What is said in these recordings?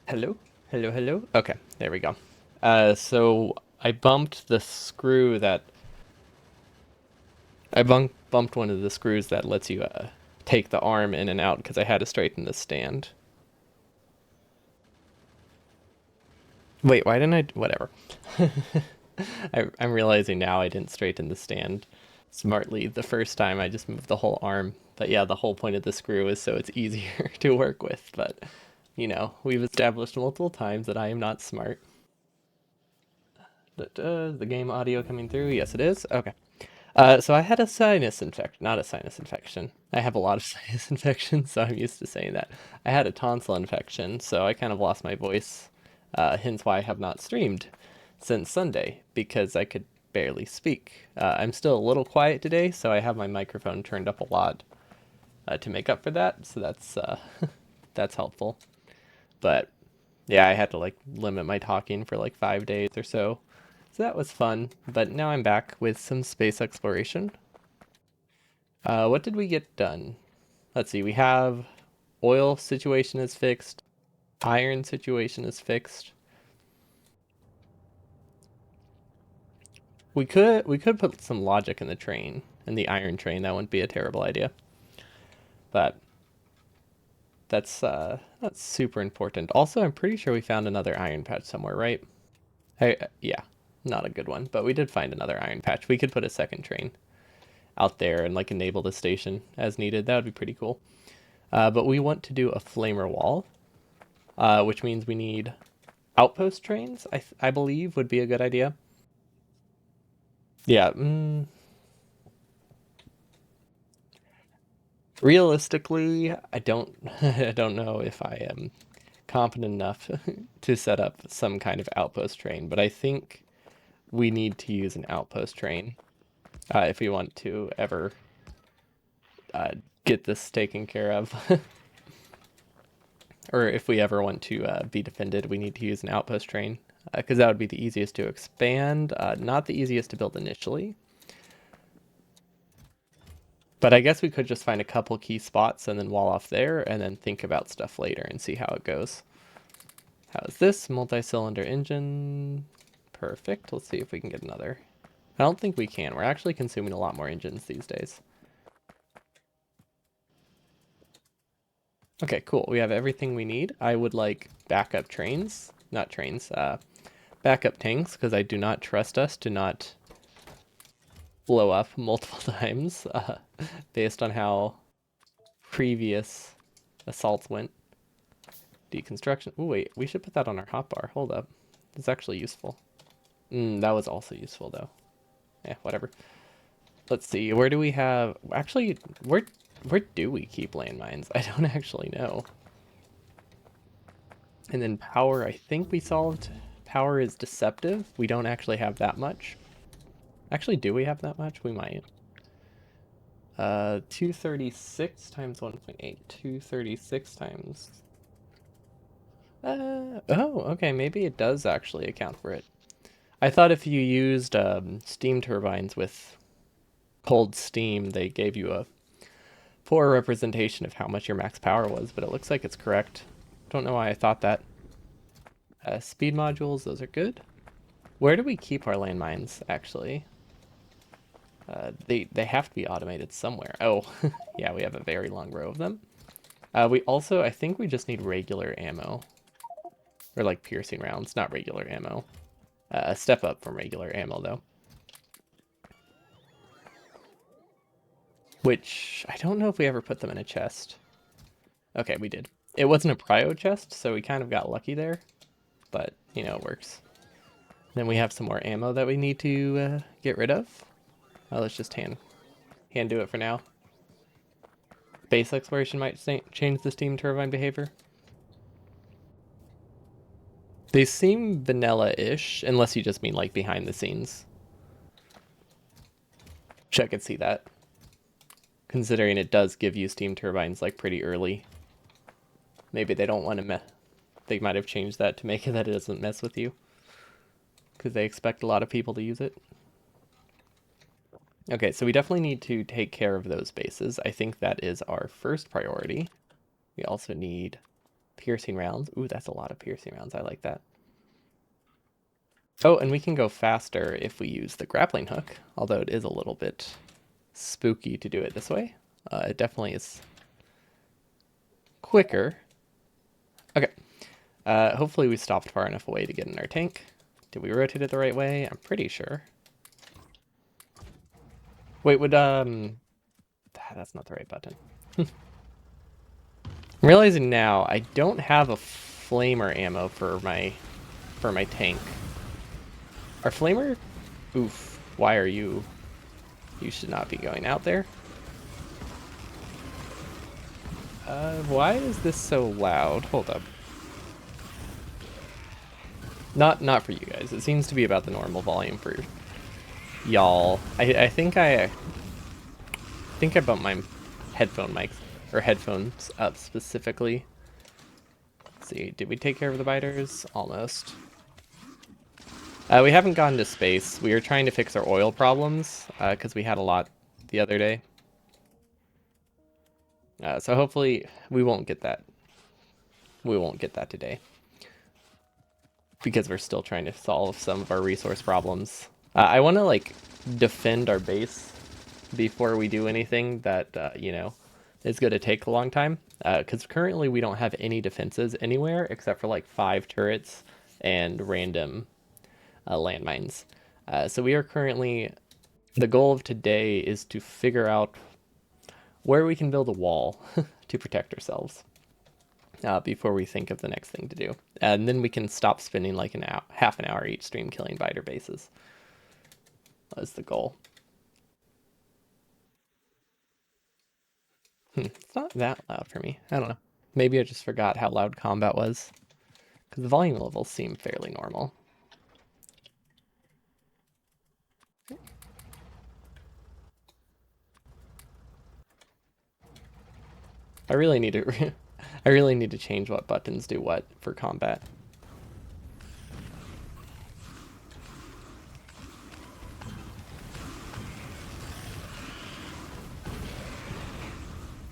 Hello? Hello, hello? Okay, there we go. So I bumped the screw that bumped one of the screws that lets you take the arm in and out because I had to straighten the stand. Wait, why didn't I? Whatever. I'm realizing now I didn't straighten the stand smartly the first time. I just moved the whole arm. But yeah, the whole point of the screw is so it's easier to work with. But we've established multiple times that I am not smart. Is the game audio coming through? Yes, it is. Okay. So I had a sinus infection, not a sinus infection. I have a lot of sinus infections, so I'm used to saying that. I had a tonsil infection, so I kind of lost my voice. Hence why I have not streamed since Sunday because I could barely speak. I'm still a little quiet today, so I have my microphone turned up a lot to make up for that. So that's that's helpful. But yeah, I had to like limit my talking for like 5 days or so. So that was fun. But now I'm back with some space exploration. What did we get done? Let's see. We have oil situation is fixed. Iron situation is fixed. We could put some logic in the train, in the iron train. That wouldn't be a terrible idea. But that's super important. Also, I'm pretty sure we found another iron patch somewhere, right? Yeah, not a good one, but we did find another iron patch. We could put a second train out there and like enable the station as needed. That would be pretty cool. But we want to do a flamer wall, which means we need outpost trains. I believe would be a good idea. Yeah. Realistically, I don't I don't know if I am confident enough to set up some kind of outpost train, but I think we need to use an outpost train if we want to ever uh, get this taken care of. Or if we ever want to be defended, we need to use an outpost train because that would be the easiest to expand, not the easiest to build initially. But I guess we could just find a couple key spots and then wall off there and then think about stuff later and see how it goes. How is this? Multi-cylinder engine. Perfect. Let's see if we can get another. I don't think we can. We're actually consuming a lot more engines these days. Okay, cool. We have everything we need. I would like backup trains. Not trains. Backup tanks because I do not trust us to not blow up multiple times based on how previous assaults went. Deconstruction. Oh, wait. We should put that on our hotbar. Hold up. It's actually useful. That was also useful, though. Yeah, whatever. Let's see. Where do we have... Actually, where do we keep landmines? I don't actually know. And then power, I think we solved. Power is deceptive. We don't actually have that much. Actually, do we have that much? We might. 236 times 1.8. 236 times... oh, okay. Maybe it does actually account for it. I thought if you used steam turbines with cold steam, they gave you a poor representation of how much your max power was, but it looks like it's correct. Don't know why I thought that. Speed modules, those are good. Where do we keep our landmines, actually? They have to be automated somewhere. Oh, yeah, we have a very long row of them. We also, I think we just need regular ammo. Or like piercing rounds, not regular ammo. A step up from regular ammo, though. Which, I don't know if we ever put them in a chest. Okay, we did. It wasn't a prio chest, so we kind of got lucky there. But, it works. Then we have some more ammo that we need to get rid of. Let's just hand do it for now. Base exploration might change the steam turbine behavior. They seem vanilla-ish, unless you just mean like behind the scenes. Check and see that. Considering it does give you steam turbines like pretty early. Maybe they don't want to they might have changed that to make it that it doesn't mess with you. Because they expect a lot of people to use it. Okay, so we definitely need to take care of those bases. I think that is our first priority. We also need Piercing rounds. Ooh, that's a lot of piercing rounds. I like that. Oh, and we can go faster if we use the grappling hook, although it is a little bit spooky to do it this way. It definitely is quicker. Okay. Hopefully we stopped far enough away to get in our tank. Did we rotate it the right way? I'm pretty sure. Wait, that's not the right button. I'm realizing now I don't have a flamer ammo for my tank. Our flamer? Oof. Why are you? You should not be going out there. Why is this so loud? Hold up. Not for you guys. It seems to be about the normal volume for y'all. I think I bumped my headphone mics or headphones up specifically. Let's see, did we take care of the biters? Almost. We haven't gone to space. We were trying to fix our oil problems because we had a lot the other day. So hopefully we won't get that. We won't get that today because we're still trying to solve some of our resource problems. I want to like defend our base before we do anything that is going to take a long time. Because currently we don't have any defenses anywhere except for like 5 turrets and random landmines. So we are currently, the goal of today is to figure out where we can build a wall to protect ourselves before we think of the next thing to do. And then we can stop spending like half an hour each stream killing biter bases. That's the goal. It's not that loud for me. I don't know. Maybe I just forgot how loud combat was. Because the volume levels seem fairly normal. I really need to I really need to change what buttons do what for combat.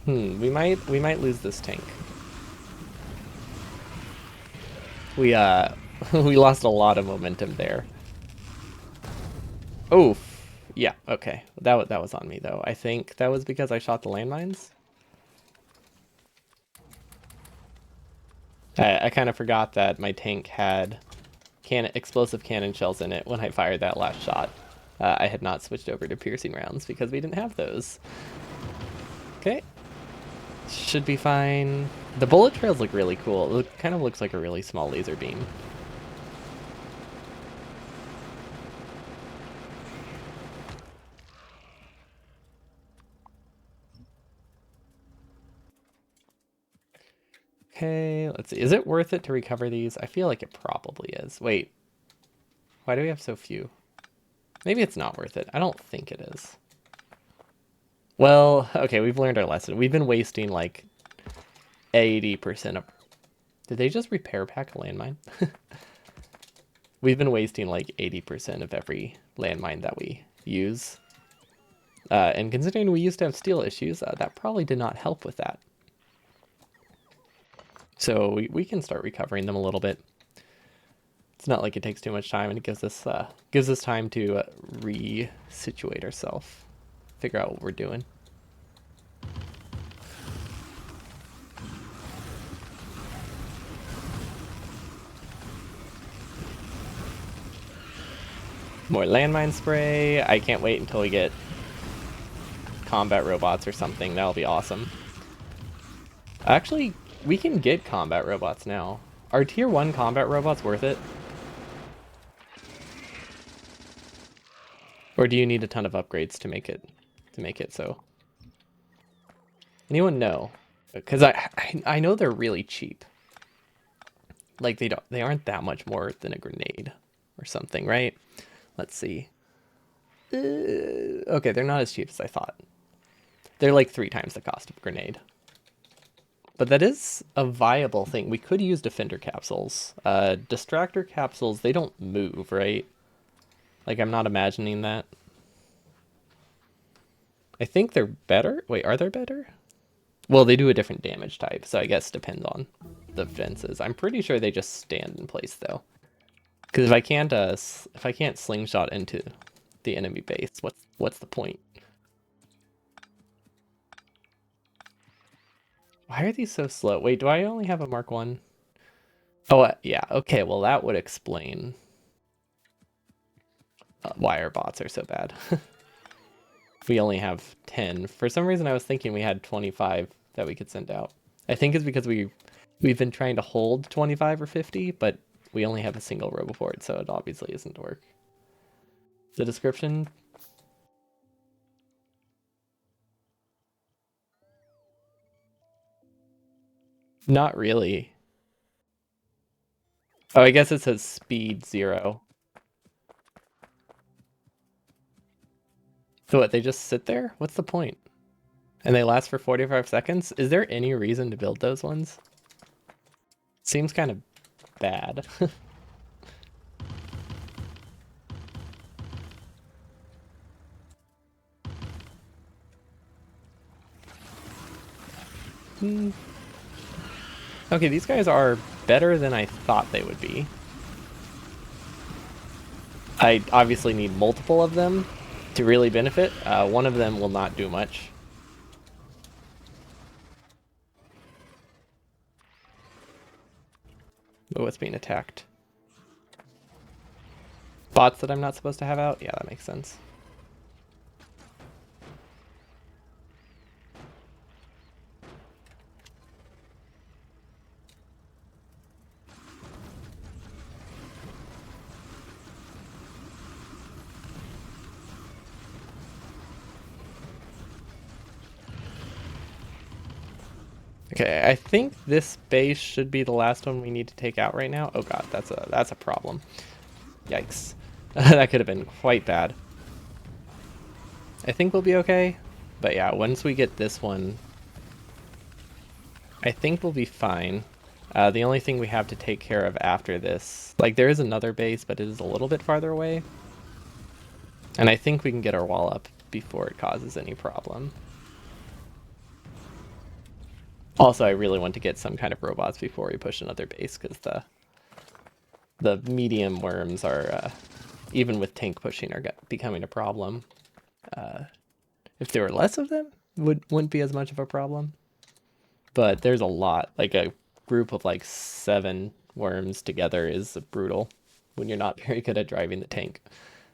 We might lose this tank. We we lost a lot of momentum there. Oh, yeah, okay. That was on me though. I think that was because I shot the landmines. I kind of forgot that my tank had explosive cannon shells in it when I fired that last shot. I had not switched over to piercing rounds because we didn't have those. Okay. Should be fine. The bullet trails look really cool. It kind of looks like a really small laser beam. Okay, let's see. Is it worth it to recover these? I feel like it probably is. Wait. Why do we have so few? Maybe it's not worth it. I don't think it is. Well, okay, we've learned our lesson. We've been wasting like 80% of... Did they just repair pack a landmine? We've been wasting like 80% of every landmine that we use. And considering we used to have steel issues, that probably did not help with that. So we can start recovering them a little bit. It's not like it takes too much time, and it gives us time to re-situate ourselves, figure out what we're doing. More landmine spray. I can't wait until we get combat robots or something. That'll be awesome. Actually, we can get combat robots now. Are tier 1 combat robots worth it? Or do you need a ton of upgrades to make it so? Anyone know? Because I know they're really cheap. Like they aren't that much more than a grenade or something, right? Let's see. Okay, they're not as cheap as I thought. They're like 3 times the cost of a grenade. But that is a viable thing. We could use defender capsules. Distractor capsules, they don't move, right? Like, I'm not imagining that. I think they're better. Wait, are they better? Well, they do a different damage type, so I guess depends on the fences. I'm pretty sure they just stand in place though. Because if I can't slingshot into the enemy base, what's the point? Why are these so slow? Wait, do I only have a Mark 1? Oh, yeah. Okay, well that would explain why our bots are so bad. We only have 10. For some reason I was thinking we had 25 that we could send out. I think it's because we've been trying to hold 25 or 50, but we only have a single roboport, so it obviously isn't work. The description. Not really. Oh, I guess it says speed 0. So what, they just sit there? What's the point? And they last for 45 seconds? Is there any reason to build those ones? Seems kind of bad. Hmm. Okay, these guys are better than I thought they would be. I obviously need multiple of them to really benefit. One of them will not do much. Oh, it's being attacked. Bots that I'm not supposed to have out? Yeah, that makes sense. Okay, I think this base should be the last one we need to take out right now. Oh god, that's a problem. Yikes. That could have been quite bad. I think we'll be okay. But yeah, once we get this one, I think we'll be fine. The only thing we have to take care of after this, like there is another base, but it is a little bit farther away. And I think we can get our wall up before it causes any problem. Also, I really want to get some kind of robots before we push another base, because the medium worms are, even with tank pushing, are becoming a problem. If there were less of them, wouldn't be as much of a problem. But there's a lot. Like a group of like 7 worms together is brutal when you're not very good at driving the tank.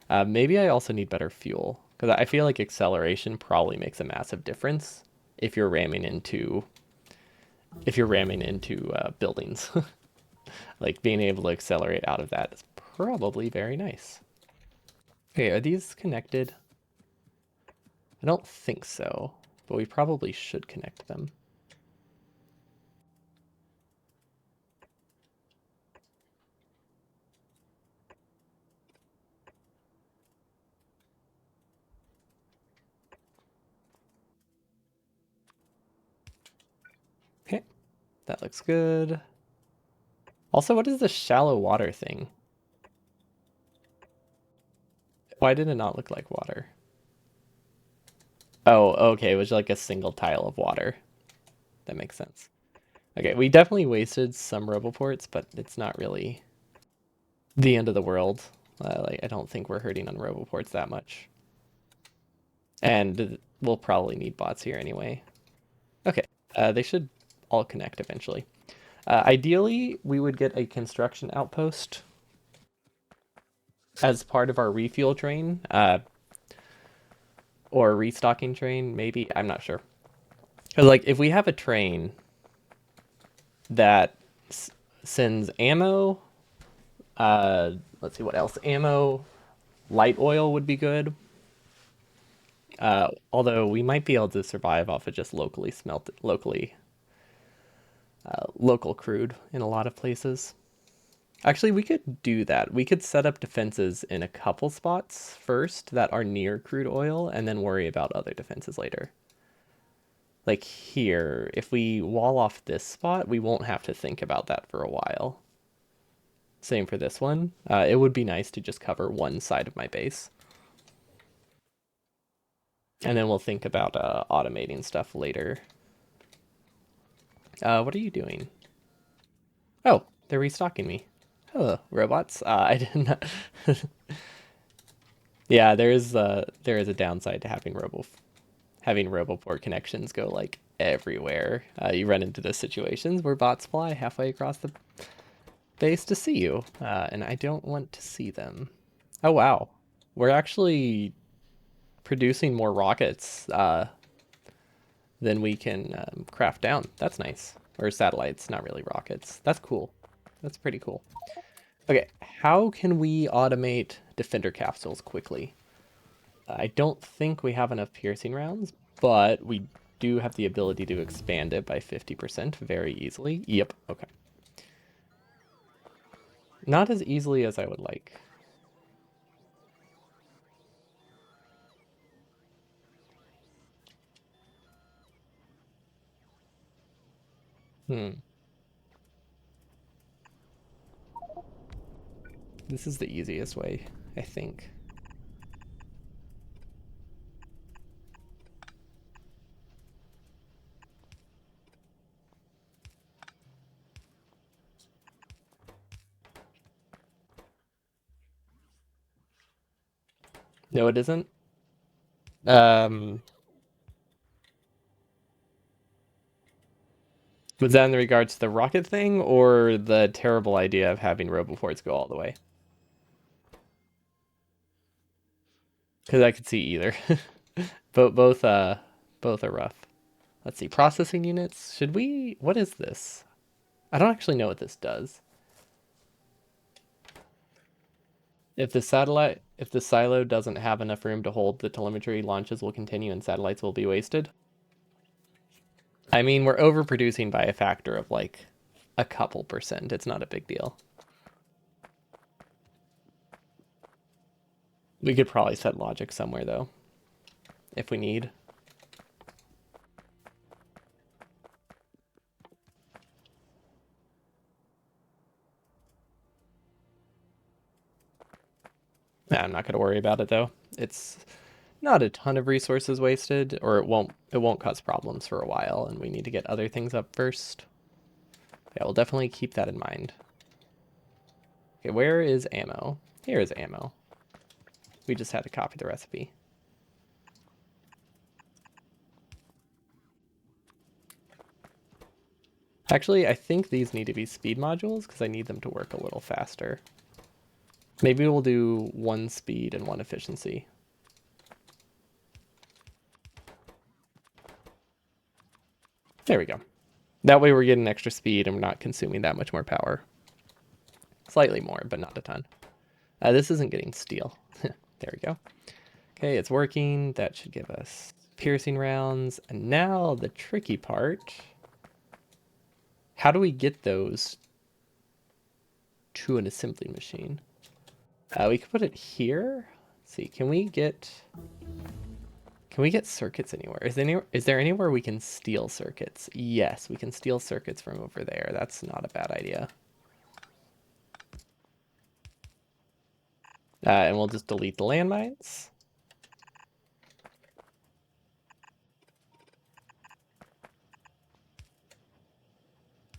Maybe I also need better fuel, because I feel like acceleration probably makes a massive difference if you're ramming into buildings. Like being able to accelerate out of that is probably very nice. Okay, are these connected? I don't think so, but we probably should connect them. Okay, that looks good. Also, what is the shallow water thing? Why did it not look like water? Oh, okay, it was like a single tile of water. That makes sense. Okay, we definitely wasted some roboports, but it's not really the end of the world. Like, I don't think we're hurting on roboports that much. And we'll probably need bots here anyway. Okay, they should all connect eventually. Ideally, we would get a construction outpost as part of our refuel train, or restocking train, maybe. I'm not sure. 'Cause, like, if we have a train that sends ammo, let's see what else. Ammo, light oil would be good. Although we might be able to survive off of just local crude in a lot of places. Actually, we could do that. We could set up defenses in a couple spots first that are near crude oil, and then worry about other defenses later. Like here, if we wall off this spot, we won't have to think about that for a while. Same for this one. It would be nice to just cover one side of my base. And then we'll think about automating stuff later. What are you doing? Oh, they're restocking me. Hello, robots. I didn't. Yeah, there is a downside to having RoboPort connections go like everywhere. You run into those situations where bots fly halfway across the base to see you, and I don't want to see them. Oh wow, we're actually producing more rockets than we can craft down. That's nice. Or satellites, not really rockets. That's cool. That's pretty cool. Okay, how can we automate defender capsules quickly? I don't think we have enough piercing rounds, but we do have the ability to expand it by 50% very easily. Yep, okay. Not as easily as I would like. Hmm. This is the easiest way, I think. No, it isn't. Um, was that in regards to the rocket thing or the terrible idea of having roboports go all the way? Because I could see either. But both are rough. Let's see, processing units. Should we? What is this? I don't actually know what this does. If the silo doesn't have enough room to hold, the telemetry launches will continue and satellites will be wasted. I mean, we're overproducing by a factor of like a couple percent. It's not a big deal. We could probably set logic somewhere though, if we need. Nah, I'm not going to worry about it though. It's not a ton of resources wasted, or it won't cause problems for a while, and we need to get other things up first. Yeah, we'll definitely keep that in mind. Okay, where is ammo? Here is ammo. We just had to copy the recipe. Actually, I think these need to be speed modules because I need them to work a little faster. Maybe we'll do one speed and one efficiency. There we go. That way we're getting extra speed and we're not consuming that much more power. Slightly more, but not a ton. This isn't getting steel. There we go. Okay, it's working. That should give us piercing rounds. And now the tricky part. How do we get those to an assembly machine? We could put it here. Let's see, can we get circuits anywhere? Is there anywhere we can steal circuits? Yes, we can steal circuits from over there. That's not a bad idea. And we'll just delete the landmines.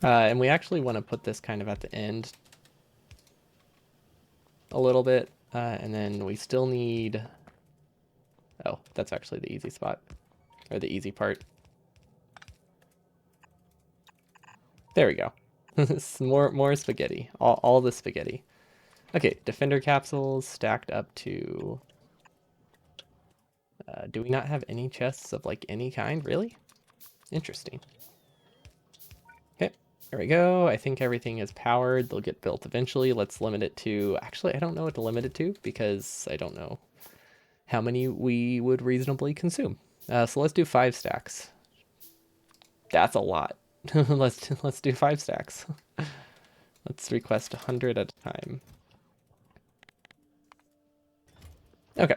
And we actually want to put this kind of at the end a little bit. And then we still need... Oh, that's actually the easy spot. Or the easy part. There we go. more spaghetti. All the spaghetti. Okay, defender capsules stacked up to... do we not have any chests of like any kind? Really? Interesting. Okay, there we go. I think everything is powered. They'll get built eventually. Let's limit it to... Actually, I don't know what to limit it to because I don't know how many we would reasonably consume. So let's do 5 stacks. That's a lot. let's do 5 stacks. Let's request 100 at a time. Okay.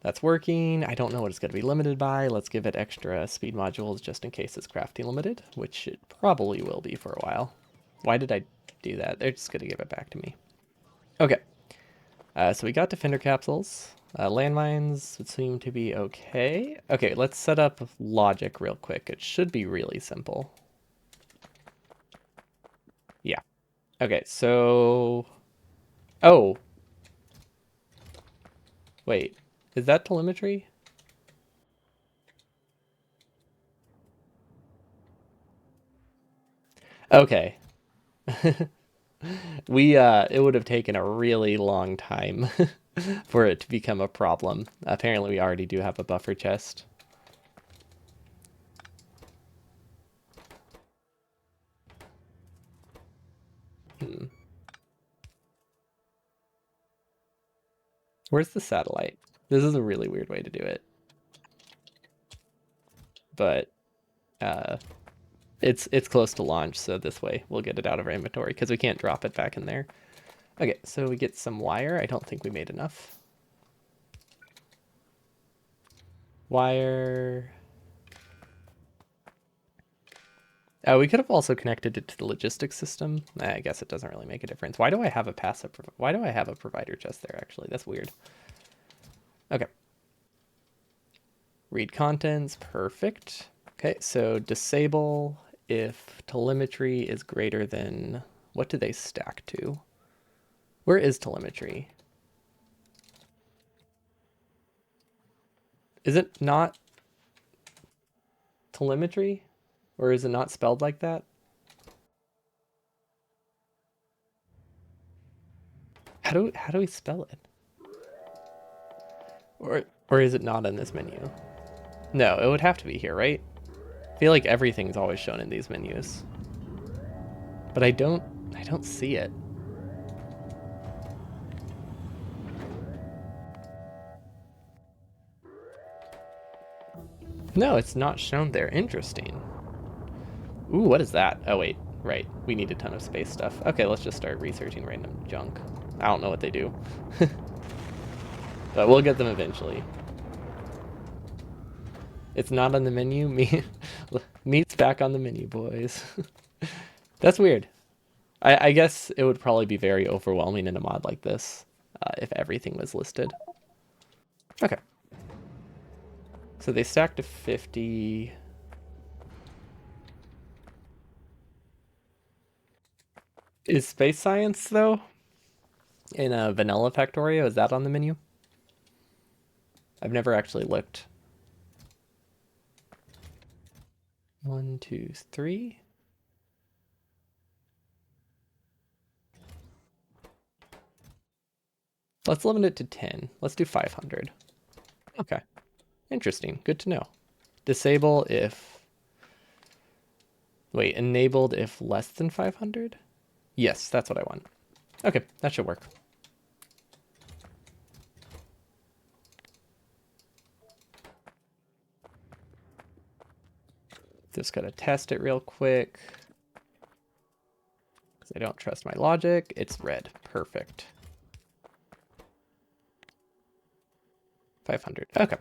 That's working. I don't know what it's going to be limited by. Let's give it extra speed modules just in case it's crafting limited, which it probably will be for a while. Why did I do that? They're just going to give it back to me. Okay. So we got defender capsules. Landmines would seem to be okay. Okay, let's set up logic real quick. It should be really simple. Okay, so... Oh, wait. Is that telemetry? Okay. It would have taken a really long time for it to become a problem. Apparently, we already do have a buffer chest. Hmm. Where's the satellite? This is a really weird way to do it, but uh, it's close to launch, so this way we'll get it out of our inventory because we can't drop it back in there. Okay, so we get some wire. I don't think we made enough. Wire. We could have also connected it to the logistics system. I guess it doesn't really make a difference. Why do I have a why do I have a provider chest there, actually? That's weird. Okay. Read contents. Perfect. Okay, so disable if telemetry is greater than... What do they stack to? Where is telemetry? Is it not telemetry? Or is it not spelled like that? How do we spell it? Or is it not in this menu? No, it would have to be here, right? I feel like everything's always shown in these menus. But I don't see it. No, it's not shown there. Interesting. Ooh, what is that? Oh wait, right. We need a ton of space stuff. Okay, let's just start researching random junk. I don't know what they do. But we'll get them eventually. It's not on the menu. Meat's back on the menu, boys. That's weird. I guess it would probably be very overwhelming in a mod like this if everything was listed. Okay. So they stack to 50. Is space science, though, in a vanilla Factorio? Is that on the menu? I've never actually looked. 1, 2, 3. Let's limit it to 10. Let's do 500. Okay. Interesting. Good to know. Disable if... Wait, enabled if less than 500? Yes, that's what I want. Okay, that should work. Just gotta test it real quick. Because I don't trust my logic. It's red. Perfect. 500. Okay.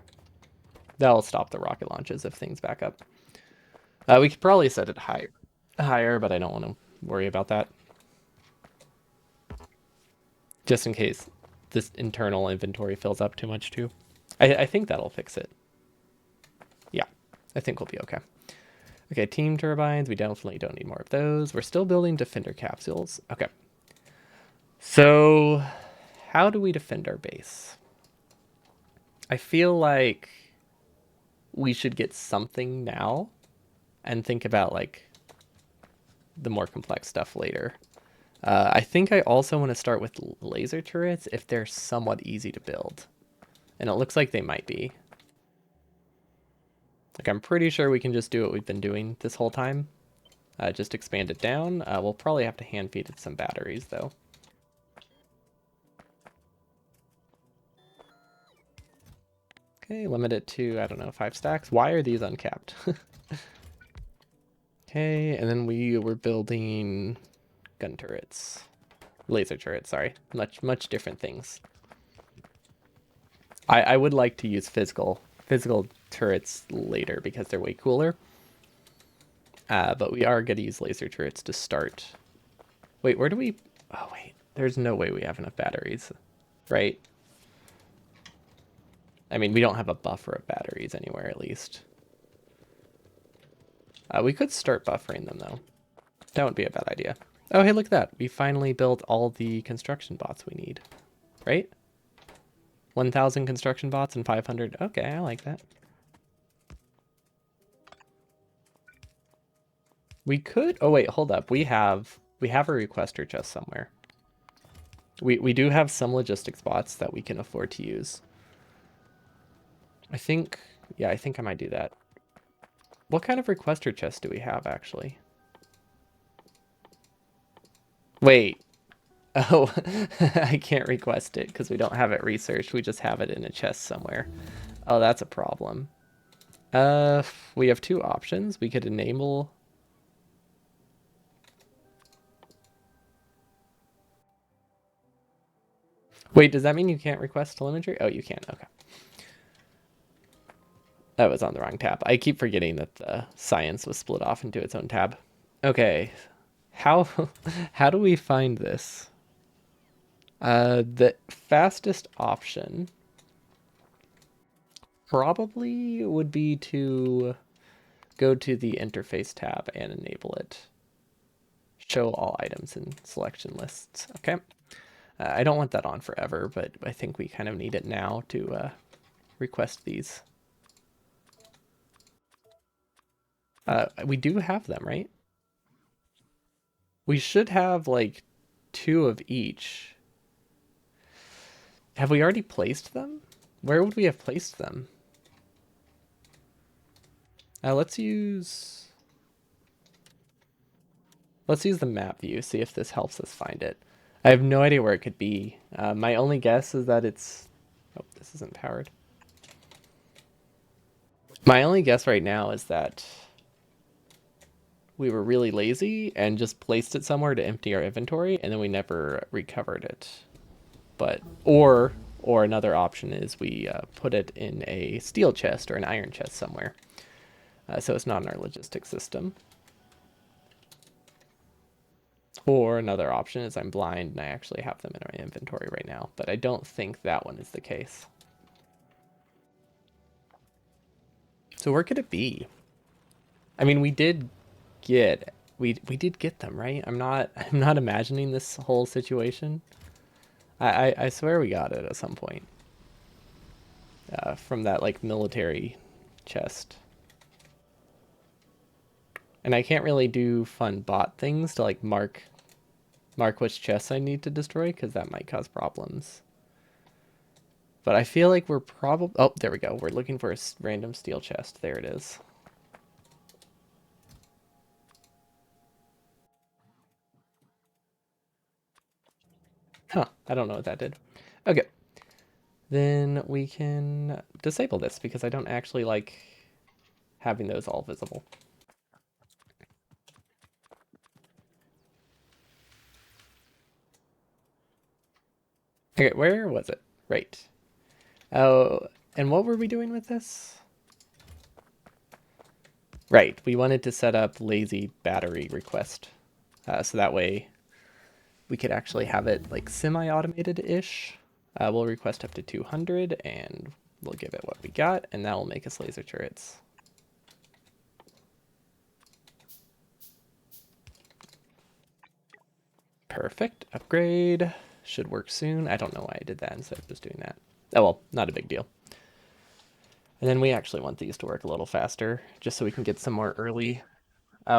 That'll stop the rocket launches if things back up. We could probably set it higher, but I don't want to worry about that. Just in case this internal inventory fills up too much too. I think that'll fix it. Yeah, I think we'll be okay. Okay, team turbines. We definitely don't need more of those. We're still building defender capsules. Okay. So, how do we defend our base? I feel like we should get something now and think about like the more complex stuff later. I think I also want to start with laser turrets if they're somewhat easy to build. And it looks like they might be. Like, I'm pretty sure we can just do what we've been doing this whole time. Just expand it down. We'll probably have to hand feed it some batteries, though. Okay, limit it to, I don't know, 5 stacks. Why are these uncapped? Okay, and then we were building gun turrets. Laser turrets, sorry. Much different things. I would like to use physical turrets later because they're way cooler. But we are going to use laser turrets to start. Wait, where do we... Oh, wait. There's no way we have enough batteries, right? I mean, we don't have a buffer of batteries anywhere, at least. We could start buffering them, though. That would be a bad idea. Oh, hey, look at that. We finally built all the construction bots we need, right? 1,000 construction bots and 500. Okay, I like that. We could. Oh wait, hold up. We have a requester chest somewhere. We do have some logistics bots that we can afford to use. I think. Yeah, I think I might do that. What kind of requester chest do we have actually? Wait. Oh, I can't request it because we don't have it researched. We just have it in a chest somewhere. Oh, that's a problem. Uh, we have two options. We could enable. Wait, does that mean you can't request telemetry? Oh, you can. Okay. That was on the wrong tab. I keep forgetting that the science was split off into its own tab. Okay. How how do we find this? The fastest option probably would be to go to the interface tab and enable it. Show all items in selection lists. Okay. I don't want that on forever, but I think we kind of need it now to request these. We do have them, right? We should have like two of each. Have we already placed them? Where would we have placed them? Let's use the map view, see if this helps us find it. I have no idea where it could be. My only guess is that it's... Oh, this isn't powered. My only guess right now is that we were really lazy and just placed it somewhere to empty our inventory, and then we never recovered it. But or another option is we put it in a steel chest or an iron chest somewhere, so it's not in our logistics system. Or another option is I'm blind and I actually have them in my inventory right now, but I don't think that one is the case. So where could it be? I mean, we did get them, right? I'm not imagining this whole situation. I swear we got it at some point. From that like military chest. And I can't really do fun bot things to like mark which chests I need to destroy because that might cause problems. But I feel like we're probably... Oh, there we go. We're looking for a random steel chest. There it is. Huh. I don't know what that did. Okay. Then we can disable this because I don't actually like having those all visible. Okay, where was it? Right. Oh, and what were we doing with this? Right, we wanted to set up lazy battery request. So that way we could actually have it like semi-automated-ish. We'll request up to 200 and we'll give it what we got, and that will make us laser turrets. Perfect. Upgrade. Should work soon. I don't know why I did that instead of just doing that. Oh well, not a big deal. And then we actually want these to work a little faster, just so we can get some more early.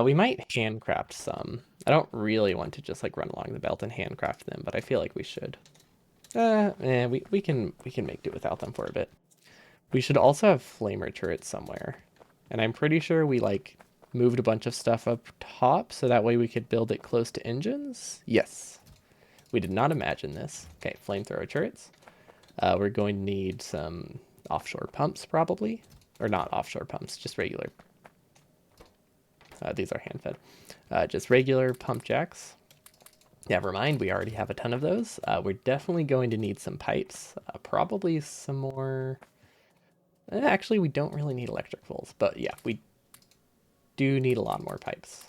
We might handcraft some. I don't really want to just like run along the belt and handcraft them, but I feel like we should. We can make do without them for a bit. We should also have flamer turrets somewhere. And I'm pretty sure we like moved a bunch of stuff up top so that way we could build it close to engines. Yes. We did not imagine this. Okay, flamethrower turrets. We're going to need some offshore pumps probably. Or not offshore pumps, just regular. These are hand fed. Just regular pump jacks. Never mind, we already have a ton of those. We're definitely going to need some pipes. Probably some more... Actually, we don't really need electricals, but yeah, we do need a lot more pipes.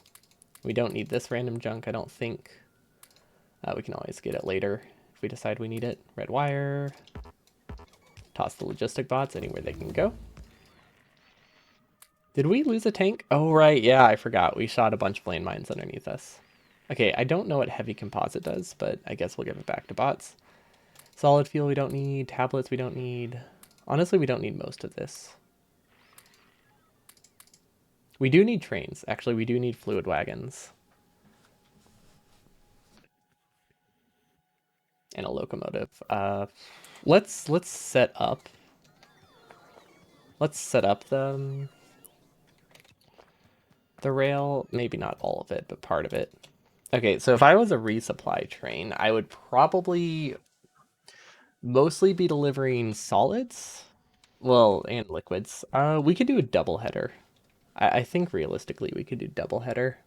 We don't need this random junk, I don't think. We can always get it later if we decide we need it. Red wire. Toss the logistic bots anywhere they can go. Did we lose a tank? Oh, right, yeah, I forgot. We shot a bunch of landmines underneath us. Okay, I don't know what heavy composite does, but I guess we'll give it back to bots. Solid fuel we don't need. Tablets we don't need. Honestly, we don't need most of this. We do need trains. Actually, we do need fluid wagons and a locomotive. Let's set up. Let's set up the rail. Maybe not all of it, but part of it. Okay, so if I was a resupply train, I would probably mostly be delivering solids. Well, and liquids. We could do a double header. I think realistically we could do double header.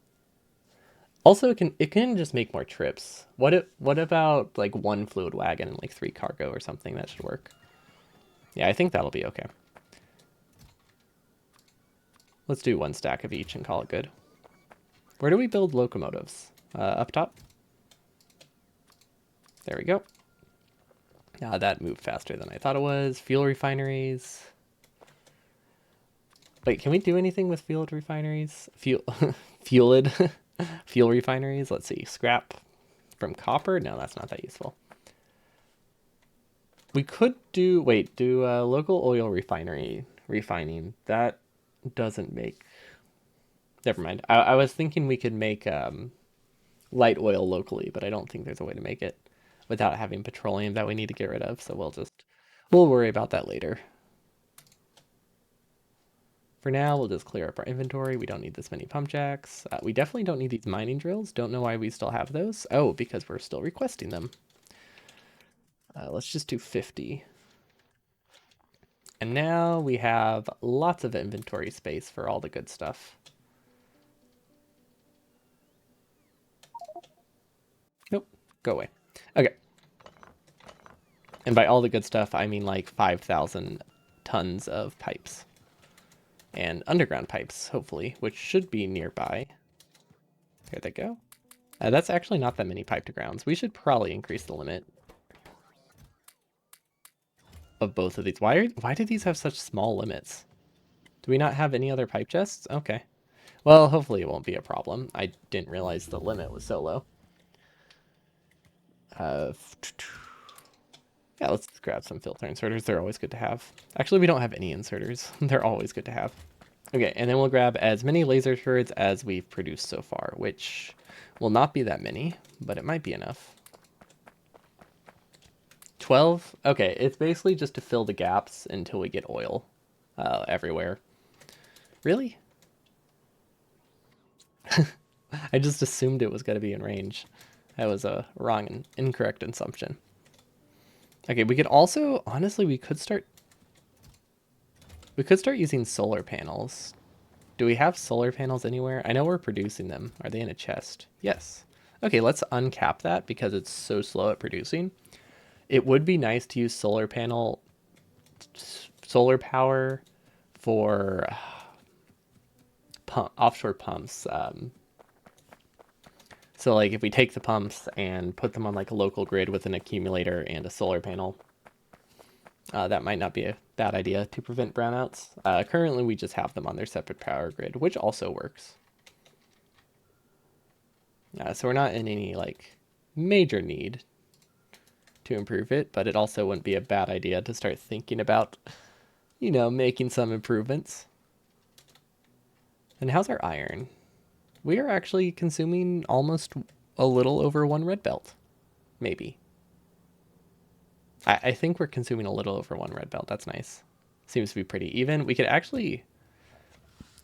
Also, it can just make more trips. What about like one fluid wagon and like three cargo or something? That should work. Yeah, I think that'll be okay. Let's do one stack of each and call it good. Where do we build locomotives? Up top. There we go. Now that moved faster than I thought it was. Fuel refineries. Wait, can we do anything with fueled refineries? Fueled fuel refineries. Let's see. Scrap from copper. No, that's not that useful. We could do do local oil refinery refining. That doesn't make. Never mind. I was thinking we could make light oil locally, but I don't think there's a way to make it without having petroleum that we need to get rid of. So we'll worry about that later. For now, we'll just clear up our inventory. We don't need this many pump jacks. We definitely don't need these mining drills. Don't know why we still have those. Oh, because we're still requesting them. Let's just do 50. And now we have lots of inventory space for all the good stuff. Nope, go away. Okay. And by all the good stuff, I mean like 5,000 tons of pipes. And underground pipes, hopefully, which should be nearby. There they go. That's actually not that many pipe to grounds. We should probably increase the limit of both of these. Why do these have such small limits? Do we not have any other pipe chests? Okay. Well, hopefully it won't be a problem. I didn't realize the limit was so low. Uh, yeah, let's grab some filter inserters. They're always good to have. Actually, we don't have any inserters. They're always good to have. Okay, and then we'll grab as many laser turrets as we've produced so far, which will not be that many, but it might be enough. 12? Okay, it's basically just to fill the gaps until we get oil everywhere. Really? I just assumed it was going to be in range. That was a wrong and incorrect assumption. Okay, we could also, honestly, we could start using solar panels. Do we have solar panels anywhere? I know we're producing them. Are they in a chest? Yes. Okay, let's uncap that because it's so slow at producing. It would be nice to use solar power for offshore pumps. So like if we take the pumps and put them on like a local grid with an accumulator and a solar panel, that might not be a bad idea to prevent brownouts. Currently, we just have them on their separate power grid, which also works. So we're not in any like major need to improve it, but it also wouldn't be a bad idea to start thinking about, making some improvements. And how's our iron? We are actually consuming almost a little over one red belt, maybe. I think we're consuming a little over one red belt. That's nice. Seems to be pretty even. We could actually.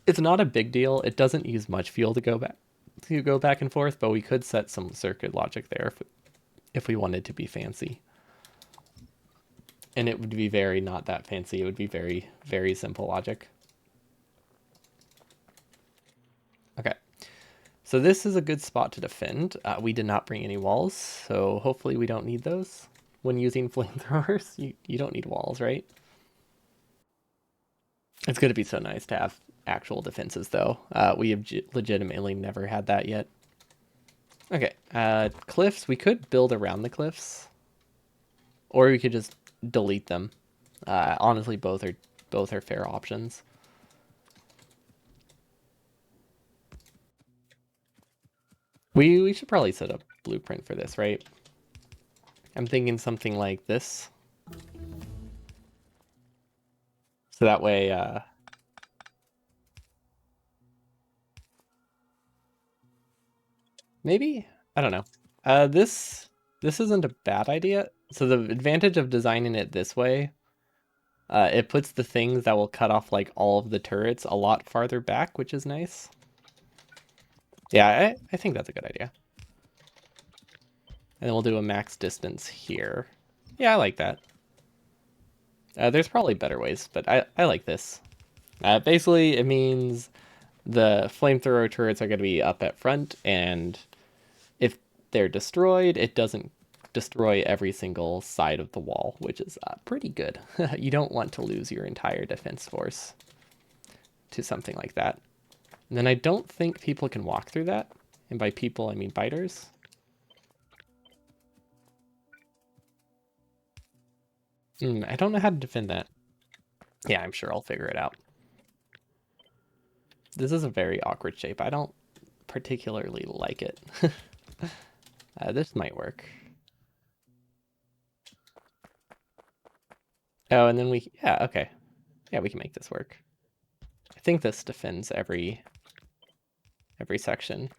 It's not a big deal. It doesn't use much fuel to go back and forth, but we could set some circuit logic there if we wanted to be fancy. And it would be very not that fancy. It would be very, very simple logic. Okay. So this is a good spot to defend. We did not bring any walls, so hopefully we don't need those. When using flamethrowers, you don't need walls, right? It's going to be so nice to have actual defenses, though. We have legitimately never had that yet. Okay, cliffs. We could build around the cliffs, or we could just delete them. Honestly, both are fair options. We should probably set a blueprint for this, right? I'm thinking something like this. So that way, maybe? I don't know. This isn't a bad idea. So the advantage of designing it this way, it puts the things that will cut off like all of the turrets a lot farther back, which is nice. Yeah, I think that's a good idea. And then we'll do a max distance here. Yeah, I like that. There's probably better ways, but I like this. Basically, it means the flamethrower turrets are going to be up at front, and if they're destroyed, it doesn't destroy every single side of the wall, which is pretty good. You don't want to lose your entire defense force to something like that. And then I don't think people can walk through that. And by people, I mean biters. I don't know how to defend that. Yeah, I'm sure I'll figure it out. This is a very awkward shape. I don't particularly like it. This might work. Oh, and then yeah, okay. Yeah, we can make this work. I think this defends every section.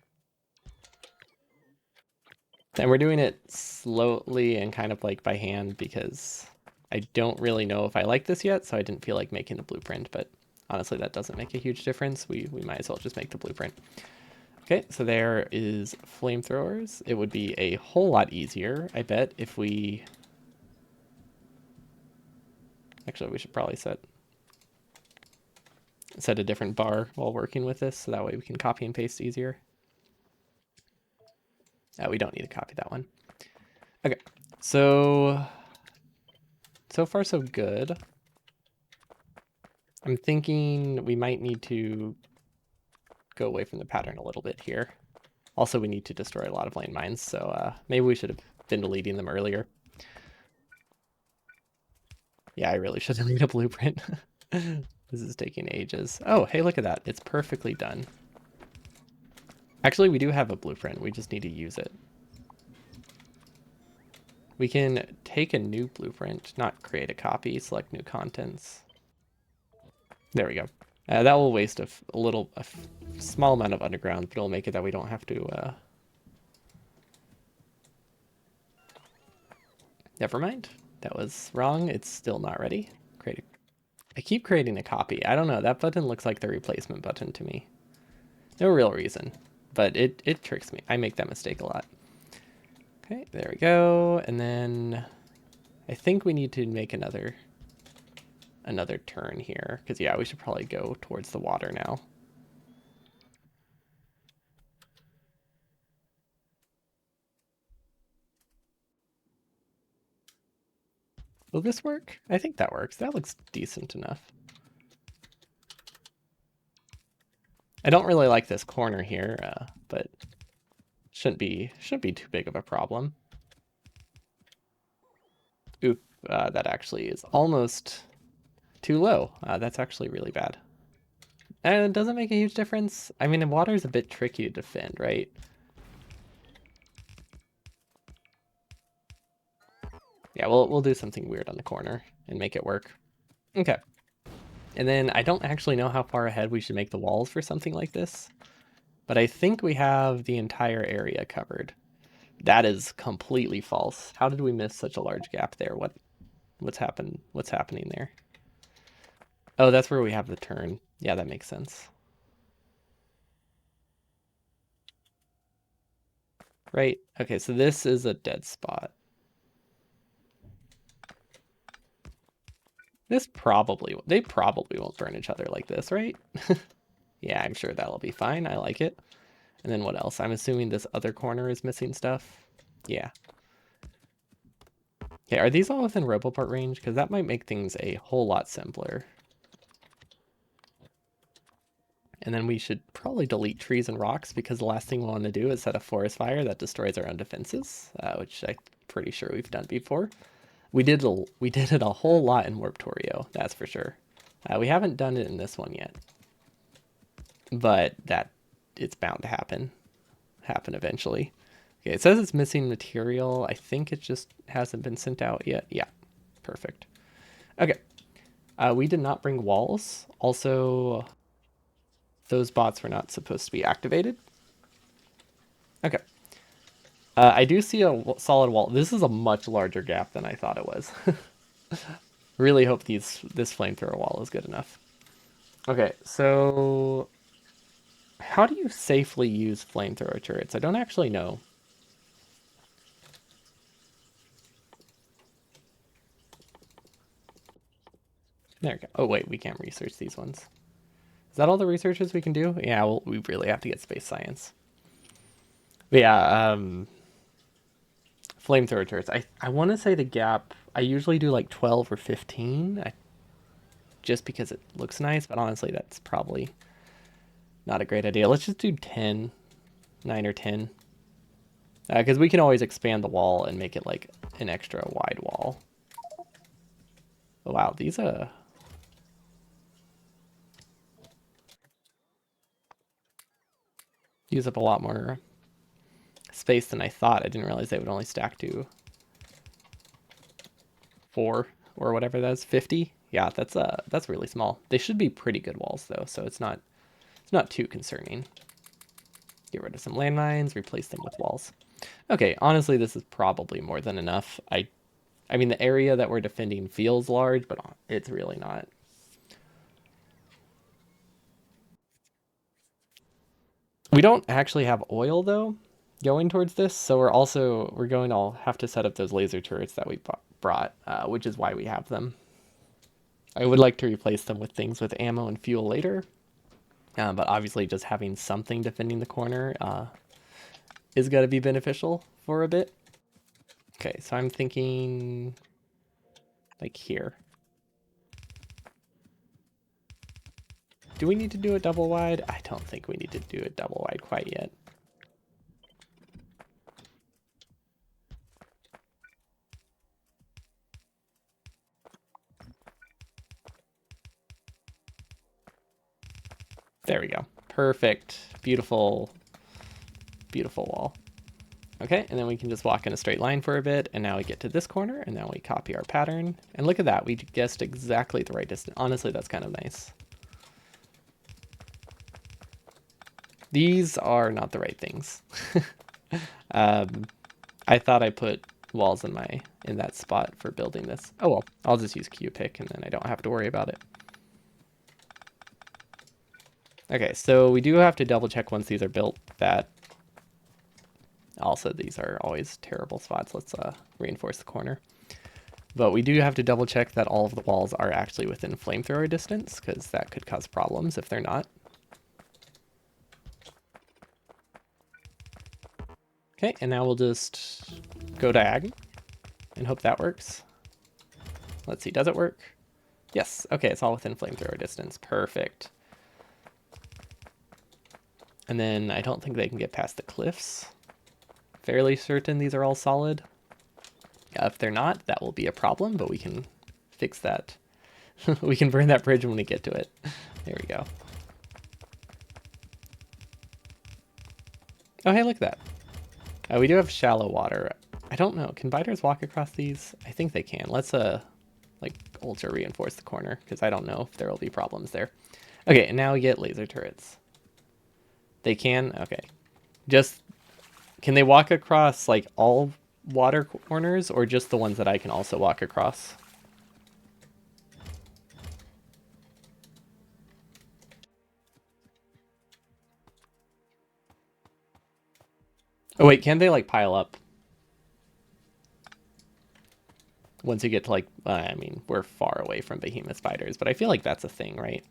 And we're doing it slowly and kind of like by hand because I don't really know if I like this yet, so I didn't feel like making a blueprint, but honestly, that doesn't make a huge difference. We might as well just make the blueprint. Okay, so there is flamethrowers. It would be a whole lot easier, I bet, if we... Actually, we should probably set a different bar while working with this, so that way we can copy and paste easier. We don't need to copy that one. Okay, so far so good. I'm thinking we might need to go away from the pattern a little bit here. Also, we need to destroy a lot of landmines, so maybe we should have been deleting them earlier. Yeah, I really should have made a blueprint. This is taking ages. Oh, hey, look at that. It's perfectly done. Actually, we do have a blueprint. We just need to use it. We can take a new blueprint, not create a copy, select new contents. There we go. That will waste a small amount of underground, but it'll make it that we don't have to... Never mind. That was wrong. It's still not ready. I keep creating a copy. I don't know. That button looks like the replacement button to me. No real reason, but it tricks me. I make that mistake a lot. Okay, there we go. And then I think we need to make another turn here, because yeah, we should probably go towards the water now. Will this work? I think that works. That looks decent enough. I don't really like this corner here, but shouldn't be too big of a problem. Oop, that actually is almost too low. That's actually really bad. And it doesn't make a huge difference. I mean, water is a bit tricky to defend, right? Yeah, we'll do something weird on the corner and make it work. Okay. And then I don't actually know how far ahead we should make the walls for something like this, but I think we have the entire area covered. That is completely false. How did we miss such a large gap there? What's happening there? Oh, that's where we have the turn. Yeah, that makes sense. Right. Okay, so this is a dead spot. They probably won't burn each other like this, right? Yeah, I'm sure that'll be fine. I like it. And then what else? I'm assuming this other corner is missing stuff. Yeah. Okay, are these all within Roboport range? Because that might make things a whole lot simpler. And then we should probably delete trees and rocks, because the last thing we want to do is set a forest fire that destroys our own defenses, which I'm pretty sure we've done before. We did it a whole lot in Warptorio, that's for sure. We haven't done it in this one yet, but it's bound to happen. happen eventually. Okay, it says it's missing material. I think it just hasn't been sent out yet. Yeah, perfect. Okay, we did not bring walls. Also, those bots were not supposed to be activated. Okay. I do see a solid wall. This is a much larger gap than I thought it was. Really hope this flamethrower wall is good enough. Okay, so how do you safely use flamethrower turrets? I don't actually know. There we go. Oh wait, we can't research these ones. Is that all the researches we can do? Yeah, well, we really have to get space science. But yeah, flamethrower turrets. I want to say the gap. I usually do like 12 or 15, just because it looks nice. But honestly, that's probably not a great idea. Let's just do 10, 9 or 10, because we can always expand the wall and make it like an extra wide wall. Oh, wow, these use up a lot more space than I thought. I didn't realize they would only stack to 4 or whatever that is, 50. Yeah, that's really small. They should be pretty good walls though, so it's not too concerning. Get rid of some landmines, replace them with walls. Okay, honestly, this is probably more than enough. I mean, the area that we're defending feels large, but it's really not. We don't actually have oil though going towards this, so we're going to have to set up those laser turrets that we brought, which is why we have them. I would like to replace them with things with ammo and fuel later, but obviously just having something defending the corner is going to be beneficial for a bit. Okay, so I'm thinking like here. Do we need to do a double wide? I don't think we need to do a double wide quite yet. There we go. Perfect. Beautiful, beautiful wall. Okay, and then we can just walk in a straight line for a bit, and now we get to this corner, and now we copy our pattern. And look at that, we guessed exactly the right distance. Honestly, that's kind of nice. These are not the right things. I thought I put walls in that spot for building this. Oh well, I'll just use Q-pick, and then I don't have to worry about it. Okay, so we do have to double check once these are built that also these are always terrible spots. Let's reinforce the corner. But we do have to double check that all of the walls are actually within flamethrower distance, because that could cause problems if they're not. Okay, and now we'll just go diagonal and hope that works. Let's see, does it work? Yes, okay, it's all within flamethrower distance. Perfect. And then I don't think they can get past the cliffs. Fairly certain these are all solid. If they're not, that will be a problem, but we can fix that. We can burn that bridge when we get to it. There we go. Oh, hey, look at that. We do have shallow water. I don't know. Can biters walk across these? I think they can. Let's like ultra reinforce the corner, because I don't know if there will be problems there. Okay, and now we get laser turrets. They can? Okay. Just, can they walk across like all water corners, or just the ones that I can also walk across? Oh wait, can they like pile up? Once you get to like, I mean, we're far away from behemoth spiders, but I feel like that's a thing, right?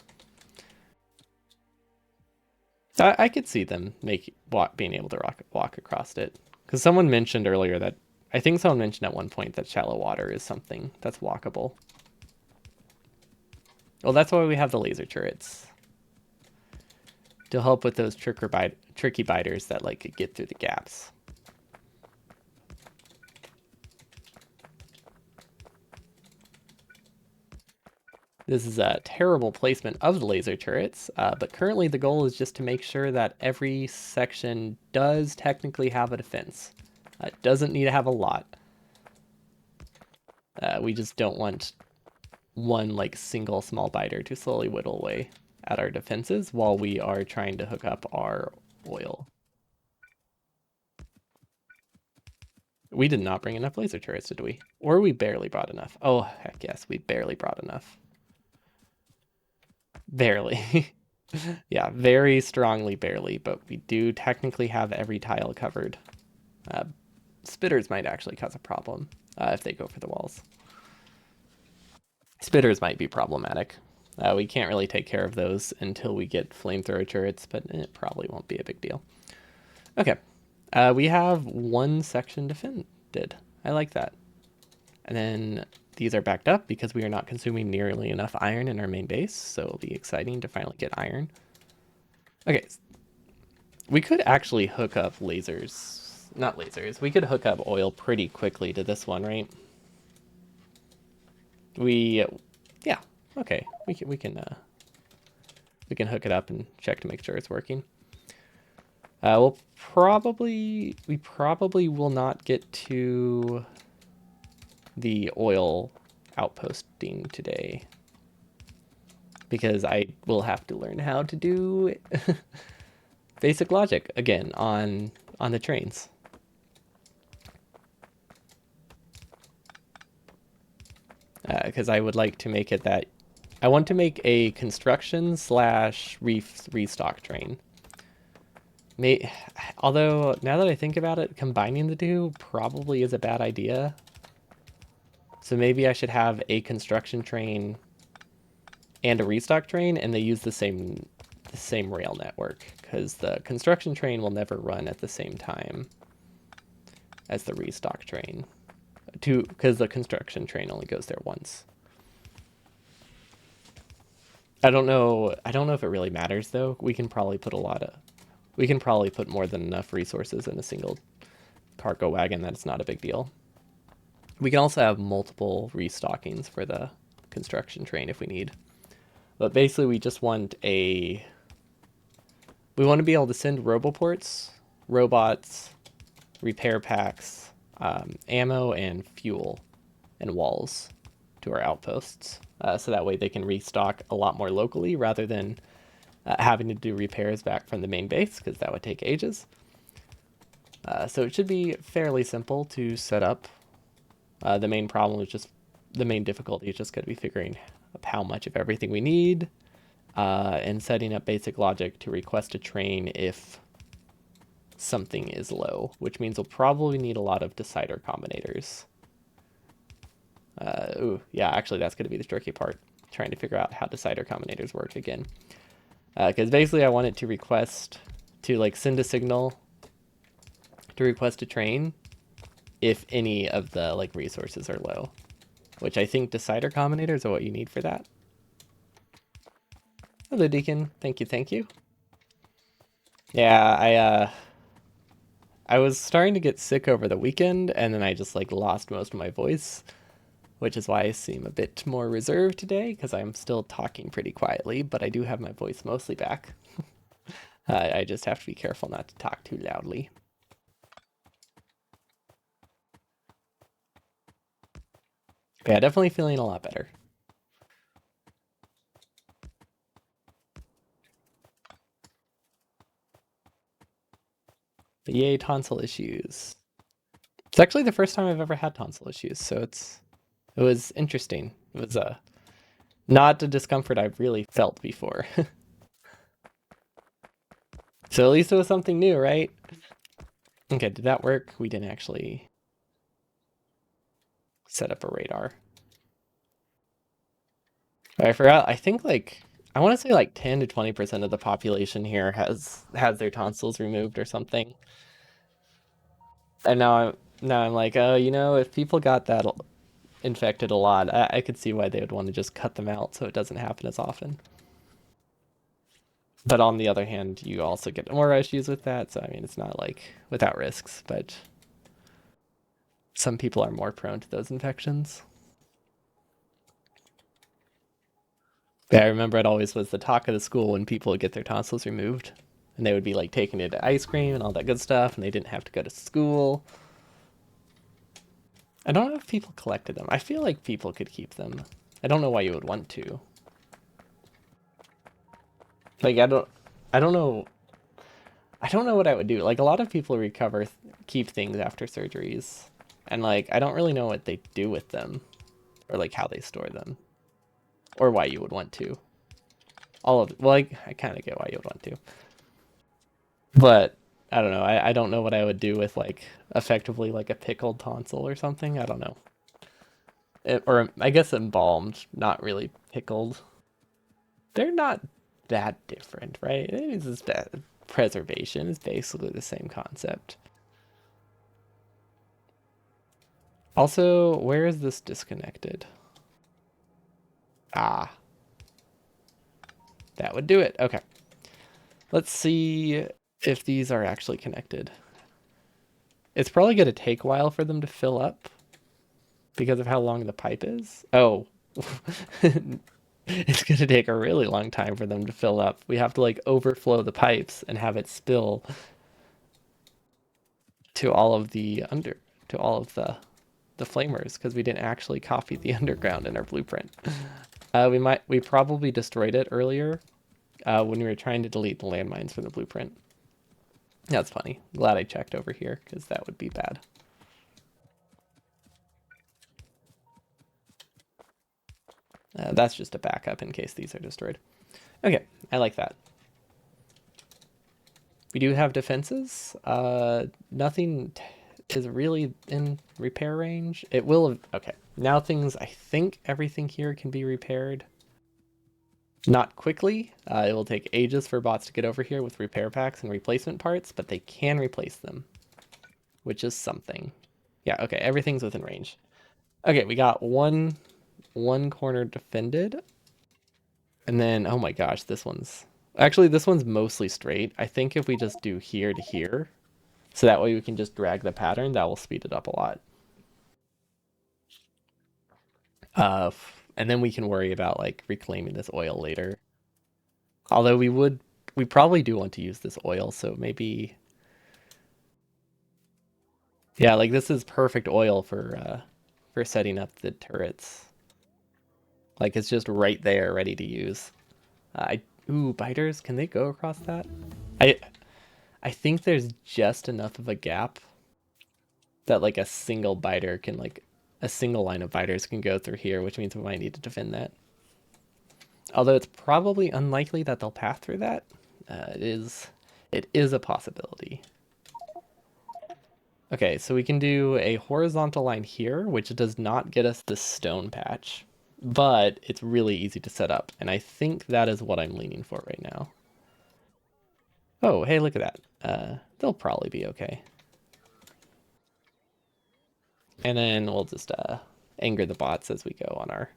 I could see them being able to walk across it. Because someone mentioned earlier that, I think someone mentioned at one point that shallow water is something that's walkable. Well, that's why we have the laser turrets. To help with those tricky biters that like get through the gaps. This is a terrible placement of the laser turrets, but currently the goal is just to make sure that every section does technically have a defense. It doesn't need to have a lot. We just don't want one like single small biter to slowly whittle away at our defenses while we are trying to hook up our oil. We did not bring enough laser turrets, did we? Or we barely brought enough. Oh, heck yes, we barely brought enough. Barely. Yeah, very strongly barely, but we do technically have every tile covered. Uh, spitters might actually cause a problem if they go for the walls. Spitters might be problematic. We can't really take care of those until we get flamethrower turrets, but it probably won't be a big deal. Okay, we have one section defended. I like that. And then these are backed up because we are not consuming nearly enough iron in our main base, so it'll be exciting to finally get iron. Okay, we could actually hook up lasers. Not lasers. We could hook up oil pretty quickly to this one, right? Yeah, okay. We can hook it up and check to make sure it's working. We probably will not get to the oil outposting today because I will have to learn how to do basic logic again on the trains. Because I would like to make it that I want to make a construction slash restock train. Although now that I think about it, combining the two probably is a bad idea. So maybe I should have a construction train and a restock train, and they use the same rail network, because the construction train will never run at the same time as the restock train. Because the construction train only goes there once. I don't know if it really matters though. We can probably put more than enough resources in a single cargo wagon that it's not a big deal. We can also have multiple restockings for the construction train if we need. But basically we just want we want to be able to send roboports, robots, repair packs, ammo and fuel and walls to our outposts. So that way they can restock a lot more locally rather than having to do repairs back from the main base, because that would take ages. So it should be fairly simple to set up. The main difficulty is just going to be figuring up how much of everything we need and setting up basic logic to request a train if something is low, which means we'll probably need a lot of decider combinators. Yeah, actually that's going to be the tricky part, trying to figure out how decider combinators work again. Because basically I want it to send a signal to request a train if any of the resources are low, which I think decider combinators are what you need for that. Hello, Deacon. Thank you. Yeah, I was starting to get sick over the weekend, and then I just lost most of my voice, which is why I seem a bit more reserved today, because I'm still talking pretty quietly, but I do have my voice mostly back. I just have to be careful not to talk too loudly. But yeah, definitely feeling a lot better. But yay, tonsil issues. It's actually the first time I've ever had tonsil issues, so it was interesting. It was not a discomfort I've really felt before. So at least it was something new, right? Okay, did that work? We didn't actually set up a radar. I forgot. I think I want to say 10 to 20% of the population here has their tonsils removed or something. And now I'm like, oh, if people got that infected a lot, I could see why they would want to just cut them out so it doesn't happen as often. But on the other hand, you also get more issues with that. So I mean, it's not without risks, but some people are more prone to those infections. Yeah, I remember it always was the talk of the school when people would get their tonsils removed. And they would be like taking it to ice cream and all that good stuff, and they didn't have to go to school. I don't know if people collected them. I feel like people could keep them. I don't know why you would want to. Like I don't know I don't know what I would do. Like a lot of people keep things after surgeries. And like I don't really know what they do with them or like how they store them or why you would want to. All of well, I kind of get why you would want to. But I don't know. I don't know what I would do with like effectively like a pickled tonsil or something. I don't know. Or I guess embalmed, not really pickled. They're not that different, right? It's just that preservation is basically the same concept. Also, where is this disconnected? Ah, that would do it. Okay. Let's see if these are actually connected. It's probably going to take a while for them to fill up because of how long the pipe is. Oh, it's going to take a really long time for them to fill up. We have to like overflow the pipes and have it spill to all of the to all of the flamers because we didn't actually copy the underground in our blueprint. We probably destroyed it earlier when we were trying to delete the landmines from the blueprint. That's funny. Glad I checked over here because that would be bad. That's just a backup in case these are destroyed. Okay, I like that. We do have defenses. Nothing is really in repair range. It will. Okay, now things. I think everything here can be repaired. Not quickly. It will take ages for bots to get over here with repair packs and replacement parts, but they can replace them, which is something. Yeah. Okay. Everything's within range. Okay, we got one corner defended. And then, oh my gosh, this one's mostly straight. I think if we just do here to here, so that way we can just drag the pattern, that will speed it up a lot. And then we can worry about like reclaiming this oil later. Although we probably do want to use this oil, so maybe, yeah, like this is perfect oil for setting up the turrets. Like it's just right there, ready to use. Ooh, biters, can they go across that? I I think there's just enough of a gap that like a single line of biters can go through here, which means we might need to defend that. Although it's probably unlikely that they'll pass through that. It is a possibility. Okay, so we can do a horizontal line here, which does not get us the stone patch, but it's really easy to set up, and I think that is what I'm leaning for right now. Oh, hey, look at that. They'll probably be okay. And then we'll just anger the bots as we go on our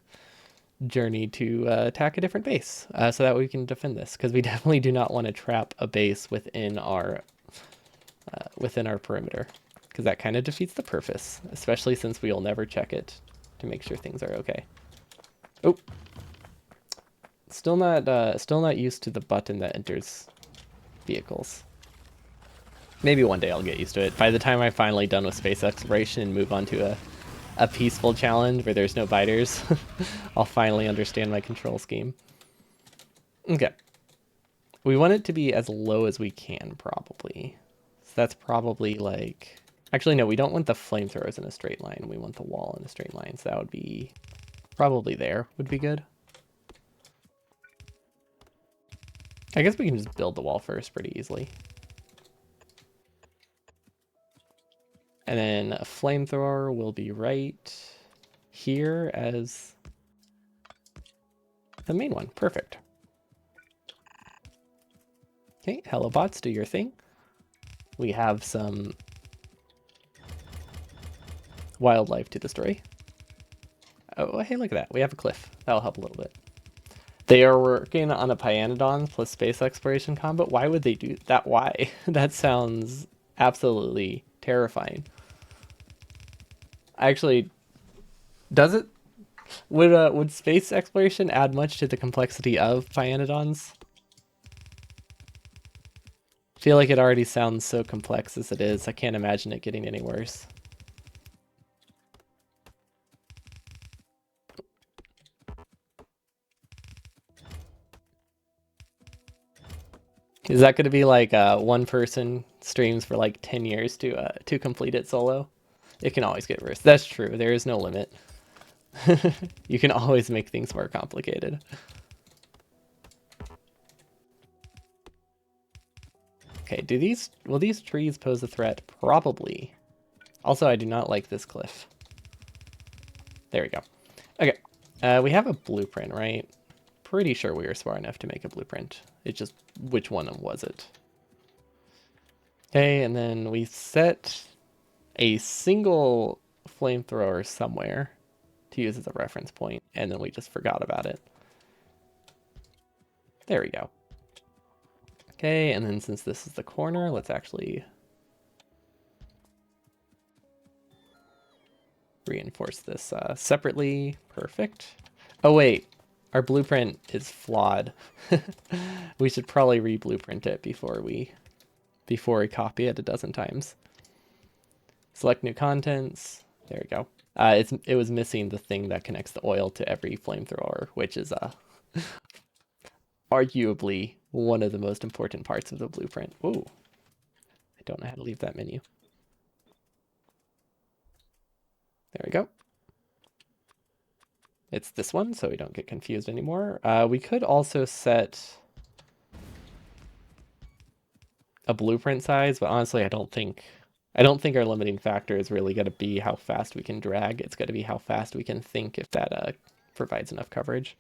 journey to attack a different base, so that we can defend this, because we definitely do not want to trap a base within our perimeter, because that kind of defeats the purpose, especially since we'll never check it to make sure things are okay. Oh, still not used to the button that enters vehicles. Maybe one day I'll get used to it. By the time I'm finally done with space exploration and move on to a peaceful challenge where there's no biters, I'll finally understand my control scheme. Okay. We want it to be as low as we can, probably. So that's probably like... Actually, no, we don't want the flamethrowers in a straight line. We want the wall in a straight line. So that would be... Probably there would be good. I guess we can just build the wall first pretty easily. And then a flamethrower will be right here as the main one. Perfect. Okay, hello bots, do your thing. We have some wildlife to destroy. Oh, hey, look at that. We have a cliff. That'll help a little bit. They are working on a Pyanodon plus space exploration combat. Why would they do that? Why? That sounds absolutely terrifying. Actually, does it? Would space exploration add much to the complexity of Pyanodons? I feel like it already sounds so complex as it is. I can't imagine it getting any worse. Is that going to be like one person streams for like 10 years to complete it solo? It can always get worse. That's true. There is no limit. You can always make things more complicated. Okay, will these trees pose a threat? Probably. Also, I do not like this cliff. There we go. Okay, we have a blueprint, right? Pretty sure we were smart enough to make a blueprint. It's just, which one was it? Okay, and then we set a single flamethrower somewhere to use as a reference point, and then we just forgot about it. There we go. Okay, and then since this is the corner, let's actually reinforce this separately. Perfect. Oh wait, our blueprint is flawed. We should probably re-blueprint it before we copy it a dozen times. Select new contents. There we go. It was missing the thing that connects the oil to every flamethrower, which is arguably one of the most important parts of the blueprint. Ooh, I don't know how to leave that menu. There we go. It's this one, so we don't get confused anymore. We could also set a blueprint size, but honestly, I don't think our limiting factor is really going to be how fast we can drag. It's going to be how fast we can think, if that provides enough coverage.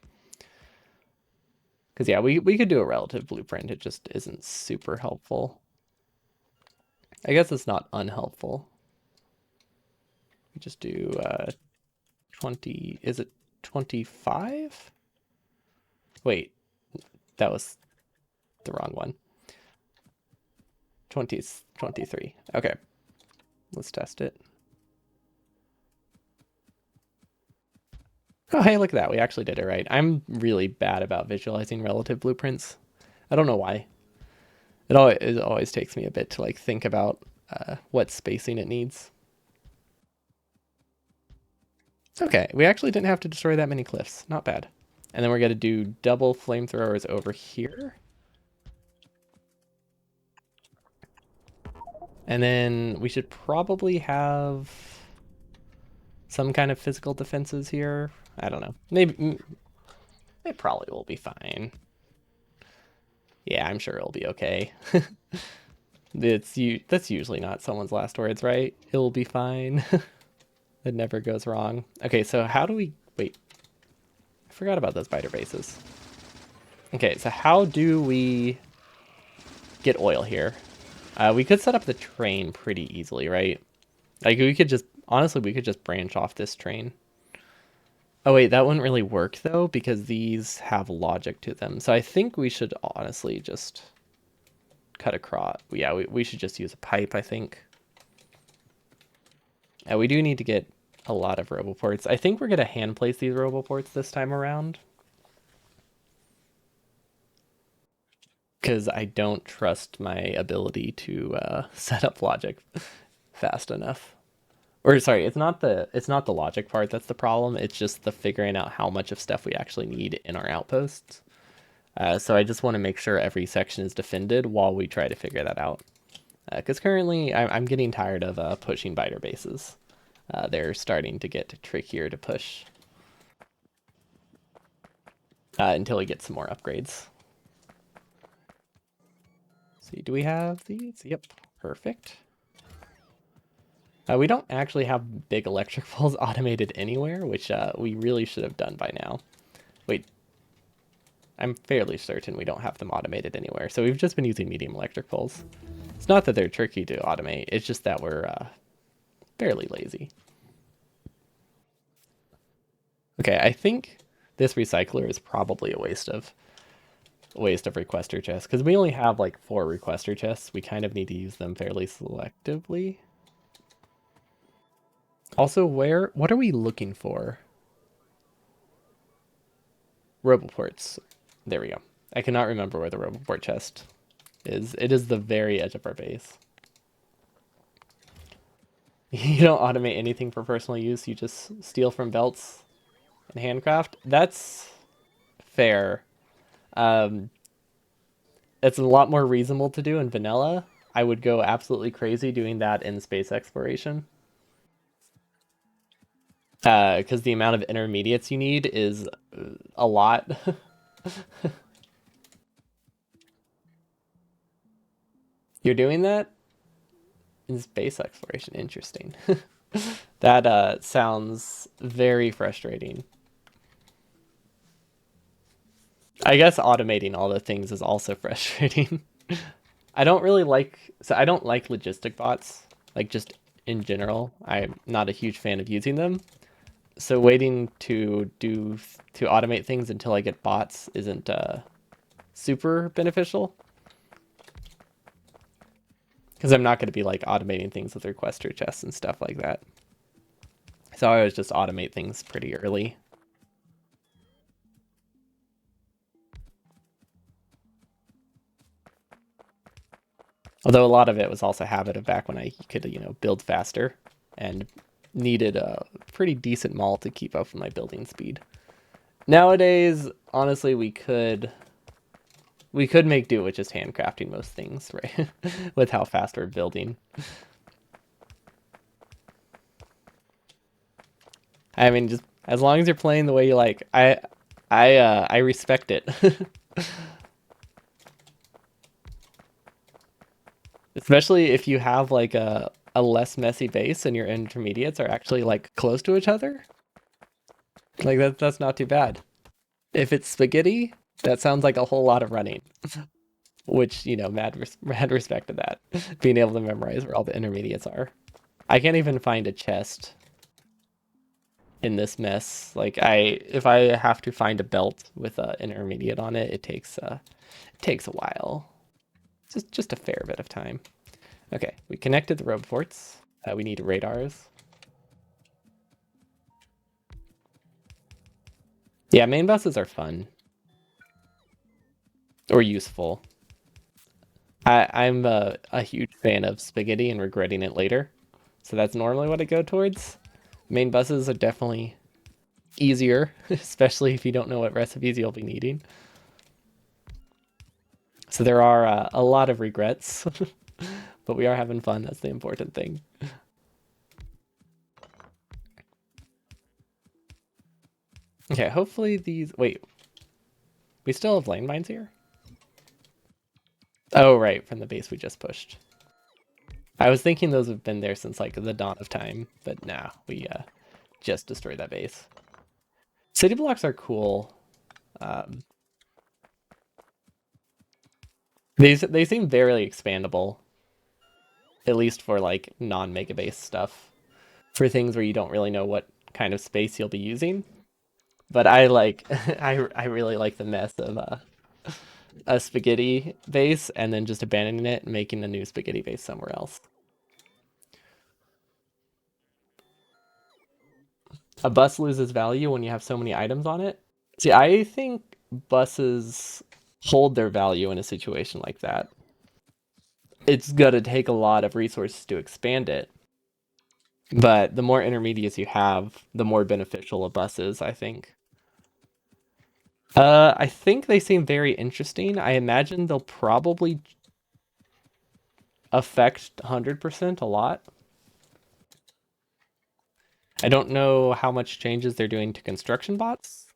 Because yeah, we could do a relative blueprint. It just isn't super helpful. I guess it's not unhelpful. We just do 20. Is it 25? Wait, that was the wrong one. 23. Okay, let's test it. Oh, hey, look at that. We actually did it right. I'm really bad about visualizing relative blueprints. I don't know why. It always takes me a bit to like think about what spacing it needs. Okay, we actually didn't have to destroy that many cliffs. Not bad. And then we're going to do double flamethrowers over here. And then we should probably have some kind of physical defenses here. I don't know. Maybe it probably will be fine. Yeah, I'm sure it'll be okay. That's usually not someone's last words, right? It'll be fine. It never goes wrong. Okay, so how do we... Wait. I forgot about those biter bases. Okay, so how do we get oil here? We could set up the train pretty easily, right? Like, we could just... Honestly, we could just branch off this train. Oh, wait, that wouldn't really work, though, because these have logic to them. So I think we should honestly just cut across. Yeah, we should just use a pipe, I think. We do need to get a lot of roboports. I think we're going to hand place these roboports this time around. Because I don't trust my ability to set up logic fast enough. Or sorry, it's not the logic part that's the problem. It's just the figuring out how much of stuff we actually need in our outposts. So I just want to make sure every section is defended while we try to figure that out. Because currently I'm getting tired of pushing biter bases. They're starting to get trickier to push until we get some more upgrades. See, do we have these? Yep, perfect. We don't actually have big electric poles automated anywhere, which we really should have done by now. Wait, I'm fairly certain we don't have them automated anywhere. So we've just been using medium electric poles. It's not that they're tricky to automate, it's just that we're fairly lazy. Okay, I think this recycler is probably a waste of requester chests, because we only have like 4 requester chests. We kind of need to use them fairly selectively. Also, what are we looking for? Roboports. There we go. I cannot remember where the Roboport chest is. It is the very edge of our base. You don't automate anything for personal use. You just steal from belts and handcraft. That's fair. Um, it's a lot more reasonable to do in vanilla. I would go absolutely crazy doing that in space exploration. Because the amount of intermediates you need is a lot. You're doing that in space exploration. Interesting. That sounds very frustrating. I guess automating all the things is also frustrating. I don't really like, so I don't like logistic bots, like just in general. I'm not a huge fan of using them. So waiting to automate things until I get bots isn't super beneficial because I'm not going to be like automating things with requester chests and stuff like that. So I always just automate things pretty early. Although a lot of it was also habit of back when I could, build faster and needed a pretty decent mall to keep up with my building speed. Nowadays, honestly, we could make do with just handcrafting most things, right? With how fast we're building. I mean, just as long as you're playing the way you like, I respect it. Especially if you have like a less messy base and your intermediates are actually like close to each other. Like that's not too bad. If it's spaghetti, that sounds like a whole lot of running. Which, mad respect to that. Being able to memorize where all the intermediates are. I can't even find a chest in this mess. Like if I have to find a belt with an intermediate on it, it takes a while. Just a fair bit of time. Okay, we connected the roboports. We need radars. Yeah, main buses are fun or useful. I'm a huge fan of spaghetti and regretting it later. So that's normally what I go towards. Main buses are definitely easier, especially if you don't know what recipes you'll be needing. So there are a lot of regrets, but we are having fun. That's the important thing. Okay, hopefully these. Wait, we still have landmines here? Oh, right, from the base we just pushed. I was thinking those have been there since like the dawn of time, but nah, we just destroyed that base. City blocks are cool. Um, they seem very expandable, at least for like non-mega base stuff. For things where you don't really know what kind of space you'll be using. But I like I really like the mess of a spaghetti base and then just abandoning it and making a new spaghetti base somewhere else. A bus loses value when you have so many items on it. See, I think buses hold their value in a situation like that. It's gonna take a lot of resources to expand it, but the more intermediates you have, the more beneficial a bus is, I think. I think they seem very interesting. I imagine they'll probably affect 100% a lot. I don't know how much changes they're doing to construction bots.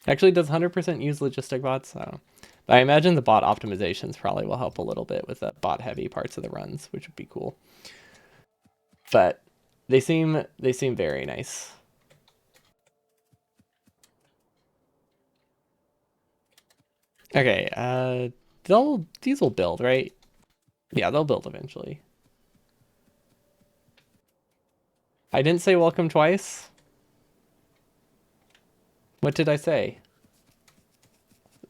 Actually, does 100% use logistic bots? But I imagine the bot optimizations probably will help a little bit with the bot heavy parts of the runs, which would be cool. But they seem very nice. Okay, these will build, right? Yeah, they'll build eventually. I didn't say welcome twice. What did I say?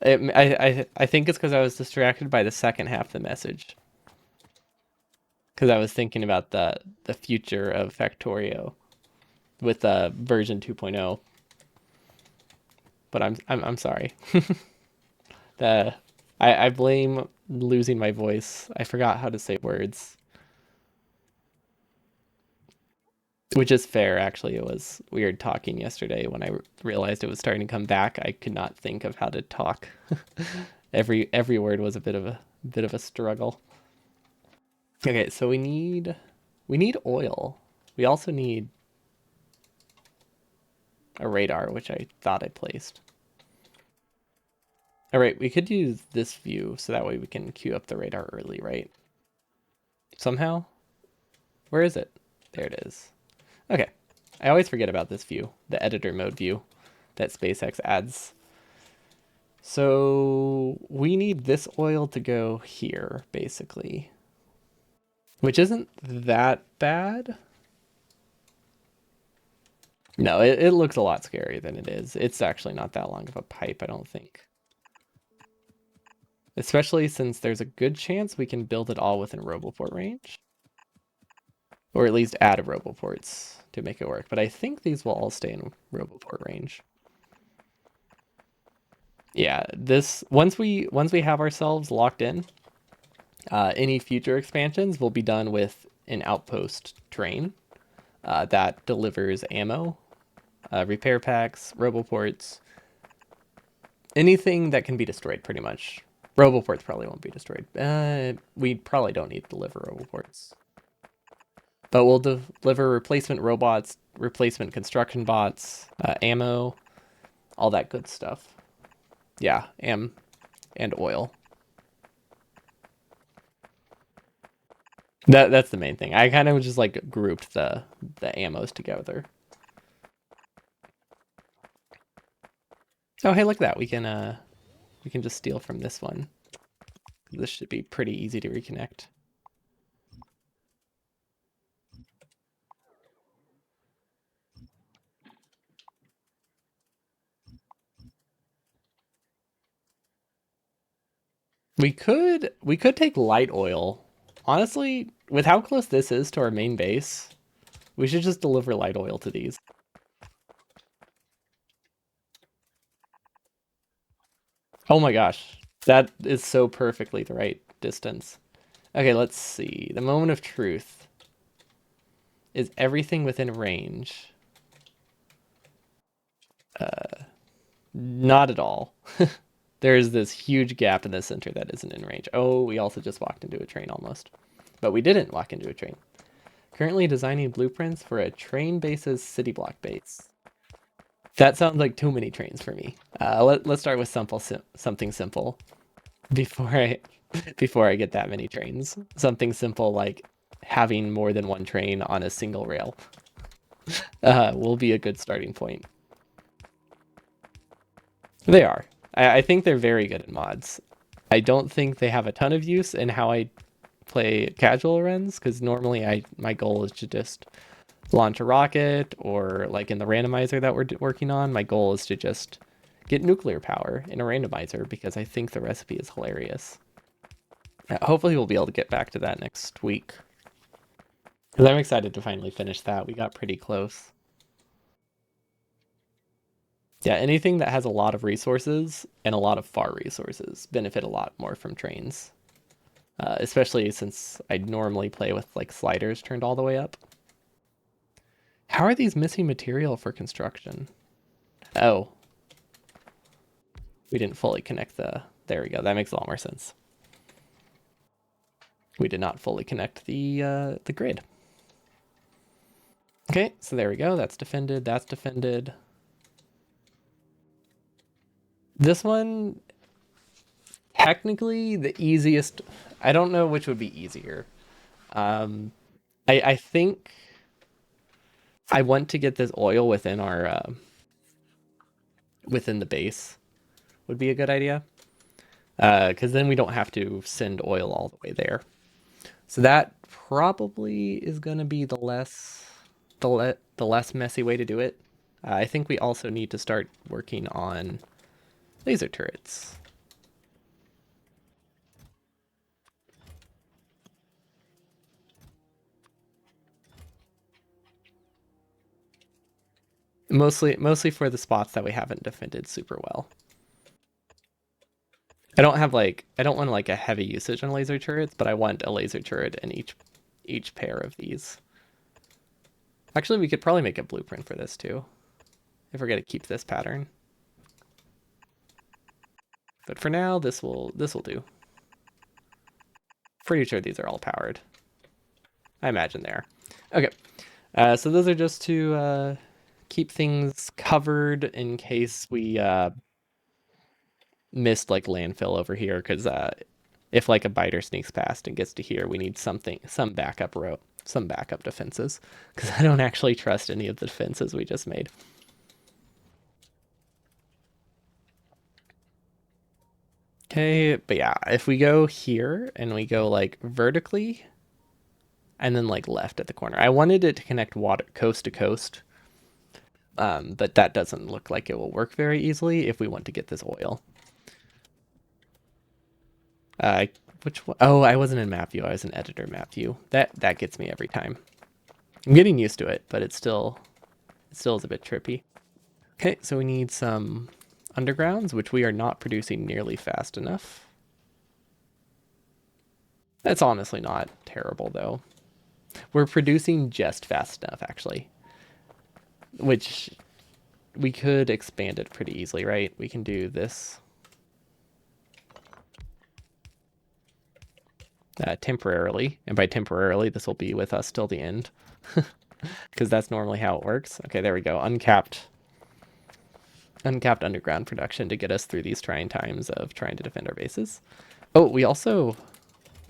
I think it's because I was distracted by the second half of the message. Because I was thinking about the future of Factorio. with version 2.0. But I'm sorry. the I blame losing my voice. I forgot how to say words, which is fair actually. It was weird talking yesterday when I realized it was starting to come back. I could not think of how to talk. Every word was a bit of a struggle. Okay, so we need oil. We also need a radar, which I thought I placed. All right, we could use this view so that way we can queue up the radar early, right? Somehow? Where is it? There it is. Okay. I always forget about this view, the editor mode view that SpaceX adds. So we need this oil to go here, basically, which isn't that bad. No, it looks a lot scarier than it is. It's actually not that long of a pipe, I don't think. Especially since there's a good chance we can build it all within Roboport range. Or at least add a Roboports to make it work. But I think these will all stay in Roboport range. Yeah, this once we have ourselves locked in, any future expansions will be done with an outpost train that delivers ammo, repair packs, Roboports, anything that can be destroyed pretty much. Roboports probably won't be destroyed. We probably don't need to deliver Roboports. But we'll deliver replacement robots, replacement construction bots, ammo, all that good stuff. Yeah, and oil. That's the main thing. I kind of just like grouped the ammos together. Oh, hey, look at that. We can just steal from this one. This should be pretty easy to reconnect. We could take light oil. Honestly, with how close this is to our main base, we should just deliver light oil to these. Oh my gosh. That is so perfectly the right distance. Okay, let's see. The moment of truth. Is everything within range? Not at all. There's this huge gap in the center that isn't in range. Oh, we also just walked into a train almost. But we didn't walk into a train. Currently designing blueprints for a train base's city block base. That sounds like too many trains for me. Let's start with something simple before I before I get that many trains. Something simple like having more than one train on a single rail will be a good starting point. They are. I think they're very good at mods. I don't think they have a ton of use in how I play casual runs because normally I my goal is to just launch a rocket or like in the randomizer that we're working on, my goal is to just get nuclear power in a randomizer because I think the recipe is hilarious. Hopefully we'll be able to get back to that next week because I'm excited to finally finish that. We got pretty close. Yeah, anything that has a lot of resources and a lot of far resources benefit a lot more from trains. Especially since I normally play with like sliders turned all the way up. How are these missing material for construction? Oh, we didn't fully connect the... There we go. That makes a lot more sense. We did not fully connect the grid. Okay, so there we go. That's defended. That's defended. This one, technically the easiest. I don't know which would be easier. Um, I think I want to get this oil within our within the base would be a good idea. Because then we don't have to send oil all the way there. So that probably is going to be the less messy way to do it. I think we also need to start working on laser turrets. Mostly for the spots that we haven't defended super well. I don't want like a heavy usage on laser turrets, but I want a laser turret in each pair of these. Actually, we could probably make a blueprint for this too, if we're gonna keep this pattern. But for now, this will do. Pretty sure these are all powered. I imagine they are. Okay, so those are just to keep things covered in case we missed like landfill over here, because if like a biter sneaks past and gets to here, we need some backup row, some backup defenses, because I don't actually trust any of the defenses we just made. Okay, but yeah, if we go here and we go like vertically and then like left at the corner, I wanted it to connect water coast to coast, but that doesn't look like it will work very easily if we want to get this oil. Uh, which one? Oh, I wasn't in map view. I was in editor map view. That gets me every time. I'm getting used to it, but it still is a bit trippy. Okay, so we need some undergrounds, which we are not producing nearly fast enough. That's honestly not terrible though. We're producing just fast enough actually, which we could expand it pretty easily, right? We can do this temporarily, and by temporarily, this will be with us till the end, because that's normally how it works. Okay, there we go. Uncapped underground production to get us through these trying times of trying to defend our bases. Oh, we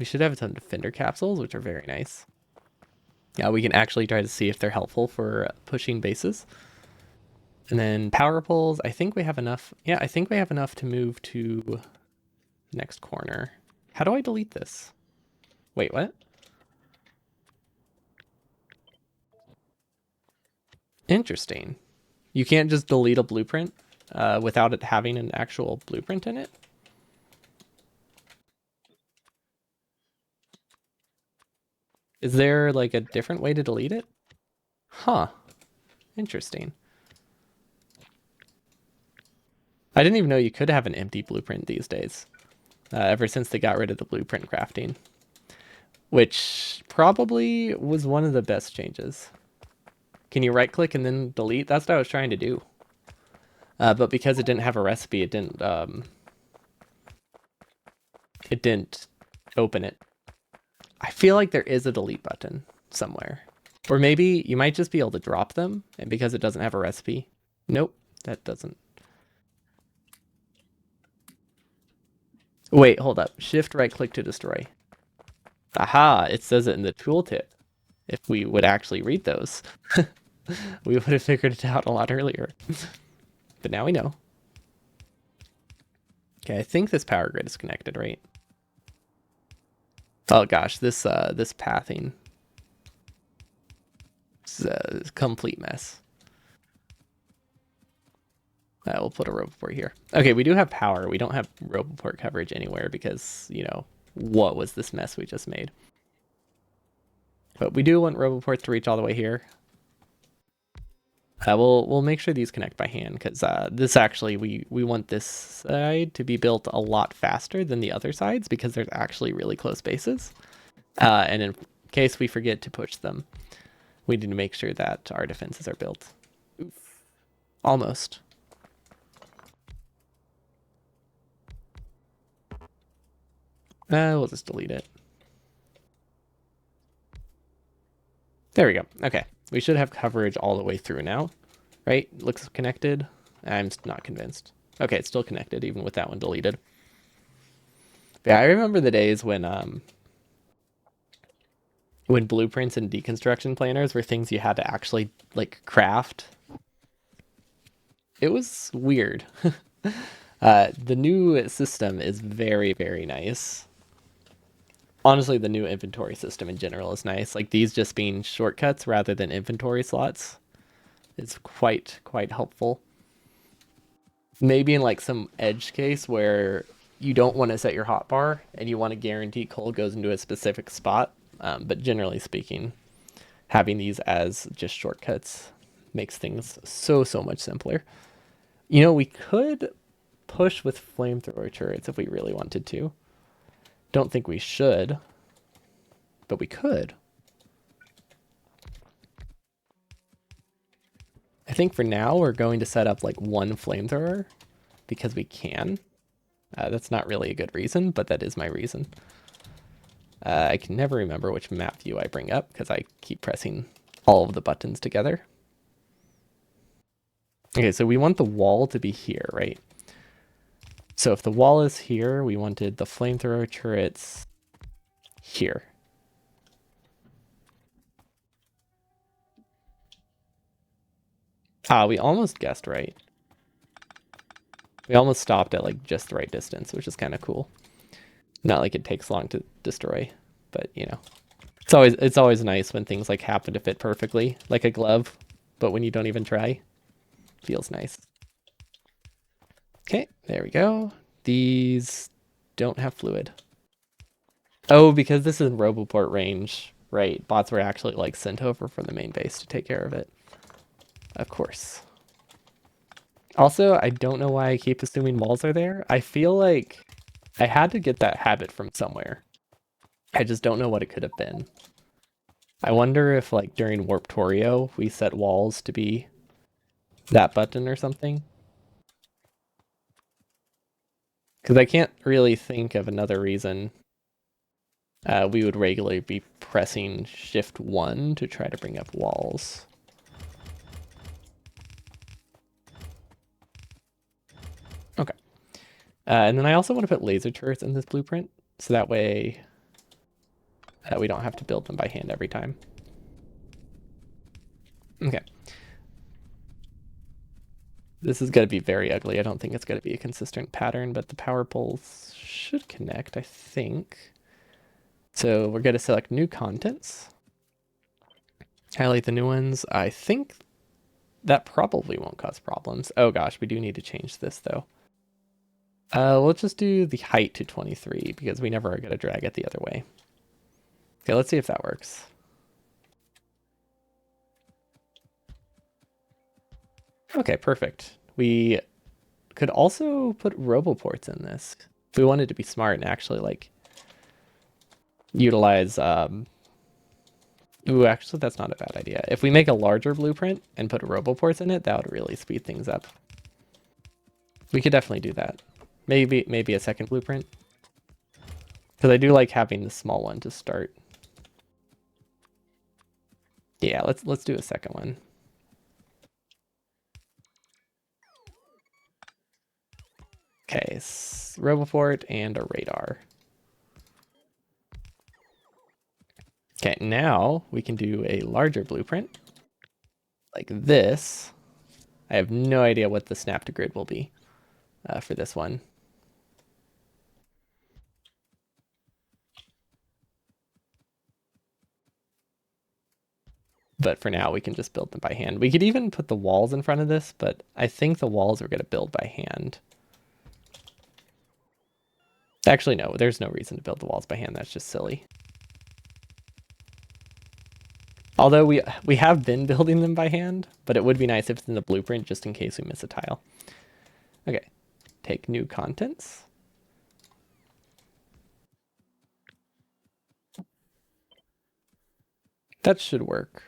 should have some defender capsules, which are very nice. Yeah, we can actually try to see if they're helpful for pushing bases. And then power poles, I think we have enough. Yeah, I think we have enough to move to next corner. How do I delete this? Wait, what? Interesting. You can't just delete a blueprint without it having an actual blueprint in it? Is there like a different way to delete it? Huh. Interesting. I didn't even know you could have an empty blueprint these days, ever since they got rid of the blueprint crafting, which probably was one of the best changes. Can you right click and then delete? That's what I was trying to do. But because it didn't have a recipe, it didn't open it. I feel like there is a delete button somewhere. Or maybe you might just be able to drop them, and because it doesn't have a recipe. Nope, that doesn't. Wait, hold up. Shift right click to destroy. Aha, it says it in the tooltip. If we would actually read those, we would have figured it out a lot earlier. But now we know. Okay, I think this power grid is connected, right? Oh gosh, this pathing is a complete mess. We'll put a Roboport here. Okay, we do have power. We don't have Roboport coverage anywhere because, you know, what was this mess we just made? But we do want Roboports to reach all the way here. We'll make sure these connect by hand, because this actually, we want this side to be built a lot faster than the other sides, because there's actually really close bases. And in case we forget to push them, we need to make sure that our defenses are built. Oof. Almost. We'll just delete it. There we go. Okay. We should have coverage all the way through now, right? Looks connected. I'm not convinced. Okay, it's still connected even with that one deleted. But yeah, I remember the days when blueprints and deconstruction planners were things you had to actually like craft. It was weird. The new system is very, very nice. Honestly, the new inventory system in general is nice. Like these just being shortcuts rather than inventory slots is quite helpful. Maybe in like some edge case where you don't want to set your hotbar and you want to guarantee coal goes into a specific spot. But generally speaking, having these as just shortcuts Makes things so much simpler. You know, we could push with flamethrower turrets if we really wanted to. Don't think we should, but we could. I think for now we're going to set up like one flamethrower because we can. That's not really a good reason, but that is my reason. I can never remember which map view I bring up because I keep pressing all of the buttons together. Okay, so we want the wall to be here, right? So if the wall is here, we wanted the flamethrower turrets here. Ah, we almost guessed right. We almost stopped at like just the right distance, which is kind of cool. Not like it takes long to destroy, but you know. It's always nice when things like happen to fit perfectly, like a glove, but when you don't even try, feels nice. Okay, there we go. These don't have fluid. Oh, because this is in Roboport range, right? Bots were actually like sent over from the main base to take care of it. Of course. Also, I don't know why I keep assuming walls are there. I feel like I had to get that habit from somewhere. I just don't know what it could have been. I wonder if like during Warptorio we set walls to be that button or something. Because I can't really think of another reason we would regularly be pressing Shift 1 to try to bring up walls. Okay. And then I also want to put laser turrets in this blueprint, so that way we don't have to build them by hand every time. Okay. This is going to be very ugly. I don't think it's going to be a consistent pattern, but the power poles should connect, I think. So we're going to select new contents. Highlight the new ones. I think that probably won't cause problems. Oh gosh, we do need to change this though. We'll just do the height to 23 because we never are going to drag it the other way. Okay, let's see if that works. Okay, perfect. We could also put roboports in this if we wanted to be smart and actually like utilize ooh, actually that's not a bad idea. If we make a larger blueprint and put roboports in it, that would really speed things up. We could definitely do that. Maybe a second blueprint. Because I do like having the small one to start. Yeah, let's do a second one. Okay, roboport and a radar. Okay, now we can do a larger blueprint. Like this. I have no idea what the snap to grid will be for this one. But for now, we can just build them by hand. We could even put the walls in front of this, but I think the walls we're going to build by hand. Actually, no, there's no reason to build the walls by hand. That's just silly. Although we have been building them by hand, but it would be nice if it's in the blueprint just in case we miss a tile. Okay, take new contents. That should work.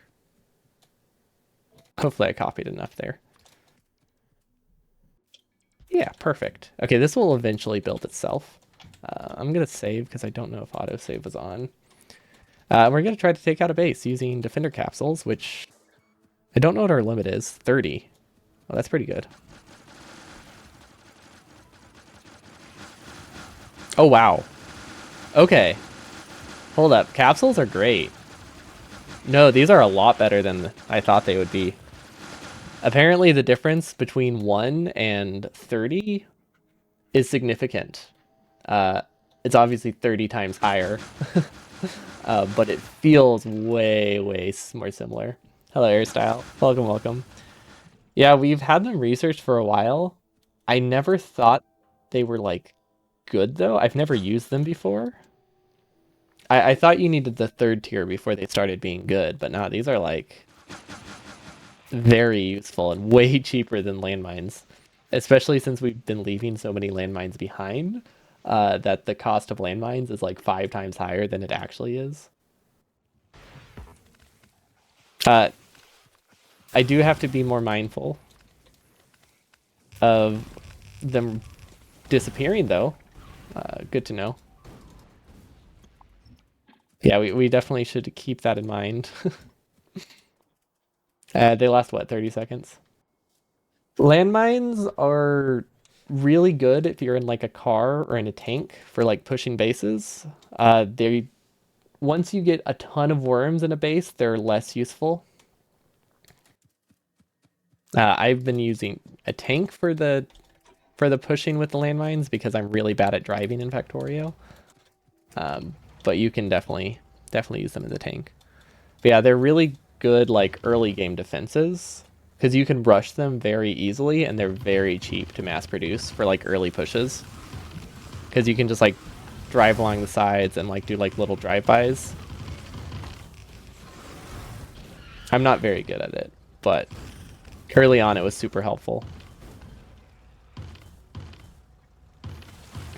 Hopefully I copied enough there. Yeah, perfect. Okay, this will eventually build itself. I'm going to save because I don't know if autosave was on. We're going to try to take out a base using defender capsules, which I don't know what our limit is. 30. Well, that's pretty good. Oh, wow. Okay. Hold up. Capsules are great. No, these are a lot better than I thought they would be. Apparently, the difference between 1 and 30 is significant. It's obviously 30 times higher, but it feels way more similar. Hello, Airstyle. Welcome, welcome. Yeah, we've had them researched for a while. I never thought they were, like, good, though. I've never used them before. I thought you needed the third tier before they started being good, but no, these are, like, very useful and way cheaper than landmines, especially since we've been leaving so many landmines behind. That the cost of landmines is like 5 times higher than it actually is. Uh, I do have to be more mindful of them disappearing, though. Good to know. Yeah, we definitely should keep that in mind. They last, what, 30 seconds? Landmines are really good if you're in like a car or in a tank for like pushing bases. They Once you get a ton of worms in a base, they're less useful. I've been using a tank for the pushing with the landmines because I'm really bad at driving in Factorio. But you can definitely use them in the tank. But yeah, they're really good like early game defenses because you can rush them very easily and they're very cheap to mass produce for like early pushes because you can just like drive along the sides and like do like little drive-bys. I'm not very good at it, but early on it was super helpful.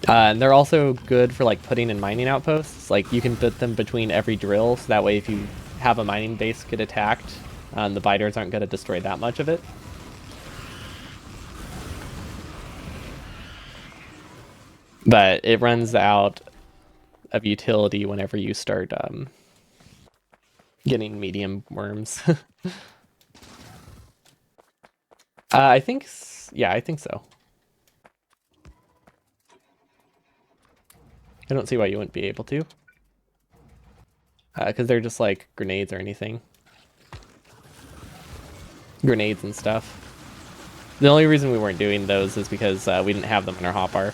And they're also good for like putting in mining outposts. Like you can put them between every drill, so that way if you have a mining base get attacked, the biters aren't going to destroy that much of it. But it runs out of utility whenever you start getting medium worms. I think, yeah, I think so. I don't see why you wouldn't be able to. Because they're just like grenades or anything. Grenades and stuff. The only reason we weren't doing those is because we didn't have them in our hotbar.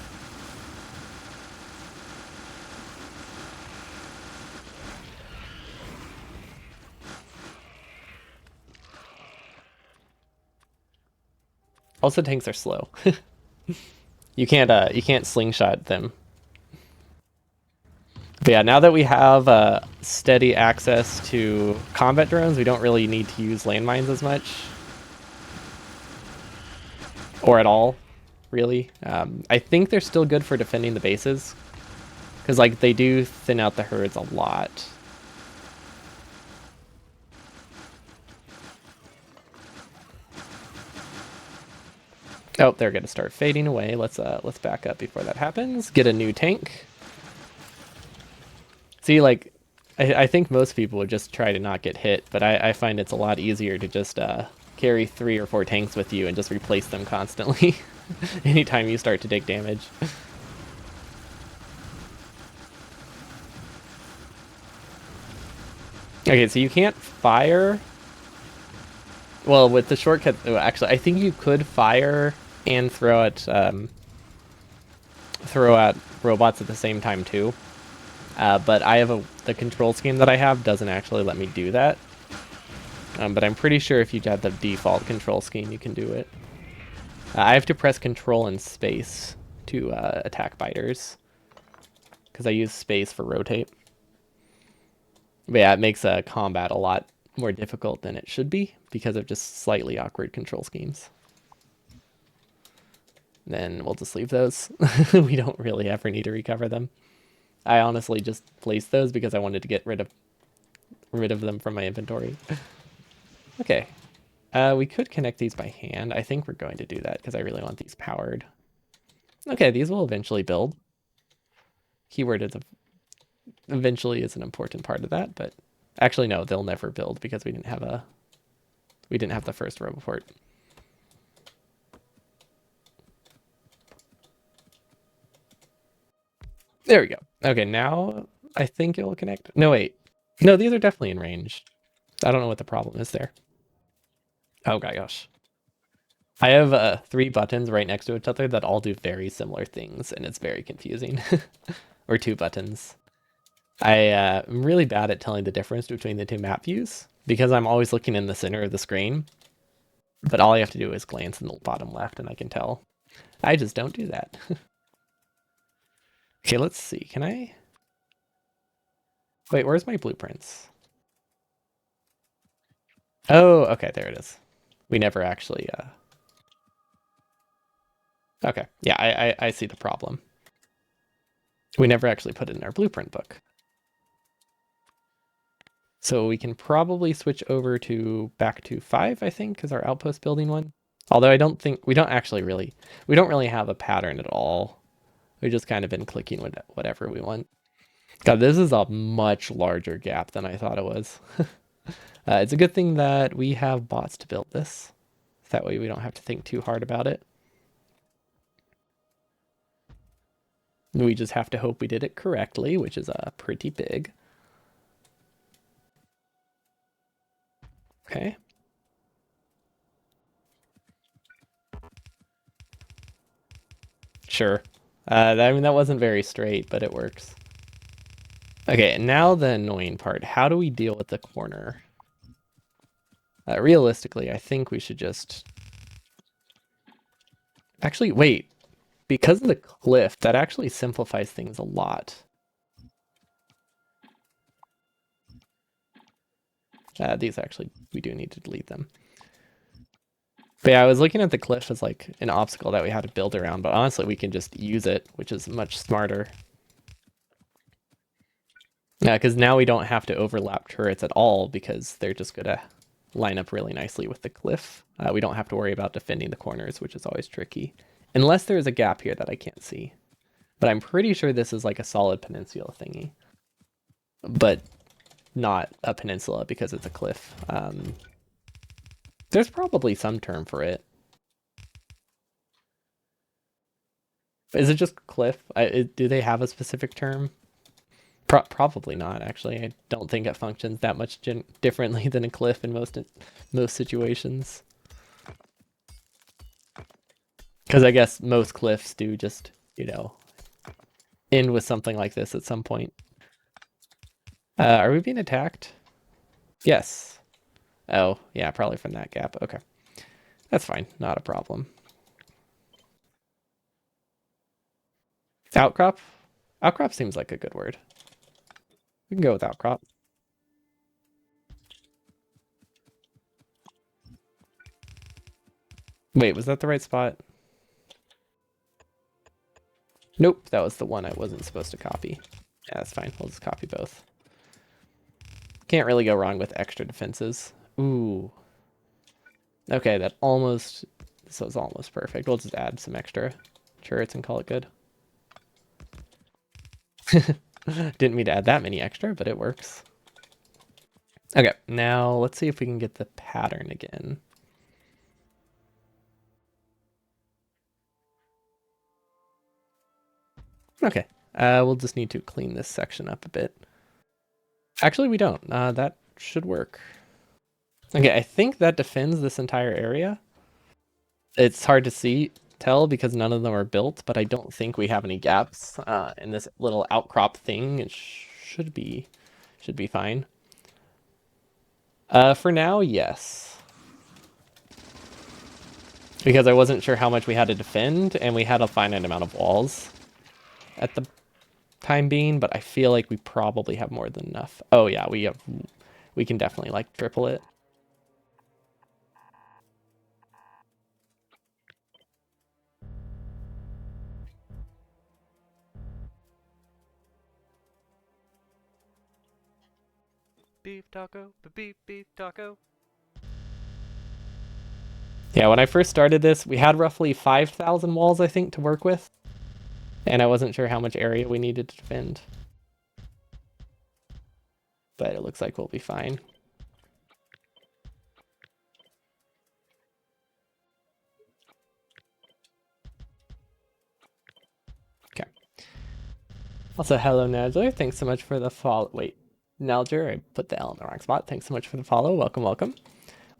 Also, tanks are slow. You can't slingshot them. But yeah, now that we have steady access to combat drones, we don't really need to use landmines as much. Or at all, really. I think they're still good for defending the bases. Because like they do thin out the herds a lot. Oh, they're gonna start fading away. Let's back up before that happens. Get a new tank. See, like, I think most people would just try to not get hit, but I find it's a lot easier to just carry 3 or 4 tanks with you and just replace them constantly anytime you start to take damage. Okay, so you can't fire. Well, with the shortcut, oh, actually, I think you could fire and throw at robots at the same time too. But the control scheme that I have doesn't actually let me do that. But I'm pretty sure if you have the default control scheme, you can do it. I have to press control and space to attack biters because I use space for rotate. But yeah, it makes combat a lot more difficult than it should be because of just slightly awkward control schemes. Then we'll just leave those. We don't really ever need to recover them. I honestly just placed those because I wanted to get rid of them from my inventory. Okay. We could connect these by hand. I think we're going to do that because I really want these powered. Okay, these will eventually build. Keyword is eventually is an important part of that, but actually no, they'll never build because we didn't have the first roboport. There we go. Okay, now I think it will connect. No, wait. No, these are definitely in range. I don't know what the problem is there. Oh my gosh. I have 3 buttons right next to each other that all do very similar things, and it's very confusing. Or 2 buttons. I'm really bad at telling the difference between the 2 map views because I'm always looking in the center of the screen. But all I have to do is glance in the bottom left and I can tell. I just don't do that. Okay, let's see. Can I? Wait, where's my blueprints? Oh, okay, there it is. We never actually, okay. Yeah, I see the problem. We never actually put it in our blueprint book. So we can probably switch over to back to 5, I think, is our outpost building one. Although I don't think, we don't really have a pattern at all. We've just kind of been clicking with whatever we want. God, this is a much larger gap than I thought it was. It's a good thing that we have bots to build this. That way we don't have to think too hard about it. We just have to hope we did it correctly, which is pretty big. Okay. Sure. I mean, that wasn't very straight, but it works. Okay, now the annoying part. How do we deal with the corner? Realistically, I think we should just... Actually, wait. Because of the cliff, that actually simplifies things a lot. These actually, we do need to delete them. But yeah, I was looking at the cliff as like an obstacle that we had to build around, but honestly, we can just use it, which is much smarter. Yeah, because now we don't have to overlap turrets at all because they're just gonna line up really nicely with the cliff. We don't have to worry about defending the corners, which is always tricky. Unless there's a gap here that I can't see. But I'm pretty sure this is like a solid peninsula thingy. But not a peninsula because it's a cliff. There's probably some term for it. Is it just cliff? Do they have a specific term? Probably not, actually. I don't think it functions that much differently than a cliff in most situations. Because I guess most cliffs do just, end with something like this at some point. Are we being attacked? Yes. Oh, yeah, probably from that gap. Okay. That's fine. Not a problem. Outcrop? Outcrop seems like a good word. We can go with outcrop. Wait, was that the right spot? Nope, that was the one I wasn't supposed to copy. Yeah, that's fine. We'll just copy both. Can't really go wrong with extra defenses. Ooh. Okay, this was almost perfect. We'll just add some extra turrets and call it good. Didn't mean to add that many extra, but it works. Okay, now let's see if we can get the pattern again. Okay, we'll just need to clean this section up a bit. Actually, we don't. That should work. Okay, I think that defends this entire area. It's hard to tell because none of them are built, but I don't think we have any gaps in this little outcrop thing. It should be fine. For now, yes. Because I wasn't sure how much we had to defend, and we had a finite amount of walls at the time being, but I feel like we probably have more than enough. Oh yeah, we can definitely like triple it. Beef taco, beef taco. Yeah, when I first started this, we had roughly 5,000 walls, I think, to work with. And I wasn't sure how much area we needed to defend. But it looks like we'll be fine. Okay. Also, hello, Nalger. Thanks so much for the follow. Wait, Nalger, I put the L in the wrong spot. Thanks so much for the follow. Welcome, welcome.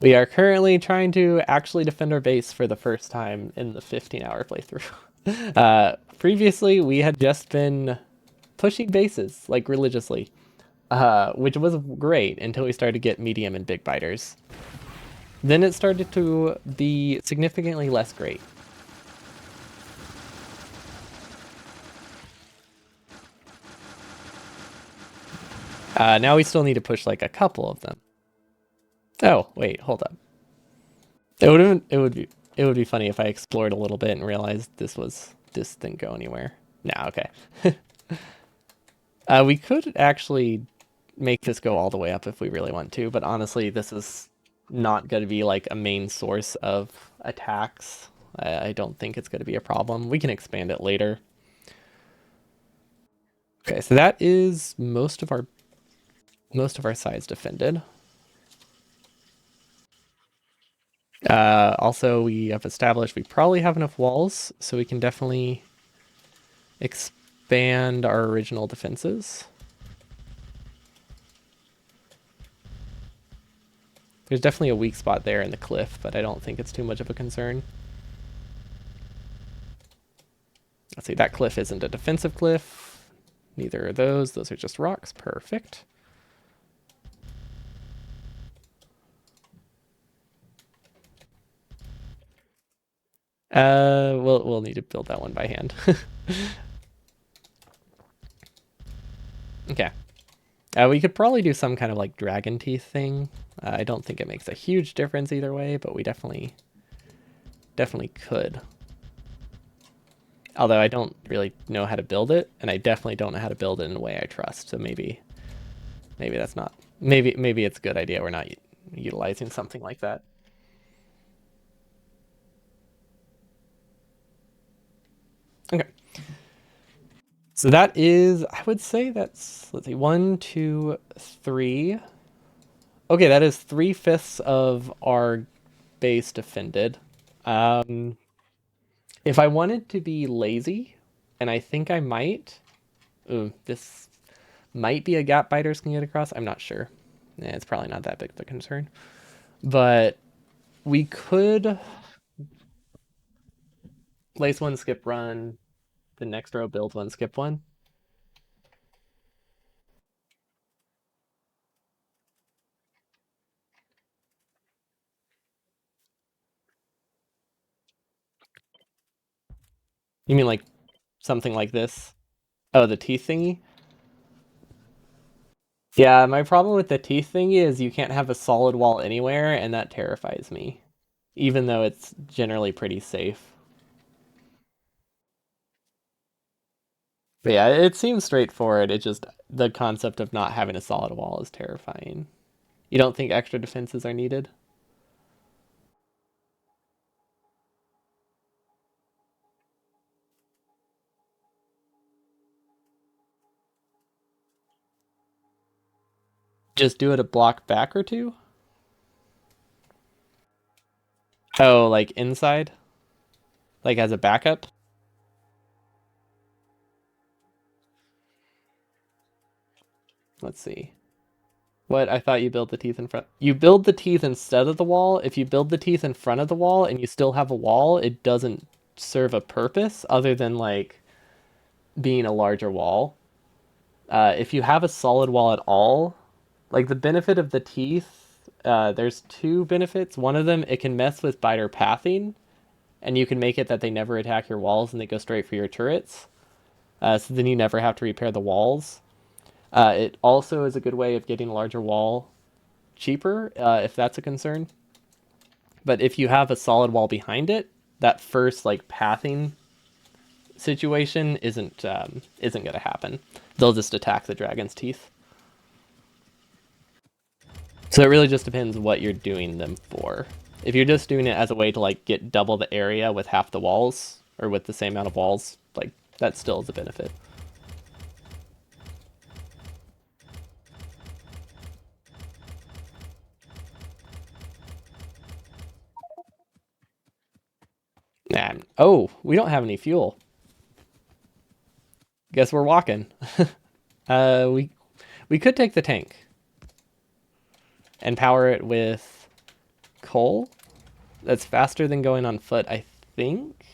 We are currently trying to actually defend our base for the first time in the 15-hour playthrough. Previously, we had just been pushing bases, like, religiously. Which was great until we started to get medium and big biters. Then it started to be significantly less great. Now we still need to push like a couple of them. Oh, wait, hold up. It would be funny if I explored a little bit and realized this didn't go anywhere. Nah, okay. We could actually make this go all the way up if we really want to, but honestly, this is not going to be like a main source of attacks. I don't think it's going to be a problem. We can expand it later. Okay, so that is most of our sides defended. Also, we have established we probably have enough walls, so we can definitely expand our original defenses. There's definitely a weak spot there in the cliff, but I don't think it's too much of a concern. Let's see, that cliff isn't a defensive cliff. Neither are those. Those are just rocks. Perfect. We'll need to build that one by hand. Okay. We could probably do some kind of like dragon teeth thing. I don't think it makes a huge difference either way, but we definitely could. Although I don't really know how to build it, and I definitely don't know how to build it in a way I trust. So maybe that's not. Maybe it's a good idea we're not utilizing something like that. Okay. So that is, I would say that's, let's see, one, two, three. Okay, that is 3/5 of our base defended. Um, if I wanted to be lazy, and I think I might, ooh, this might be a gap biters can get across. I'm not sure. It's probably not that big of a concern. But we could place one, skip run, the next row build one, skip one. You mean like something like this? Oh, the teeth thingy? Yeah, my problem with the teeth thingy is you can't have a solid wall anywhere, and that terrifies me. Even though it's generally pretty safe. But yeah, it seems straightforward. It just, the concept of not having a solid wall is terrifying. You don't think extra defenses are needed? Just do it a block back or two? Oh, like inside? Like as a backup? Let's see. What? I thought you build the teeth in front. You build the teeth instead of the wall. If you build the teeth in front of the wall and you still have a wall, it doesn't serve a purpose other than like being a larger wall. If you have a solid wall at all, like the benefit of the teeth, there's two benefits. One of them, it can mess with biter pathing, and you can make it that they never attack your walls and they go straight for your turrets. So then you never have to repair the walls. It also is a good way of getting a larger wall cheaper, if that's a concern. But if you have a solid wall behind it, that first like pathing situation isn't going to happen. They'll just attack the dragon's teeth. So it really just depends what you're doing them for. If you're just doing it as a way to like get double the area with half the walls or with the same amount of walls, like that still is a benefit. Nah. Oh, we don't have any fuel. Guess we're walking. We could take the tank and power it with coal. That's faster than going on foot, I think.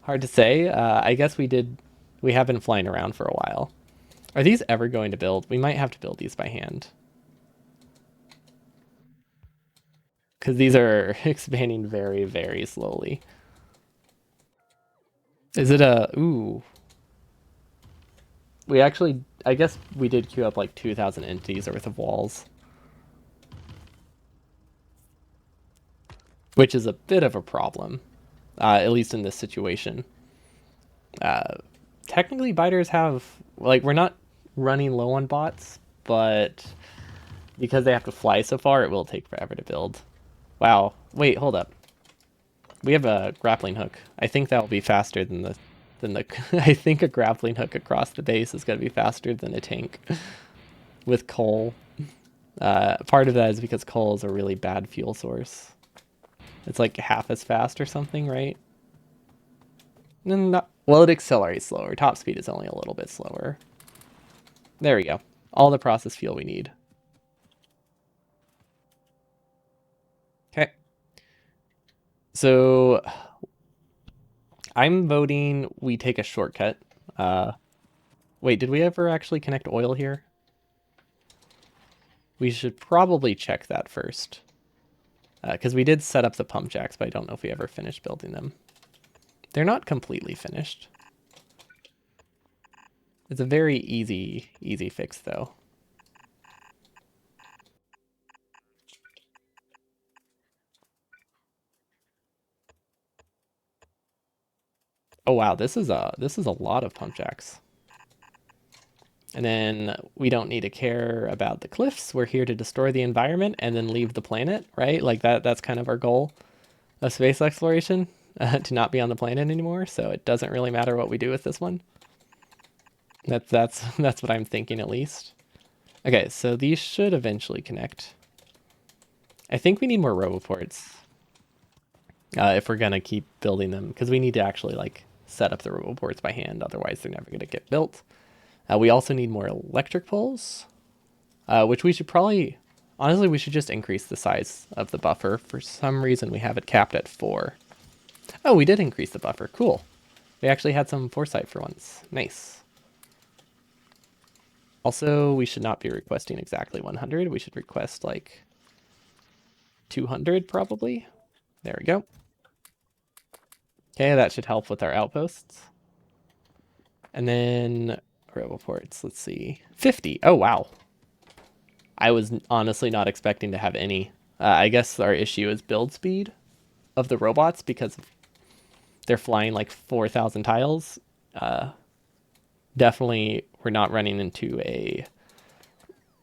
Hard to say. I guess we did. We have been flying around for a while. Are these ever going to build? We might have to build these by hand because these are expanding very, very slowly. Is it a ooh? We actually, I guess we did queue up like 2,000 entities worth of walls. which is a bit of a problem, at least in this situation. Uh, Technically, biters have, like, we're not running low on bots, but because they have to fly so far, it will take forever to build. Wow. Wait, hold up. We have a grappling hook. I think that will be faster than the I think a grappling hook across the base is going to be faster than a tank with coal. Part of that is because coal is a really bad fuel source. It's like half as fast or something, right? Not, well, it accelerates slower. Top speed is only a little bit slower. There we go. All the process fuel we need. Okay. So I'm voting we take a shortcut. Uh, Wait, did we ever actually connect oil here? We should probably check that first. Because we did set up the pump jacks, but I don't know if we ever finished building them. They're not completely finished. It's a very easy fix, though. Oh wow, this is a lot of pump jacks. And then we don't need to care about the cliffs. We're here to destroy the environment and then leave the planet, right? Like that's kind of our goal of space exploration, to not be on the planet anymore. So it doesn't really matter what we do with this one. That's what I'm thinking at least. Okay, so these should eventually connect. I think we need more roboports if we're gonna keep building them, because we need to actually like set up the roboports by hand. Otherwise, they're never gonna get built. We also need more electric poles, which we should probably, honestly, we should just increase the size of the buffer. For some reason, we have it capped at 4. Oh, we did increase the buffer. Cool. We actually had some foresight for once. Nice. Also, we should not be requesting exactly 100. We should request like 200 probably. There we go. Okay, that should help with our outposts. And then roboports, let's see. 50. Oh, wow. I was honestly not expecting to have any. I guess our issue is build speed of the robots because they're flying like 4,000 tiles. Definitely, we're not running into a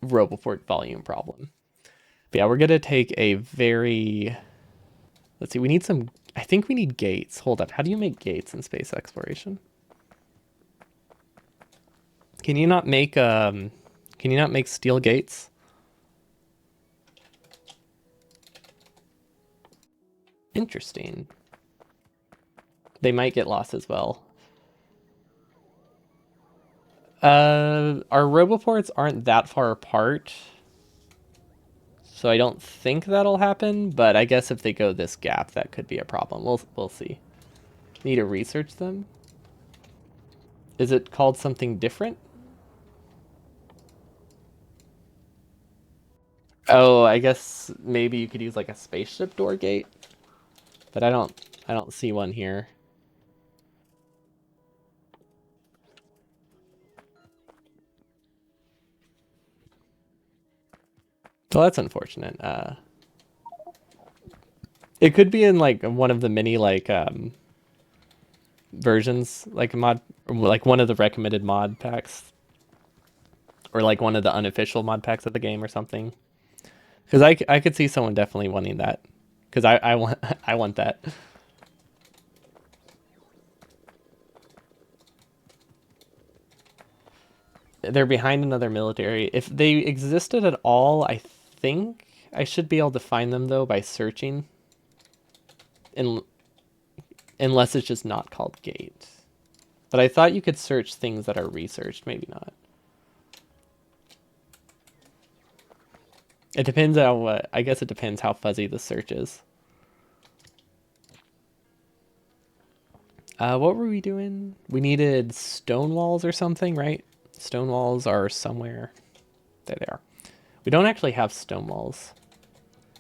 roboport volume problem. But yeah, we're going to take a very... Let's see, we need some... I think we need gates. Hold up. How do you make gates in space exploration? Can you not make steel gates? Interesting. They might get lost as well. Our roboports aren't that far apart, so I don't think that'll happen, but I guess if they go this gap, that could be a problem. We'll see. Need to research them. Is it called something different? Oh, I guess maybe you could use like a spaceship door gate, but I don't see one here. Well, that's unfortunate. It could be in like one of the many like versions, like a mod, like one of the recommended mod packs, or like one of the unofficial mod packs of the game or something. Because I could see someone definitely wanting that. Because I want I want that. They're behind another military. If they existed at all, I think I should be able to find them though by searching. In, unless it's just not called gate. But I thought you could search things that are researched. Maybe not. It depends on what. I guess it depends how fuzzy the search is. What were we doing? We needed stone walls or something, right? Stone walls are somewhere. There they are. We don't actually have stone walls.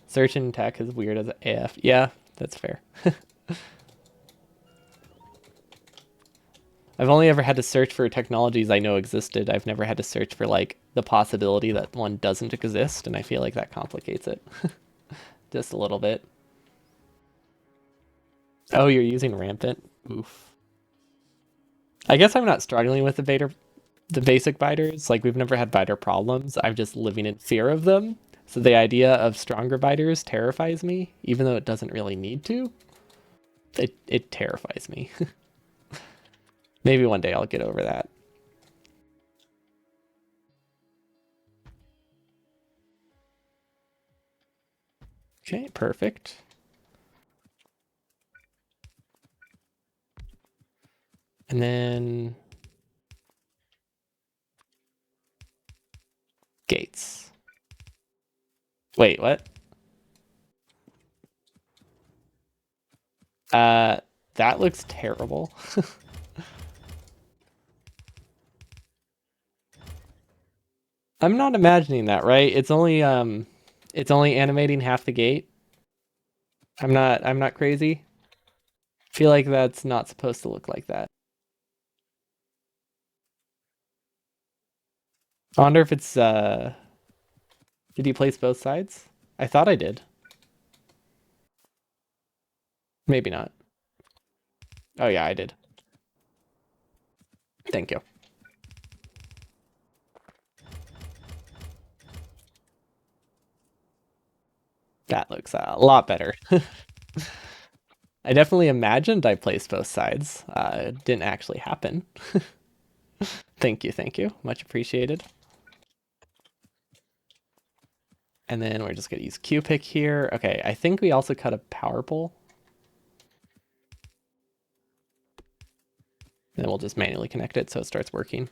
Search and tech is weird as AF. Yeah, that's fair. I've only ever had to search for technologies I know existed. I've never had to search for like the possibility that one doesn't exist, and I feel like that complicates it just a little bit. Oh, you're using rampant? Oof. I guess I'm not struggling with the basic biters. Like we've never had biter problems. I'm just living in fear of them. So the idea of stronger biters terrifies me, even though it doesn't really need to. It terrifies me. Maybe one day I'll get over that. Okay, perfect. And then gates. Wait, what? Uh, that looks terrible. I'm not imagining that, right? It's only animating half the gate. I'm not crazy. Feel like that's not supposed to look like that. I wonder if it's did you place both sides? I thought I did. Maybe not. Oh yeah, I did. Thank you. That looks a lot better. I definitely imagined I placed both sides. It didn't actually happen. Thank you, thank you. Much appreciated. And then we're just gonna use Q pick here. Okay, I think we also cut a power pole. And we'll just manually connect it so it starts working.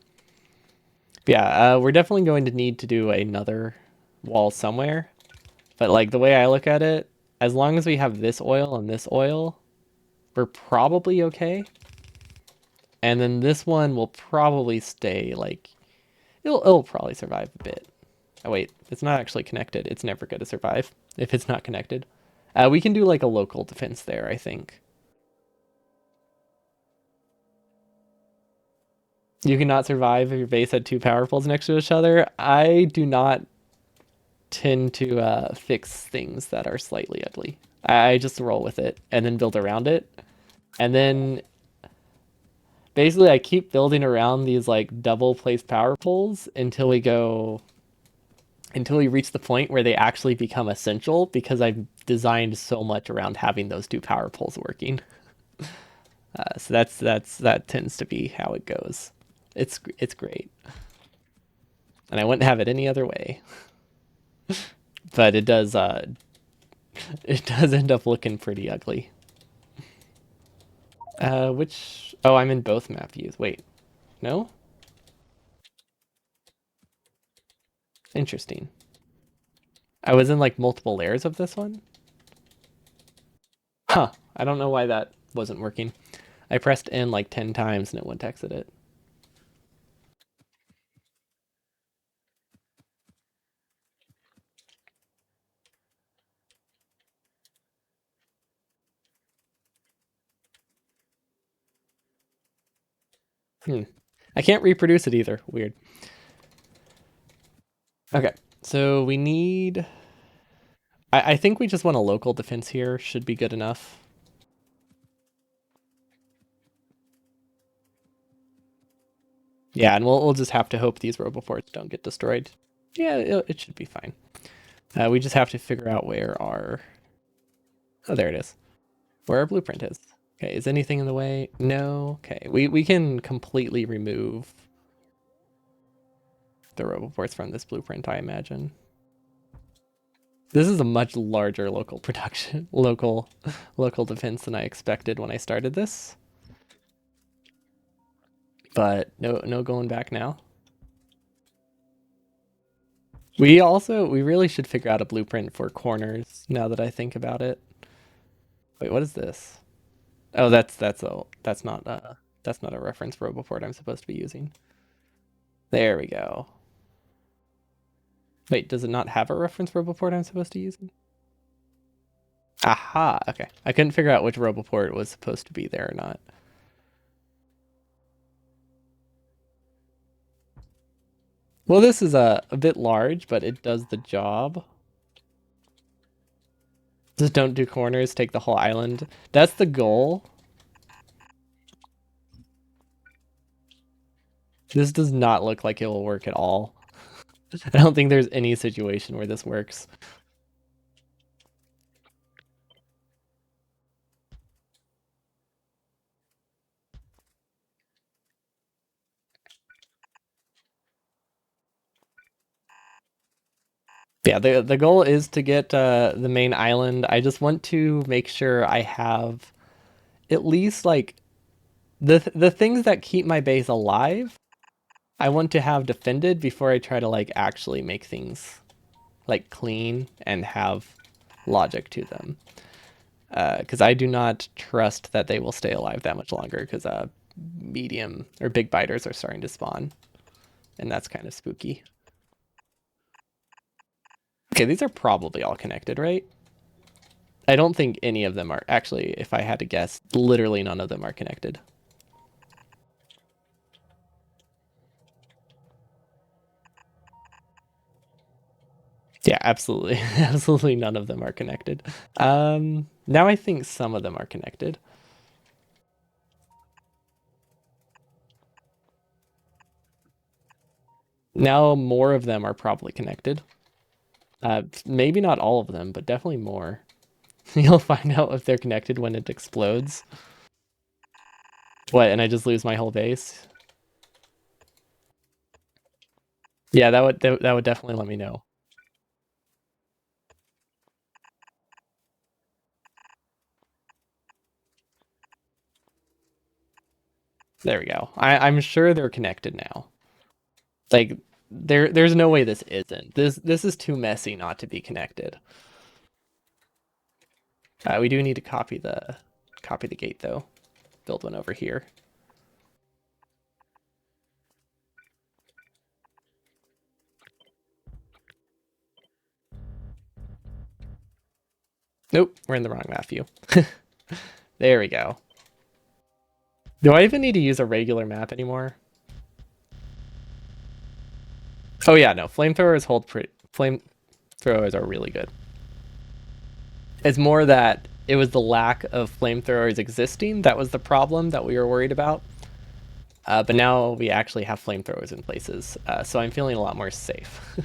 But yeah, we're definitely going to need to do another wall somewhere. But like the way I look at it, as long as we have this oil and this oil, we're probably okay. And then this one will probably stay like it'll probably survive a bit. Oh wait, it's not actually connected. It's never going to survive if it's not connected. We can do like a local defense there, I think. You cannot survive if your base had two power poles next to each other. I do not tend to fix things that are slightly ugly. I just roll with it and then build around it. And then basically I keep building around these like double placed power poles until we reach the point where they actually become essential because I've designed so much around having those two power poles working. So that tends to be how it goes. It's great, and I wouldn't have it any other way. But it does end up looking pretty ugly. Which oh, I'm in both map views. Wait, no, interesting. I was in like multiple layers of this one. Huh. I don't know why that wasn't working. I pressed N like 10 times and it wouldn't exit it. Hmm. I can't reproduce it either. Weird. Okay. So we need. I think we just want a local defense here. Should be good enough. Yeah, and we'll just have to hope these roboports don't get destroyed. Yeah, it should be fine. We just have to figure out where our. Oh, there it is. Where our blueprint is. Okay, is anything in the way? No. Okay, we can completely remove the roboports from this blueprint, I imagine. This is a much larger local production, local defense than I expected when I started this. But no going back now. We really should figure out a blueprint for corners now that I think about it. Wait, what is this? Oh, that's not a reference roboport I'm supposed to be using. There we go. Wait, does it not have a reference roboport I'm supposed to use? Aha, okay. I couldn't figure out which roboport was supposed to be there or not. Well, this is a bit large, but it does the job. Just don't do corners, take the whole island. That's the goal. This does not look like it will work at all. I don't think there's any situation where this works. Yeah, the goal is to get the main island. I just want to make sure I have at least like the things that keep my base alive. I want to have defended before I try to like actually make things like clean and have logic to them. Because I do not trust that they will stay alive that much longer. Because medium or big biters are starting to spawn, and that's kind of spooky. Okay, these are probably all connected, right? I don't think any of them are actually. If I had to guess, literally none of them are connected. Yeah, absolutely, absolutely none of them are connected. Now I think some of them are connected. Now more of them are probably connected. Maybe not all of them, but definitely more. You'll find out if they're connected when it explodes. What, and I just lose my whole base? Yeah, that would definitely let me know. There we go. I'm sure they're connected now. Like there's no way this isn't. This is too messy not to be connected. We do need to copy the gate though. Build one over here. Nope, we're in the wrong map view. There we go. Do I even need to use a regular map anymore? Oh yeah, no. Flamethrowers hold pretty. Flamethrowers are really good. It's more that it was the lack of flamethrowers existing that was the problem that we were worried about. But now we actually have flamethrowers in places, so I'm feeling a lot more safe.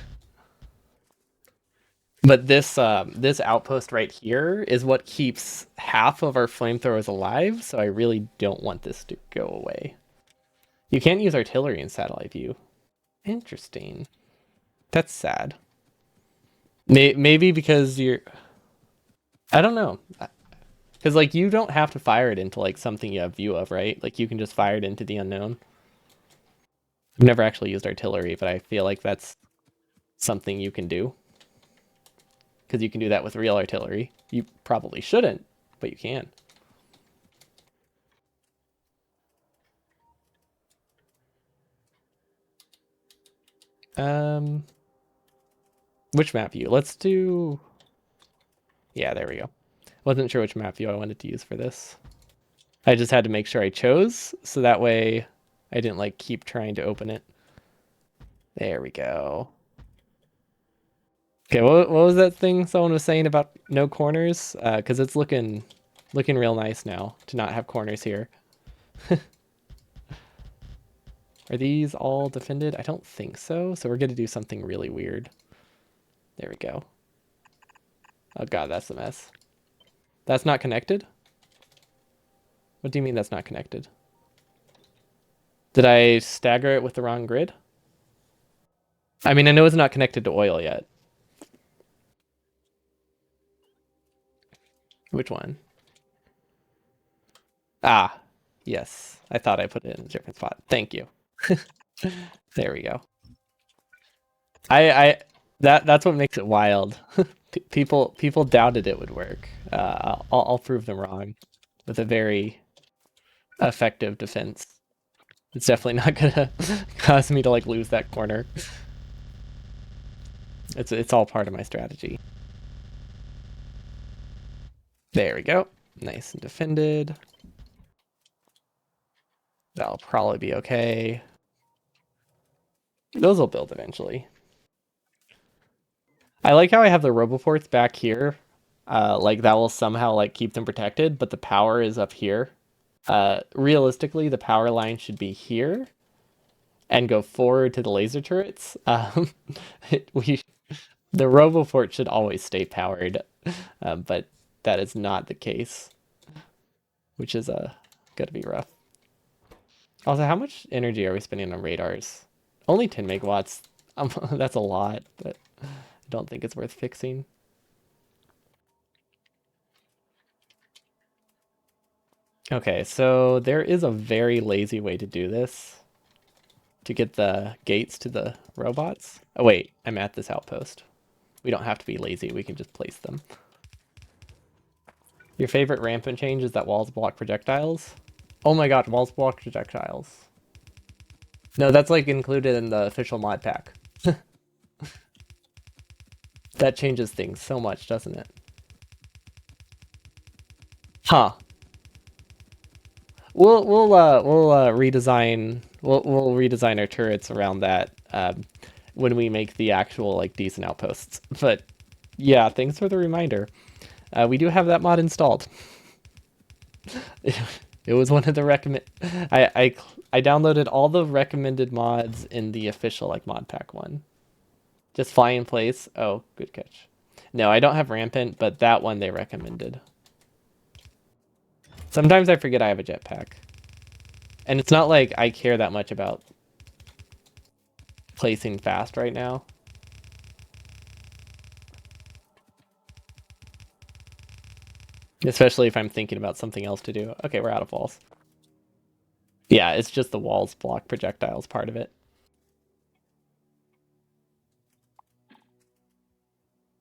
But this outpost right here is what keeps half of our flamethrowers alive, so I really don't want this to go away. You can't use artillery in satellite view. Interesting. That's sad. Maybe because you're. I don't know. Because like you don't have to fire it into like something you have view of, right? Like you can just fire it into the unknown. I've never actually used artillery, but I feel like that's something you can do. Because you can do that with real artillery. You probably shouldn't, but you can. Um, which map view? Let's do. Yeah, there we go. Wasn't sure which map view I wanted to use for this. I just had to make sure I chose, so that way I didn't like keep trying to open it. There we go. Okay, what was that thing someone was saying about no corners? Because it's looking real nice now to not have corners here. Are these all defended? I don't think so. So we're going to do something really weird. There we go. Oh god, that's a mess. That's not connected? What do you mean that's not connected? Did I stagger it with the wrong grid? I mean, I know it's not connected to oil yet. Which one? Ah, yes. I thought I put it in a different spot. Thank you. There we go. I that's what makes it wild. People doubted it would work. I'll prove them wrong with a very effective defense. It's definitely not gonna cause me to like lose that corner. It's all part of my strategy. There we go. Nice and defended. That'll probably be okay. Those will build eventually. I like how I have the roboports back here. Like that will somehow like keep them protected, but the power is up here. Realistically, the power line should be here and go forward to the laser turrets. We the RoboFort should always stay powered, but that is not the case, which is gonna be rough. Also, how much energy are we spending on radars? Only 10 megawatts. That's a lot, but I don't think it's worth fixing. Okay, so there is a very lazy way to do this to get the gates to the robots. Oh wait, I'm at this outpost. We don't have to be lazy, we can just place them. Your favorite rampant change is that walls block projectiles? Oh my god, walls block projectiles. No, that's like included in the official mod pack. That changes things so much, doesn't it? Huh. We'll redesign we'll redesign our turrets around that when we make the actual like decent outposts. But yeah, thanks for the reminder. We do have that mod installed. It was one of the recommend. I downloaded all the recommended mods in the official like mod pack one. Just fly in place. Oh, good catch. No, I don't have rampant, but that one they recommended. Sometimes I forget I have a jetpack. And it's not like I care that much about placing fast right now. Especially if I'm thinking about something else to do. Okay, we're out of walls. Yeah, it's just the walls block projectiles part of it.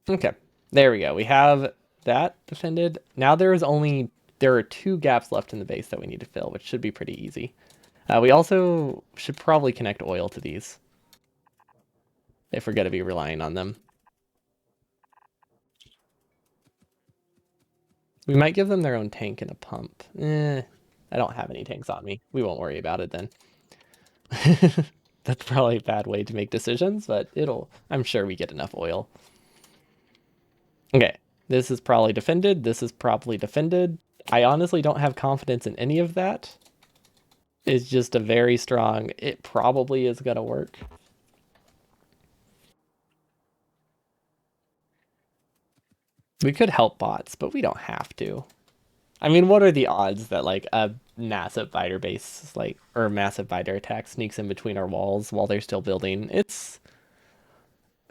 Okay, there we go. We have that defended. Now there are two gaps left in the base that we need to fill, which should be pretty easy. We also should probably connect oil to these if we're going to be relying on them. We might give them their own tank and a pump. I don't have any tanks on me. We won't worry about it then. That's probably a bad way to make decisions, but I'm sure we get enough oil. Okay, this is probably defended. This is probably defended. I honestly don't have confidence in any of that. It's just a very strong, it probably is going to work. We could help bots, but we don't have to. I mean, what are the odds that like a massive fighter base, like, or massive fighter attack sneaks in between our walls while they're still building? It's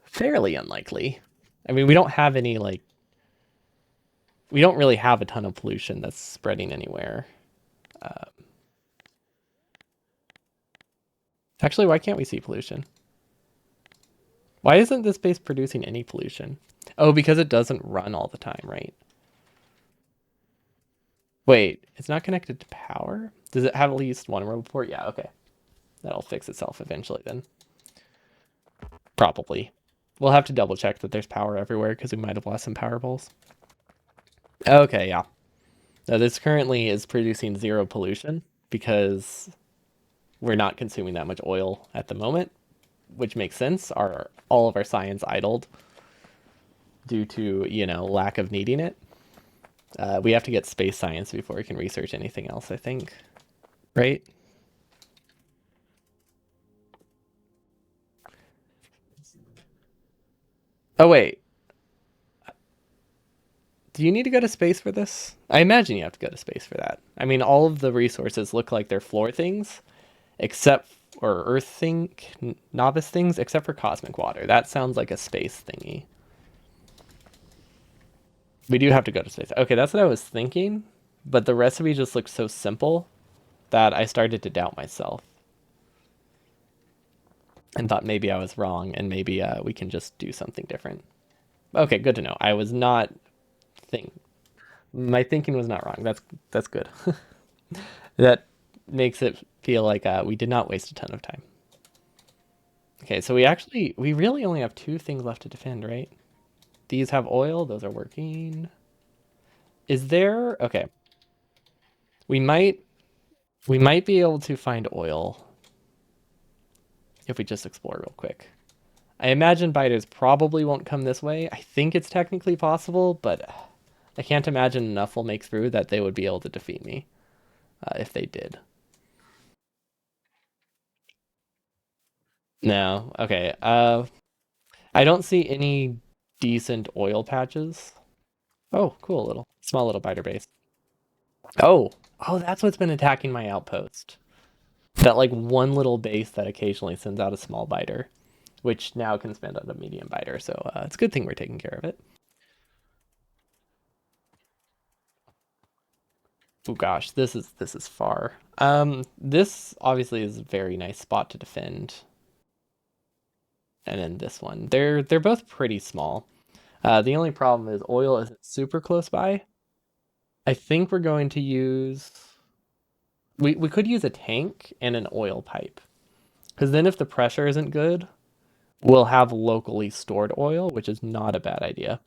fairly unlikely. I mean, we don't have any like, we don't really have a ton of pollution that's spreading anywhere. Uh, Actually, why can't we see pollution? Why isn't this base producing any pollution? Oh, because it doesn't run all the time, right? Wait, it's not connected to power? Does it have at least one roboport? Yeah, okay. That'll fix itself eventually then. Probably. We'll have to double check that there's power everywhere because we might have lost some power poles. Okay, yeah. Now this currently is producing zero pollution because we're not consuming that much oil at the moment, which makes sense. All of our science idled due to, lack of needing it. We have to get space science before we can research anything else, I think. Right? Oh, wait. Do you need to go to space for this? I imagine you have to go to space for that. I mean, all of the resources look like they're floor things, except or Earth thing, novice things, except for cosmic water. That sounds like a space thingy. We do have to go to space. Okay, that's what I was thinking, but the recipe just looks so simple that I started to doubt myself and thought maybe I was wrong and maybe we can just do something different. Okay, good to know. I was not think my thinking was not wrong. That's good. That makes it feel like we did not waste a ton of time. Okay, so we really only have two things left to defend, right? These have oil, those are working. Is there okay. We might we might be able to find oil if we just explore real quick. I imagine biters probably won't come this way. I think it's technically possible, but I can't imagine enough will make through that they would be able to defeat me if they did. No, okay. I don't see any decent oil patches. Oh, cool little small little biter base. Oh, oh, that's what's been attacking my outpost. That like one little base that occasionally sends out a small biter, which now can spend out a medium biter. So it's a good thing we're taking care of it. Oh gosh, this is far. This obviously is a very nice spot to defend, and then this one. They're both pretty small. The only problem is oil isn't super close by. I think we're going to use. We could use a tank and an oil pipe, because then if the pressure isn't good, we'll have locally stored oil, which is not a bad idea.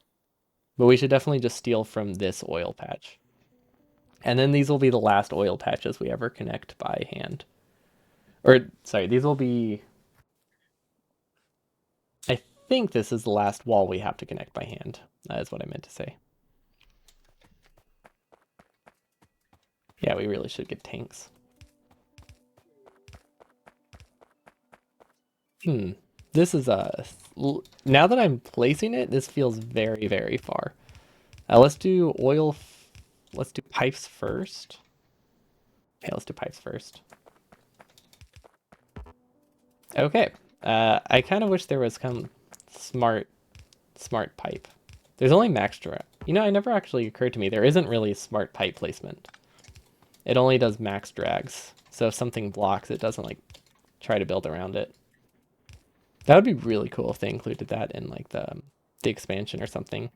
But we should definitely just steal from this oil patch. And then these will be the last oil patches we ever connect by hand. Or, sorry, these will be. I think this is the last wall we have to connect by hand. That is what I meant to say. Yeah, we really should get tanks. Hmm. This is a. Now that I'm placing it, this feels very, very far. Let's do oil. Let's do pipes first. Okay, let's do pipes first. Okay. I kind of wish there was some smart pipe. There's only max drag. You know, it never actually occurred to me there isn't really smart pipe placement. It only does max drags. So if something blocks, it doesn't like try to build around it. That would be really cool if they included that in like the expansion or something.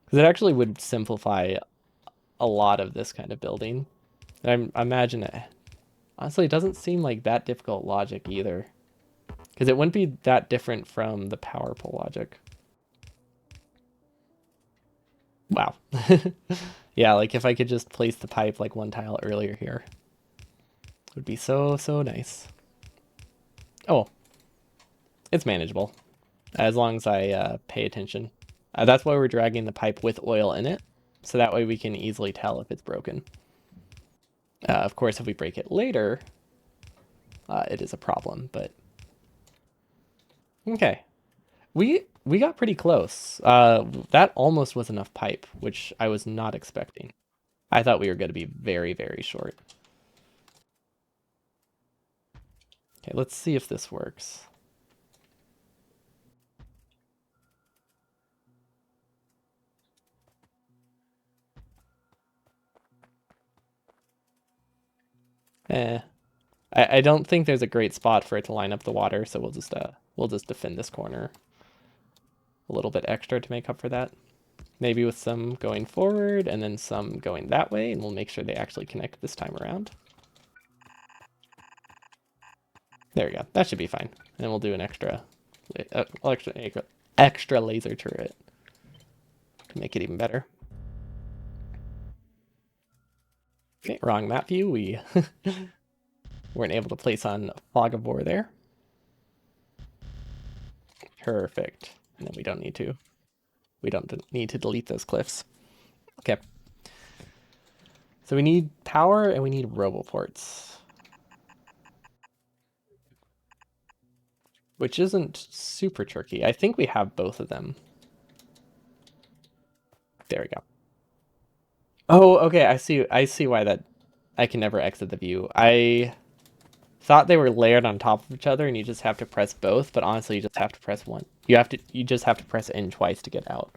Because it actually would simplify a lot of this kind of building. I imagine it. Honestly, it doesn't seem like that difficult logic either. Because it wouldn't be that different from the power pole logic. Wow. Yeah, like if I could just place the pipe like one tile earlier here. It would be so, so nice. Oh, it's manageable. As long as I pay attention. That's why we're dragging the pipe with oil in it. So that way we can easily tell if it's broken. Of course, if we break it later, it is a problem, but... Okay. We got pretty close. That almost was enough pipe, which I was not expecting. I thought we were going to be very, very short. Okay, let's see if this works. Eh, I don't think there's a great spot for it to line up the water, so we'll just defend this corner a little bit extra to make up for that. Maybe with some going forward and then some going that way, and we'll make sure they actually connect this time around. There we go. That should be fine. And we'll do an extra laser turret to make it even better. Okay, wrong map view. We weren't able to place on Fog of War there. Perfect. And then we don't need to. We don't need to delete those cliffs. Okay. So we need power and we need roboports. Which isn't super tricky. I think we have both of them. There we go. Oh, okay. I see why that I can never exit the view. I thought they were layered on top of each other and you just have to press both, but honestly you just have to press one. You just have to press N twice to get out.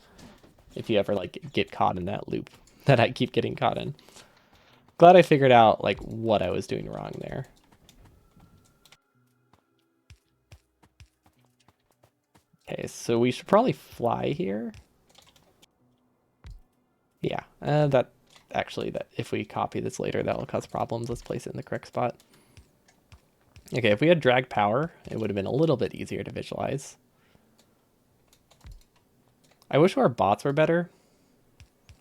If you ever like get caught in that loop that I keep getting caught in. Glad I figured out like what I was doing wrong there. Okay, so we should probably fly here. Yeah, that actually, that if we copy this later, that will cause problems. Let's place it in the correct spot. Okay, if we had drag power, it would have been a little bit easier to visualize. I wish our bots were better.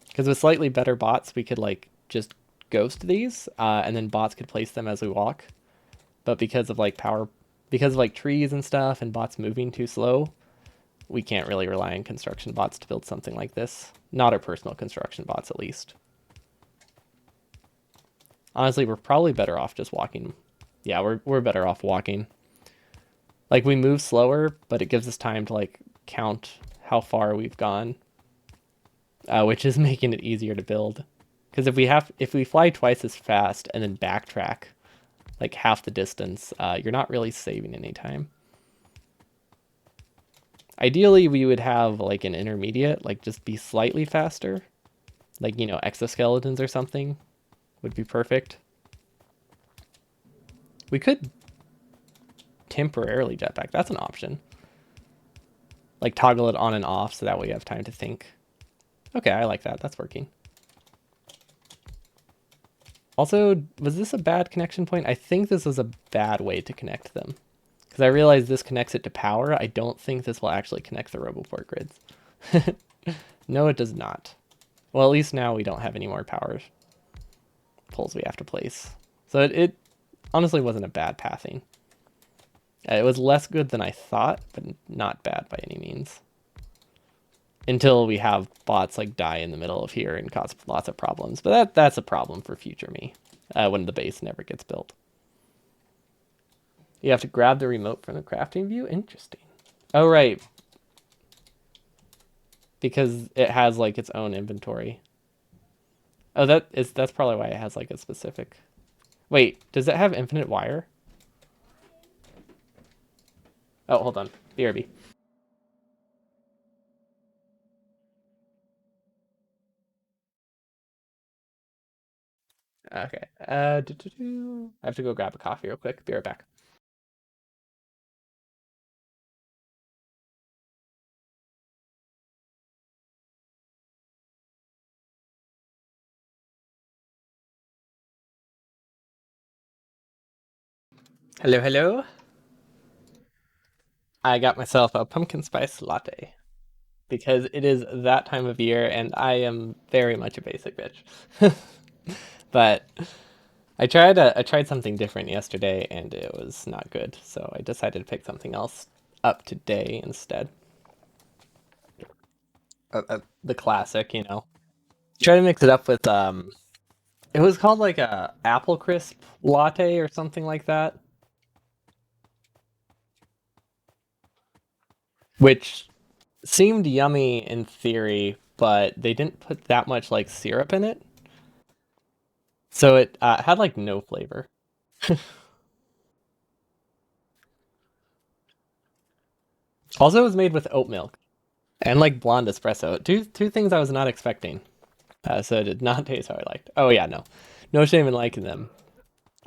Because with slightly better bots, we could like just ghost these, and then bots could place them as we walk. But because of like trees and stuff and bots moving too slow, we can't really rely on construction bots to build something like this. Not our personal construction bots, at least. Honestly, we're probably better off just walking. Yeah, we're better off walking. Like we move slower, but it gives us time to like count how far we've gone, which is making it easier to build. Because if we fly twice as fast and then backtrack like half the distance, you're not really saving any time. Ideally, we would have like an intermediate, like just be slightly faster, like exoskeletons or something would be perfect. We could temporarily jetpack. That's an option. Like toggle it on and off so that way you have time to think. Okay, I like that. That's working. Also, was this a bad connection point? I think this was a bad way to connect them. Because I realized this connects it to power. I don't think this will actually connect the Roboport grids. No, it does not. Well, at least now we don't have any more power poles we have to place. So it honestly wasn't a bad pathing. It was less good than I thought, but not bad by any means. Until we have bots like die in the middle of here and cause lots of problems. But that's a problem for future me, when the base never gets built. You have to grab the remote from the crafting view? Interesting. Oh, right. Because it has like its own inventory. Oh, that's probably why it has like a specific... Wait, does it have infinite wire? Oh, hold on. BRB. Okay. I have to go grab a coffee real quick. Be right back. Hello, hello. I got myself a pumpkin spice latte because it is that time of year and I am very much a basic bitch. But I tried something different yesterday and it was not good, so I decided to pick something else up today instead. The classic. Try to mix it up with it was called like a apple crisp latte or something like that, which seemed yummy in theory, but they didn't put that much like syrup in it, so it had like no flavor. Also, it was made with oat milk and like blonde espresso. Two things I was not expecting. So it did not taste how I liked. Oh yeah, no, no shame in liking them.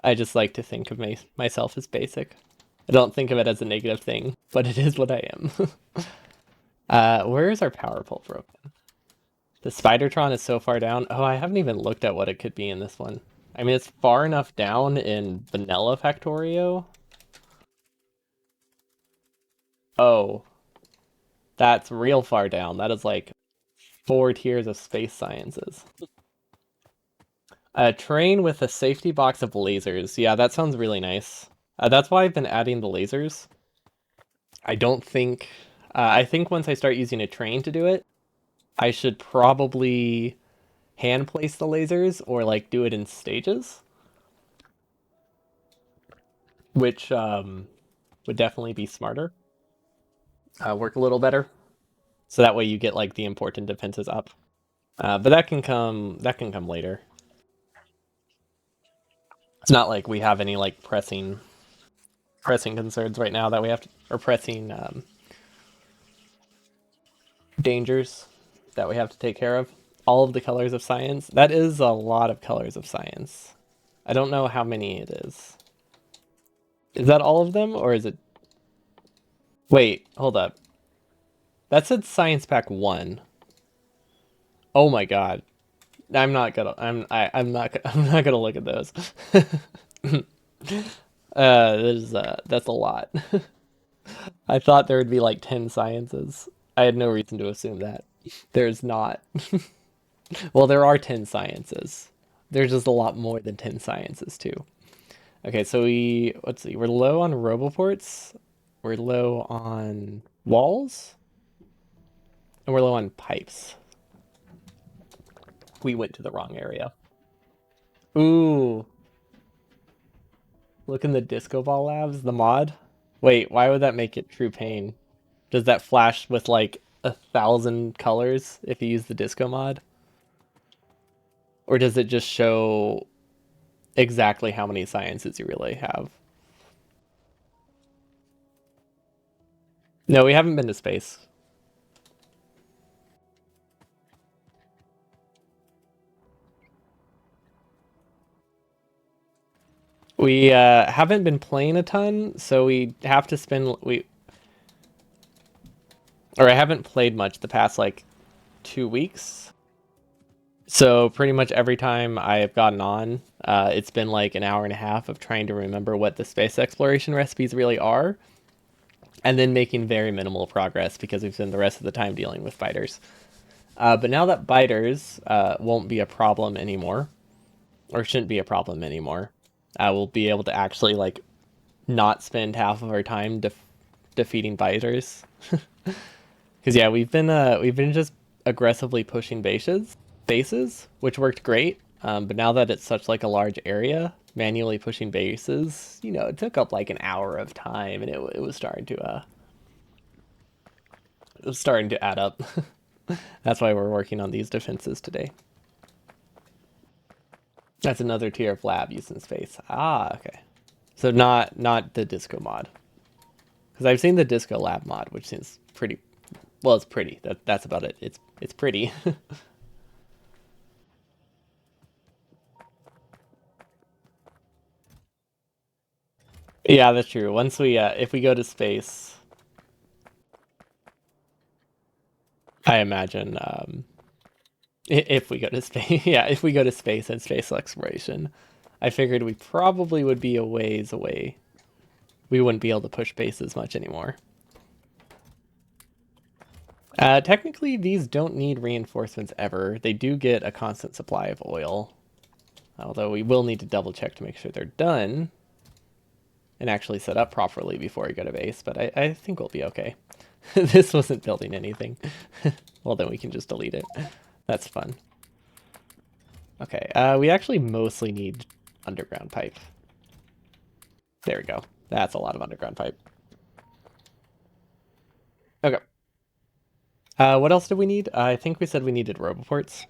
I just like to think of myself as basic. I don't think of it as a negative thing, but it is what I am. Where is our power pole broken? The Spidertron is so far down. Oh, I haven't even looked at what it could be in this one. I mean, it's far enough down in vanilla Factorio. Oh, that's real far down. That is like 4 tiers of space sciences. A train with a safety box of lasers. Yeah, that sounds really nice. That's why I've been adding the lasers. I don't think. I think once I start using a train to do it, I should probably hand place the lasers or like do it in stages, which would definitely be smarter. Work a little better, so that way you get like the important defenses up. But that can come later. It's not like we have any like pressing concerns right now that we have to, or pressing dangers that we have to take care of. All of the colors of science. That is a lot of colors of science. I don't know how many it is. Is that all of them, or is it? Wait, hold up. That said Science Pack 1. Oh my god. I'm not I'm not gonna look at those. That's a lot. I thought there would be like 10 sciences. I had no reason to assume that. There's not. Well, there are 10 sciences. There's just a lot more than 10 sciences too. Okay, so let's see, we're low on roboports. We're low on walls. And we're low on pipes. We went to the wrong area. Ooh, look in the Disco Ball Labs, the mod. Wait, why would that make it true pain? Does that flash with like 1,000 colors if you use the disco mod? Or does it just show exactly how many sciences you really have? No, we haven't been to space. We haven't been playing a ton, so we have to spend I haven't played much the past like 2 weeks. So pretty much every time I have gotten on, it's been like an hour and a half of trying to remember what the space exploration recipes really are, and then making very minimal progress because we've spent the rest of the time dealing with biters. But now that biters won't be a problem anymore, or shouldn't be a problem anymore, we'll be able to actually like not spend half of our time defeating biters. Because yeah, we've been just aggressively pushing bases, which worked great. But now that it's such like a large area, manually pushing bases, it took up like an hour of time, and it was starting to add up. That's why we're working on these defenses today. That's another tier of lab used in space. Ah, okay. So not the disco mod, because I've seen the disco lab mod, which seems pretty. Well, it's pretty. That's about it. It's pretty. Yeah, that's true. Once if we go to space, I imagine, if we go to space, yeah, if we go to space and space exploration, I figured we probably would be a ways away. We wouldn't be able to push bases much anymore. Technically, these don't need reinforcements ever. They do get a constant supply of oil, although we will need to double check to make sure they're done and actually set up properly before we go to base, but I think we'll be okay. This wasn't building anything. Well, then we can just delete it. That's fun. Okay, we actually mostly need underground pipe. There we go. That's a lot of underground pipe. Okay. What else did we need? I think we said we needed roboports.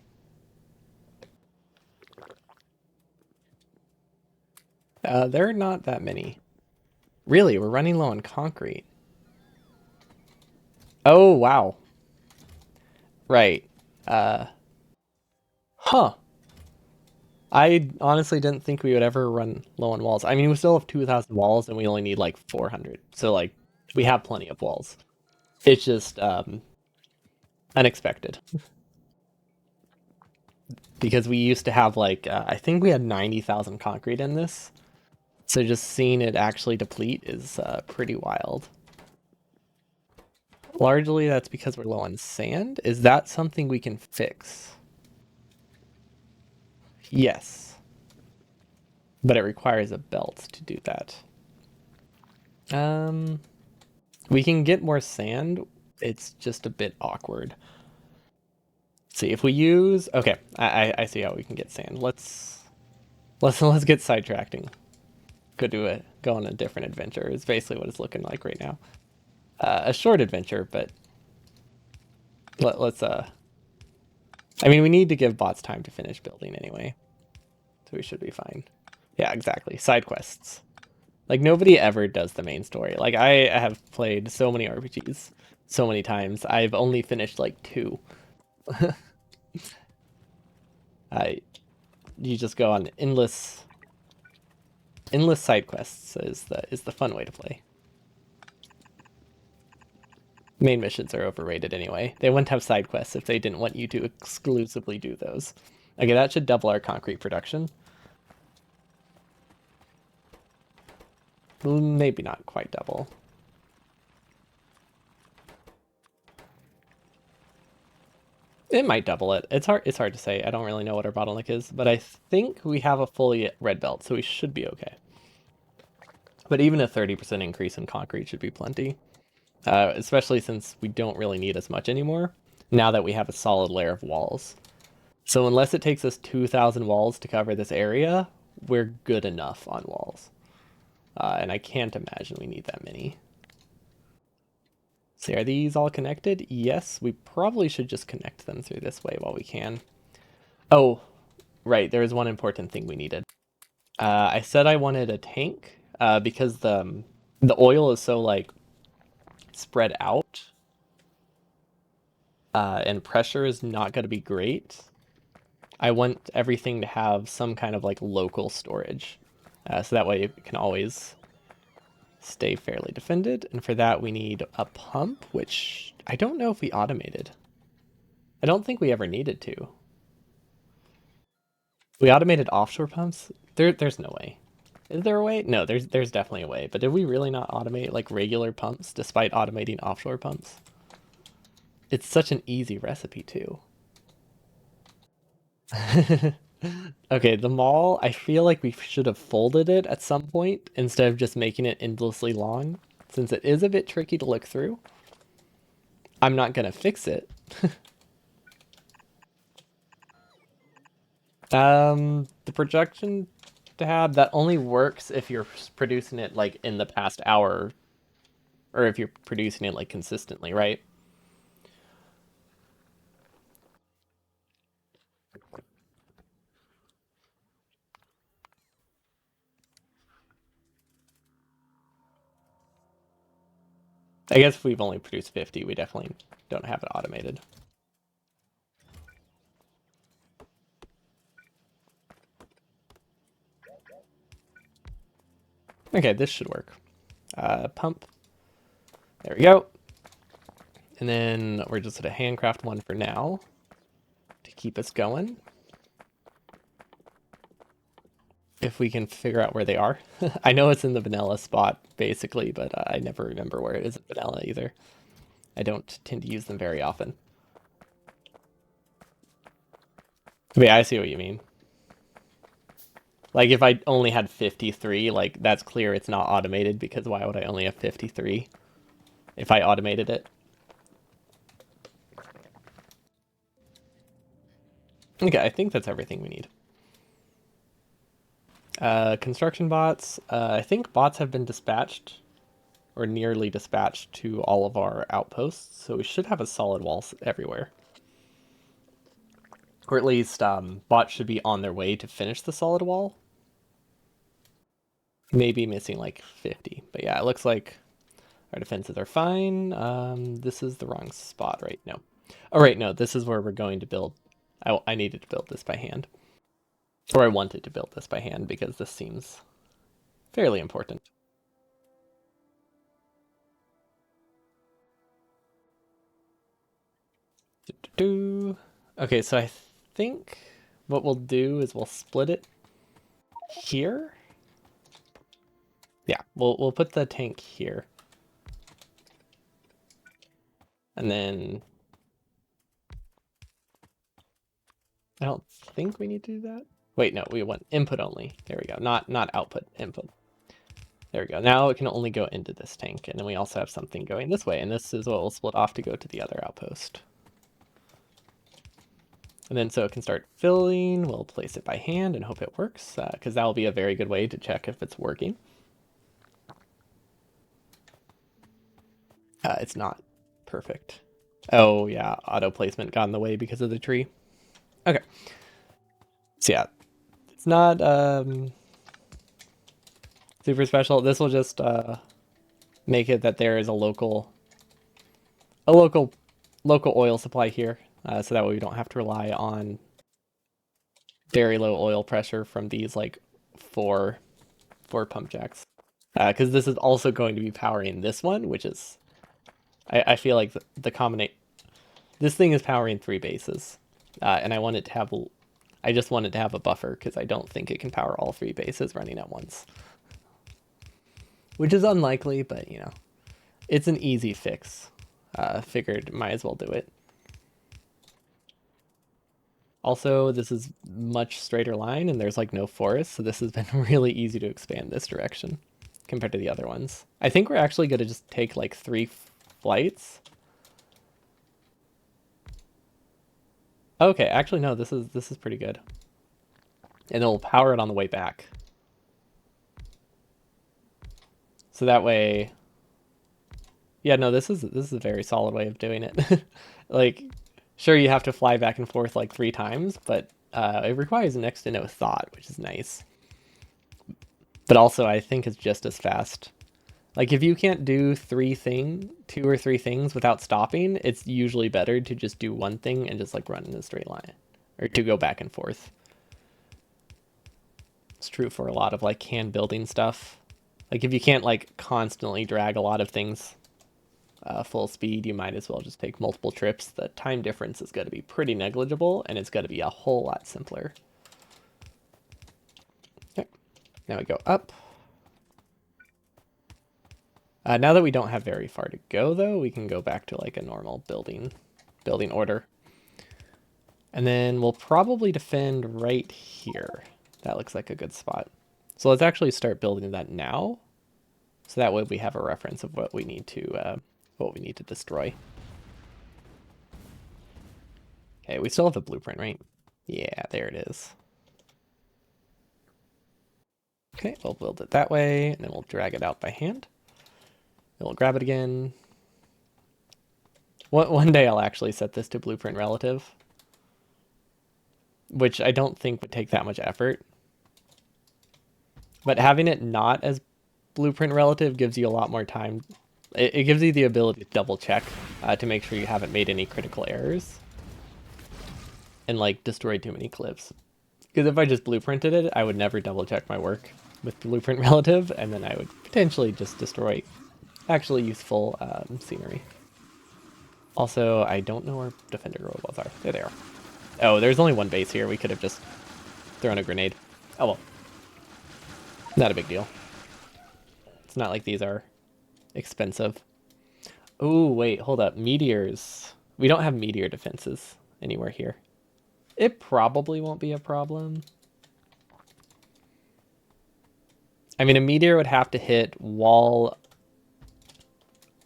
There are not that many. Really, we're running low on concrete. Oh, wow. Right. Uh, huh. I honestly didn't think we would ever run low on walls. I mean, we still have 2,000 walls and we only need like 400. So, like, we have plenty of walls. It's just unexpected because we used to have like, I think we had 90,000 concrete in this. So, just seeing it actually deplete is pretty wild. Largely, that's because we're low on sand. Is that something we can fix? Yes, but it requires a belt to do that. Um, we can get more sand. It's just a bit awkward. See if we use. Okay, I see how we can get sand. Let's get sidetracking. Go on a different adventure. Is basically what it's looking like right now. A short adventure, but let's. I mean, we need to give bots time to finish building anyway, so we should be fine. Yeah, exactly. Side quests. Like nobody ever does the main story. Like I have played so many RPGs so many times. I've only finished like two. I You just go on endless side quests is the fun way to play. Main missions are overrated anyway. They wouldn't have side quests if they didn't want you to exclusively do those. Okay, that should double our concrete production. Maybe not quite double. It might double it. It's hard to say. I don't really know what our bottleneck is, but I think we have a fully red belt, so we should be okay. But even a 30% increase in concrete should be plenty. Especially since we don't really need as much anymore. now that we have a solid layer of walls. So unless it takes us 2,000 walls to cover this area, we're good enough on walls. And I can't imagine we need that many. So are these all connected? Yes, we probably should just connect them through this way while we can. Oh, right, there is one important thing we needed. I said I wanted a tank because the oil is so like spread out and pressure is not going to be great. I want everything to have some kind of like local storage. So that way it can always stay fairly defended. And for that we need a pump, which I don't know if we automated. I don't think we ever needed to. We automated offshore pumps? There's no way. Is there a way? No, there's definitely a way. But did we really not automate like regular pumps despite automating offshore pumps? It's such an easy recipe too. Okay, the mall, I feel like we should have folded it at some point instead of just making it endlessly long, since it is a bit tricky to look through. I'm not gonna fix it. The projection tab, that only works if you're producing it like in the past hour, or if you're producing it like consistently, right? I guess if we've only produced 50, we definitely don't have it automated. Okay, this should work. Pump. There we go. And then we're just gonna handcraft one for now to keep us going. If we can figure out where they are. I know it's in the vanilla spot, basically, but I never remember where it is in vanilla either. I don't tend to use them very often. Wait, I see what you mean. Like, if I only had 53, like, that's clear it's not automated, because why would I only have 53 if I automated it? Okay, I think that's everything we need. Construction bots. I think bots have been dispatched, or nearly dispatched, to all of our outposts, so we should have a solid wall everywhere. Or at least bots should be on their way to finish the solid wall. Maybe missing like 50. But yeah, it looks like our defenses are fine. This is the wrong spot, right? No. Oh, right, no, this is where we're going to build. I needed to build this by hand. Or I wanted to build this by hand because this seems fairly important. Okay, so I think what we'll do is we'll split it here. Yeah, we'll put the tank here. And then I don't think we need to do that. Wait, no, we want input only. There we go. Not output, input. There we go. Now it can only go into this tank, and then we also have something going this way, and this is what will split off to go to the other outpost. And then so it can start filling, we'll place it by hand and hope it works, because that will be a very good way to check if it's working. It's not perfect. Oh yeah, auto placement got in the way because of the tree. Okay. So yeah, it's not super special. This will just make it that there is a local local oil supply here, so that way we don't have to rely on very low oil pressure from these like four pump jacks. Because this is also going to be powering this one, which is I feel like the combination. This thing is powering 3 bases, and I want it to have. I just want it to have a buffer because I don't think it can power all 3 bases running at once, which is unlikely. But you know, it's an easy fix. Figured might as well do it. Also, this is much straighter line and there's like no forest, so this has been really easy to expand this direction compared to the other ones. I think we're actually going to just take like 3 flights Okay, actually no, this is pretty good. And it'll power it on the way back. So that way, yeah, no, this is a very solid way of doing it. Like, sure, you have to fly back and forth like 3 times, but it requires next to no thought, which is nice. But also, I think it's just as fast. Like, if you can't do 2 or 3 things without stopping, it's usually better to just do one thing and just like run in a straight line, or to go back and forth. It's true for a lot of like hand building stuff. Like, if you can't like constantly drag a lot of things full speed, you might as well just take multiple trips. The time difference is going to be pretty negligible, and it's going to be a whole lot simpler. Okay, now we go up. Now that we don't have very far to go, though, we can go back to like a normal building order. And then we'll probably defend right here. That looks like a good spot. So let's actually start building that now. So that way we have a reference of what we need to destroy. Okay, we still have the blueprint, right? Yeah, there it is. Okay, we'll build it that way, and then we'll drag it out by hand. Then we'll grab it again. One day I'll actually set this to blueprint relative, which I don't think would take that much effort. But having it not as blueprint relative gives you a lot more time. It gives you the ability to double check to make sure you haven't made any critical errors and like destroyed too many clips. Because if I just blueprinted it, I would never double check my work with blueprint relative, and then I would potentially just destroy actually useful scenery. Also, I don't know where defender robots are. There they are. Oh, there's only one base here. We could have just thrown a grenade. Oh well. Not a big deal. It's not like these are expensive. Oh, wait, hold up. Meteors. We don't have meteor defenses anywhere here. It probably won't be a problem. I mean, a meteor would have to hit while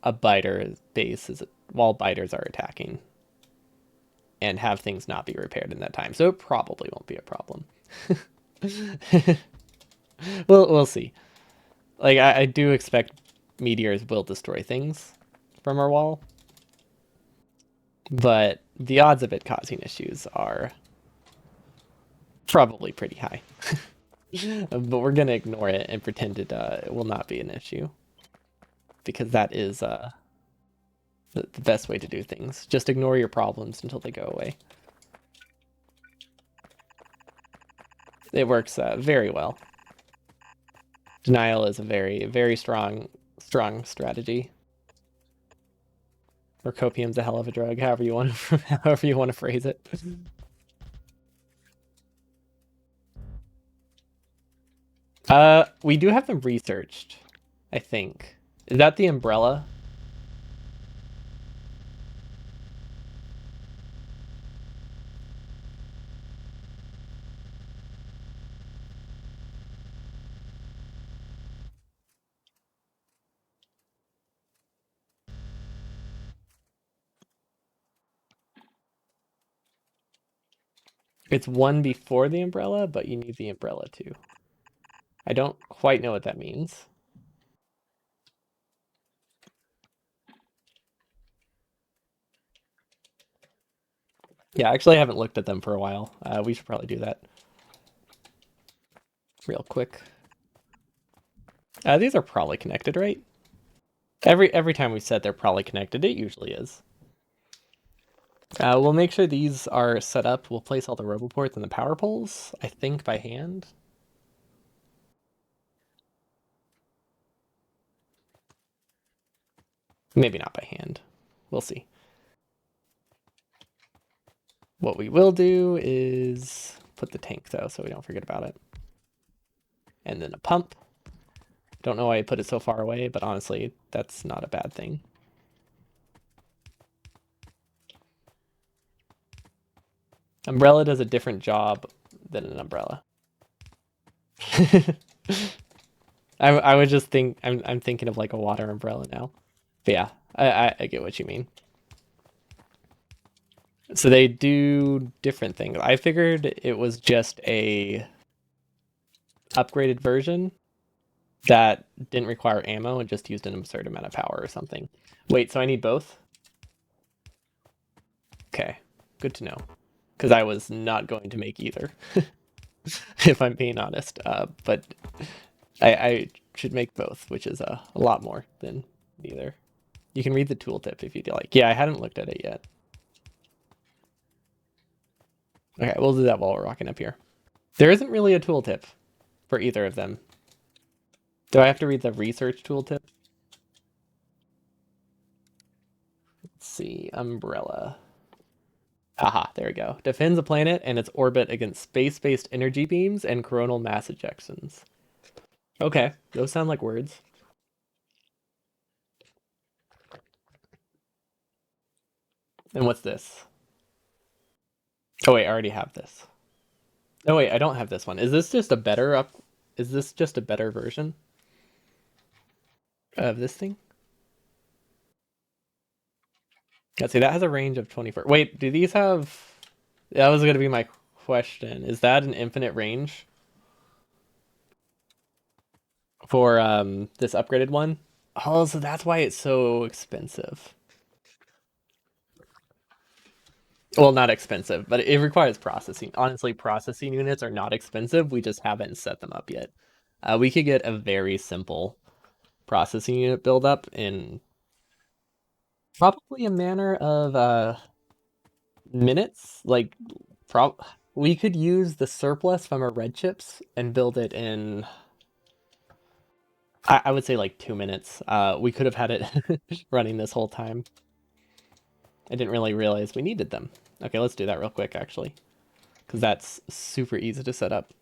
a biter base is while biters are attacking and have things not be repaired in that time. So it probably won't be a problem. We'll see. Like I do expect meteors will destroy things from our wall, but the odds of it causing issues are probably pretty high. But we're gonna ignore it and pretend it will not be an issue, because that is the best way to do things. Just ignore your problems until they go away. It works very well. Denial is a very, very strong strategy. Or copium's a hell of a drug, however you want to phrase it. We do have them researched, I think. Is that the umbrella? It's one before the umbrella, but you need the umbrella too. I don't quite know what that means. Yeah, actually, I haven't looked at them for a while. We should probably do that real quick. These are probably connected, right? Every time we said they're probably connected, it usually is. We'll make sure these are set up. We'll place all the roboports and the power poles, I think, by hand. Maybe not by hand. We'll see. What we will do is put the tank, though, so we don't forget about it. And then a pump. Don't know why I put it so far away, but honestly, that's not a bad thing. Umbrella does a different job than an umbrella. I would just think I'm thinking of like a water umbrella now. But yeah, I get what you mean. So they do different things. I figured it was just a upgraded version that didn't require ammo and just used an absurd amount of power or something. Wait, so I need both? Okay, good to know. Because I was not going to make either, if I'm being honest. But I should make both, which is a lot more than neither. You can read the tooltip if you'd like. Yeah, I hadn't looked at it yet. Okay, we'll do that while we're rocking up here. There isn't really a tooltip for either of them. Do I have to read the research tooltip? Let's see, umbrella. Aha, there we go. Defends a planet and its orbit against space-based energy beams and coronal mass ejections. Okay, those sound like words. And what's this? Oh wait, I already have this. No wait, I don't have this one. Is this just a better up? Is this just a better version of this thing? Let's see, that has a range of 24. Wait, do these have... That was going to be my question. Is that an infinite range for this upgraded one? Oh, so that's why it's so expensive. Well, not expensive, but it requires processing. Honestly, processing units are not expensive. We just haven't set them up yet. We could get a very simple processing unit build up in probably a manner of minutes. Like, we could use the surplus from our red chips and build it in, I would say like 2 minutes. We could have had it running this whole time. I didn't really realize we needed them. Okay, let's do that real quick, actually, because that's super easy to set up.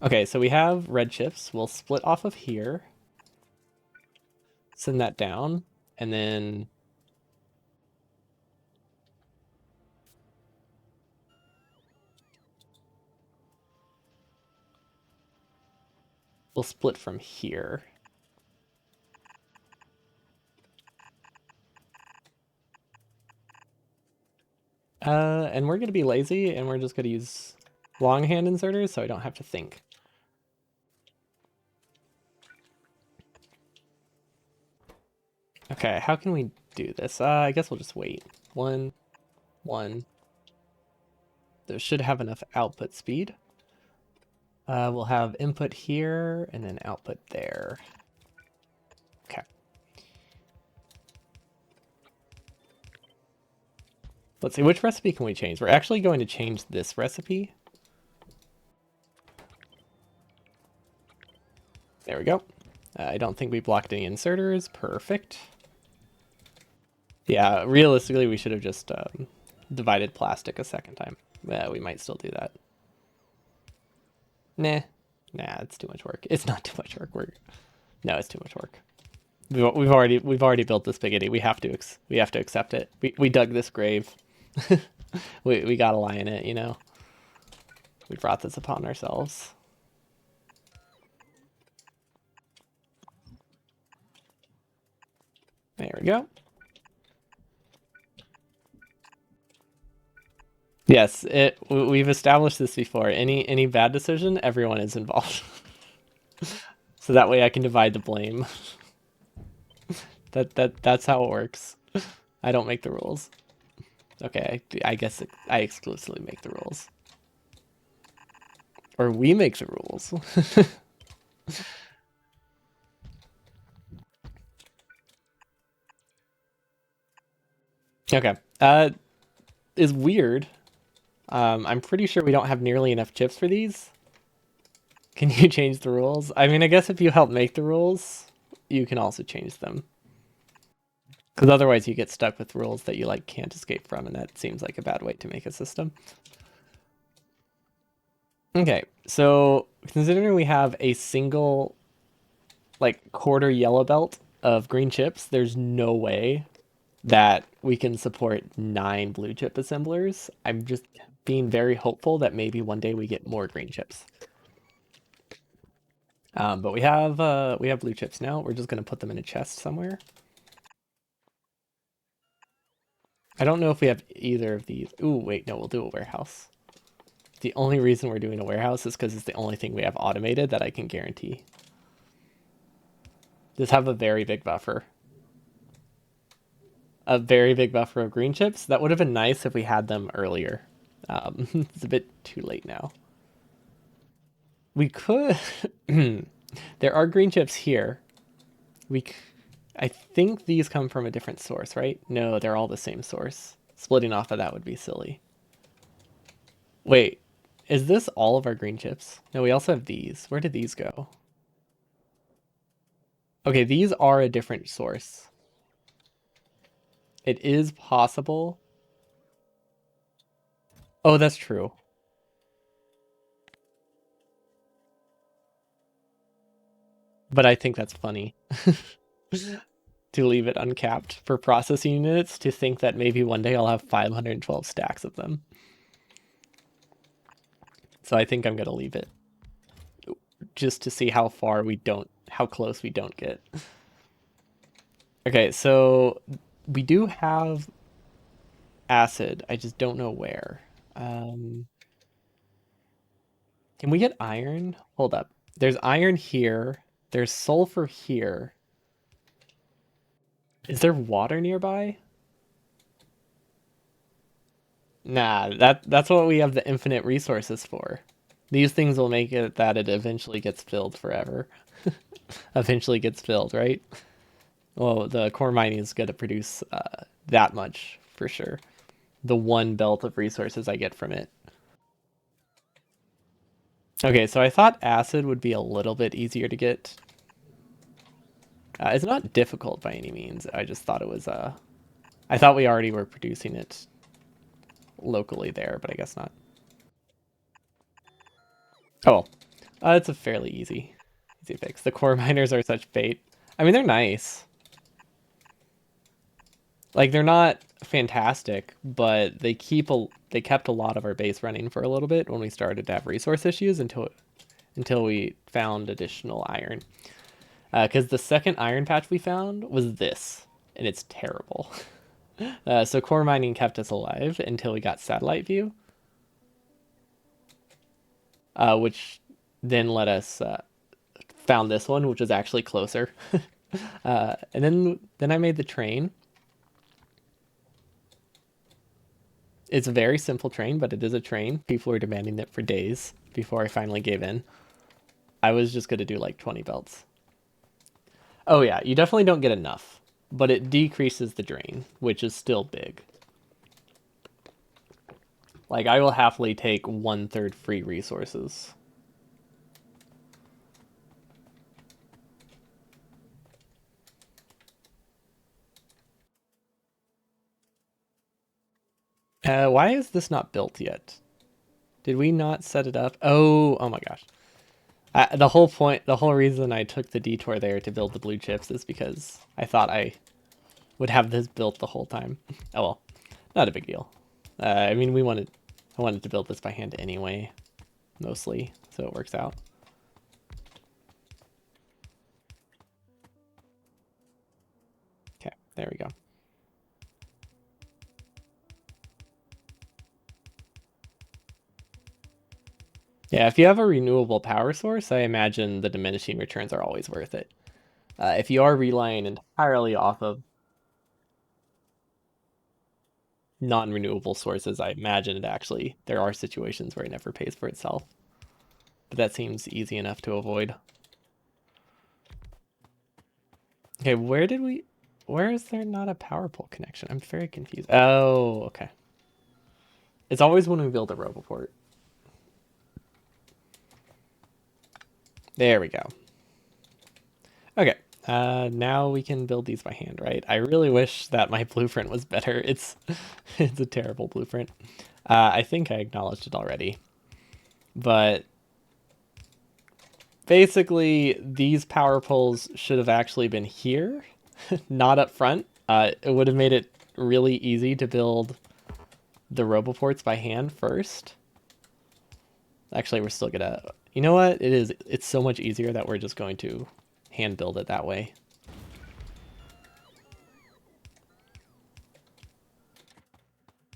Okay, so we have red chips. We'll split off of here, send that down, and then we'll split from here. And we're gonna be lazy, and we're just gonna use longhand inserters, so I don't have to think. Okay, how can we do this? I guess we'll just wait. One. This should have enough output speed. We'll have input here and then output there. Okay. Let's see, which recipe can we change? We're actually going to change this recipe. There we go. I don't think we blocked any inserters. Perfect. Yeah, realistically, we should have just divided plastic a second time. We might still do that. Nah, it's too much work. It's not too much work. No, it's too much work. We've already built the spaghetti. We have to accept it. We dug this grave. we gotta lie in it, you know. We brought this upon ourselves. There we go. Yes, we've established this before. Any bad decision, everyone is involved. So that way I can divide the blame. That's how it works. I don't make the rules. Okay, I guess I exclusively make the rules. Or we make the rules. Okay. Is weird. I'm pretty sure we don't have nearly enough chips for these. Can you change the rules? I mean, I guess if you help make the rules, you can also change them. Because otherwise you get stuck with rules that you like can't escape from, and that seems like a bad way to make a system. Okay, so considering we have a single like quarter yellow belt of green chips, there's no way that we can support 9 blue chip assemblers. I'm just being very hopeful that maybe one day we get more green chips. But we have blue chips now. We're just gonna put them in a chest somewhere. I don't know if we have either of these. Ooh, wait, no, we'll do a warehouse. The only reason we're doing a warehouse is because it's the only thing we have automated that I can guarantee. Just have a very big buffer. A very big buffer of green chips. That would have been nice if we had them earlier. It's a bit too late now. We could. There are green chips here. We. I think these come from a different source, right? No, they're all the same source. Splitting off of that would be silly. Wait, is this all of our green chips? No, we also have these. Where did these go? Okay, these are a different source. It is possible. Oh, that's true. But I think that's funny to leave it uncapped for processing units to think that maybe one day I'll have 512 stacks of them. So I think I'm going to leave it just to see how far we don't, how close we don't get. Okay, so we do have acid. I just don't know where. Um, can we get iron? Hold up. There's iron here. There's sulfur here. Is there water nearby? Nah, that's what we have the infinite resources for. These things will make it that it eventually gets filled forever. Eventually gets filled, right? Well, the core mining is going to produce that much for sure. The one belt of resources I get from it. Okay, so I thought acid would be a little bit easier to get. It's not difficult by any means. I just thought it was. I thought we already were producing it locally there, but I guess not. Oh, well. It's a fairly easy fix. The core miners are such bait. I mean, they're nice. Like they're not fantastic, but they kept a lot of our base running for a little bit when we started to have resource issues until we found additional iron. Because the second iron patch we found was this, and it's terrible. So core mining kept us alive until we got satellite view, which then let us found this one, which was actually closer. And then I made the train. It's a very simple train, but it is a train. People were demanding it for days before I finally gave in. I was just gonna do like 20 belts. Oh yeah, you definitely don't get enough, but it decreases the drain, which is still big. Like I will happily take 1/3 free resources. Why is this not built yet? Did we not set it up? Oh my gosh. The whole point, the whole reason I took the detour there to build the blue chips is because I thought I would have this built the whole time. Oh well, not a big deal. I mean, I wanted to build this by hand anyway, mostly, so it works out. Okay, there we go. Yeah, if you have a renewable power source, I imagine the diminishing returns are always worth it. If you are relying entirely off of non-renewable sources, I imagine it actually, there are situations where it never pays for itself. But that seems easy enough to avoid. Okay, where is there not a power pole connection? I'm very confused. Oh, okay. It's always when we build a roboport. There we go. Okay, now we can build these by hand, right? I really wish that my blueprint was better. It's a terrible blueprint. I think I acknowledged it already. But basically, these power poles should have actually been here, not up front. It would have made it really easy to build the roboports by hand first. Actually, we're still gonna... You know what? It's so much easier that we're just going to hand build it that way.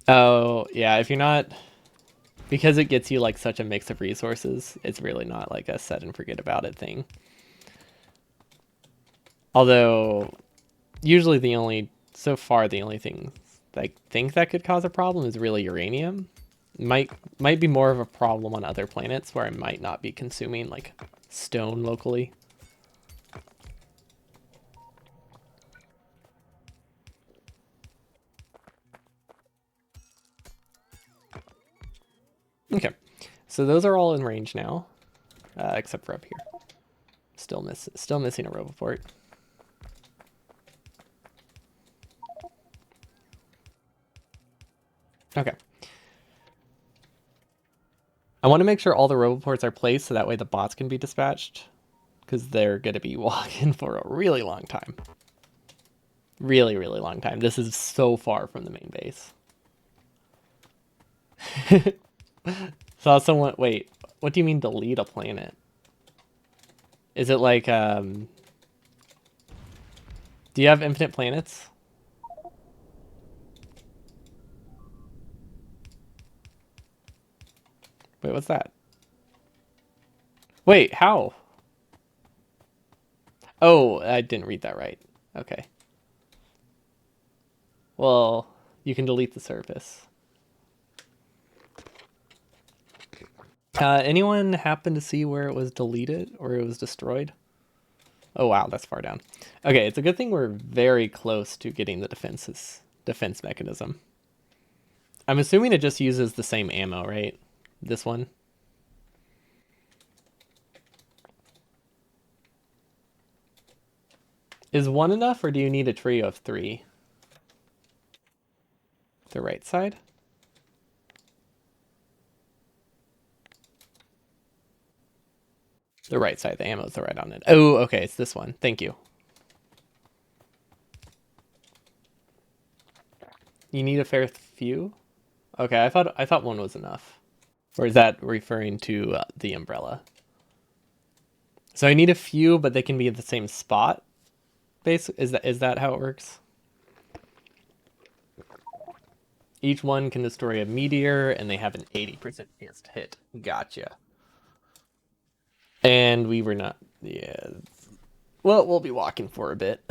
Oh, yeah, if you're not... Because it gets you like such a mix of resources, it's really not like a set and forget about it thing. Although, usually so far the only thing I think that could cause a problem is really uranium. Might be more of a problem on other planets where I might not be consuming like stone locally. Okay, so those are all in range now, except for up here. Still missing a roboport. Okay. I want to make sure all the roboports are placed so that way the bots can be dispatched, because they're going to be walking for a really long time. Really, really long time. This is so far from the main base. Saw someone... Wait, what do you mean delete a planet? Is it like, do you have infinite planets? Wait, what's that? Wait, how? Oh, I didn't read that right. Okay. Well, you can delete the surface. Anyone happen to see where it was deleted or it was destroyed? Oh wow, that's far down. Okay, it's a good thing we're very close to getting the defense mechanism. I'm assuming it just uses the same ammo, right? This one. Is one enough, or do you need a trio of three? The right side? The right side, the ammo's the right on it. Oh, okay, it's this one. Thank you. You need a fair few? Okay, I thought one was enough. Or is that referring to the umbrella? So I need a few, but they can be at the same spot. Is that how it works? Each one can destroy a meteor, and they have an 80% chance to hit. Gotcha. And we were not... Yeah. Well, we'll be walking for a bit.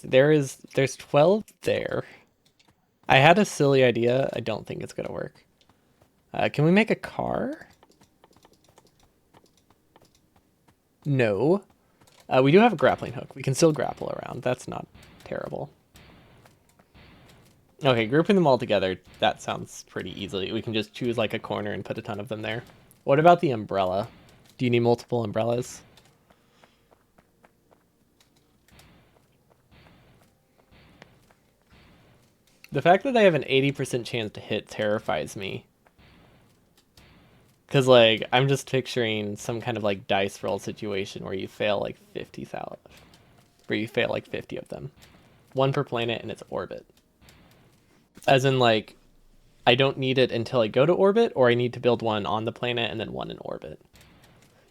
There's 12 there. I had a silly idea. I don't think it's gonna work. Can we make a car? No. We do have a grappling hook. We can still grapple around. That's not terrible. Okay, grouping them all together, that sounds pretty easily. We can just choose like a corner and put a ton of them there. What about the umbrella? Do you need multiple umbrellas? The fact that they have an 80% chance to hit terrifies me. Because, like, I'm just picturing some kind of, like, dice roll situation where you fail, like, 50,000. Where you fail, like, 50 of them. One per planet in its orbit. As in, like, I don't need it until I go to orbit, or I need to build one on the planet and then one in orbit.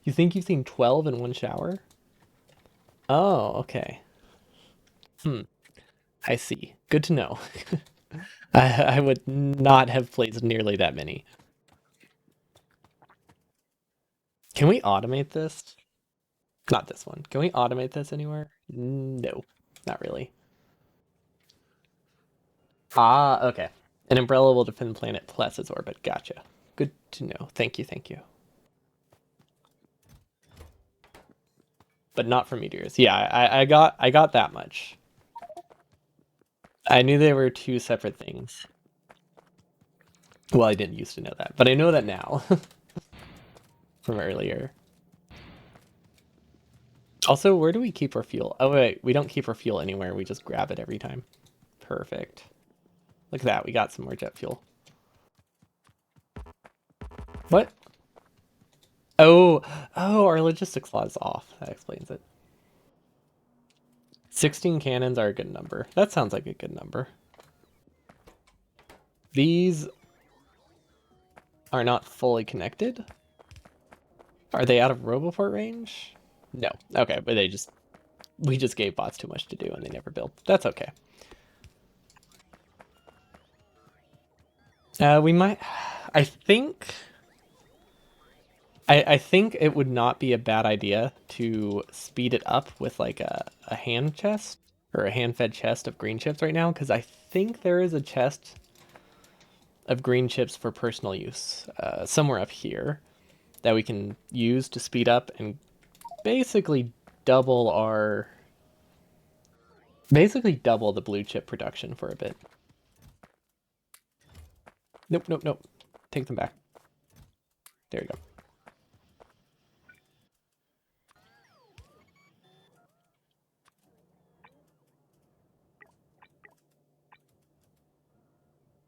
You think you've seen 12 in one shower? Oh, okay. I see. Good to know. I would not have placed nearly that many. Can we automate this? Not this one. Can we automate this anywhere? No, not really. Ah, okay. An umbrella will defend the planet plus its orbit. Gotcha. Good to know. Thank you, thank you. But not for meteors. Yeah, I got that much. I knew they were two separate things. Well, I didn't used to know that, but I know that now from earlier. Also, where do we keep our fuel? Oh wait, we don't keep our fuel anywhere. We just grab it every time. Perfect. Look at that. We got some more jet fuel. What? Oh, oh, our logistics law is off. That explains it. 16 cannons are a good number. That sounds like a good number. These are not fully connected. Are they out of Roboport range? No. Okay, but they just We just gave bots too much to do and they never built. That's okay. We might. I think. I think it would not be a bad idea to speed it up with like a hand chest or a hand fed chest of green chips right now, because I think there is a chest of green chips for personal use somewhere up here that we can use to speed up and basically double our basically double the blue chip production for a bit. Nope, nope, nope. Take them back. There you go.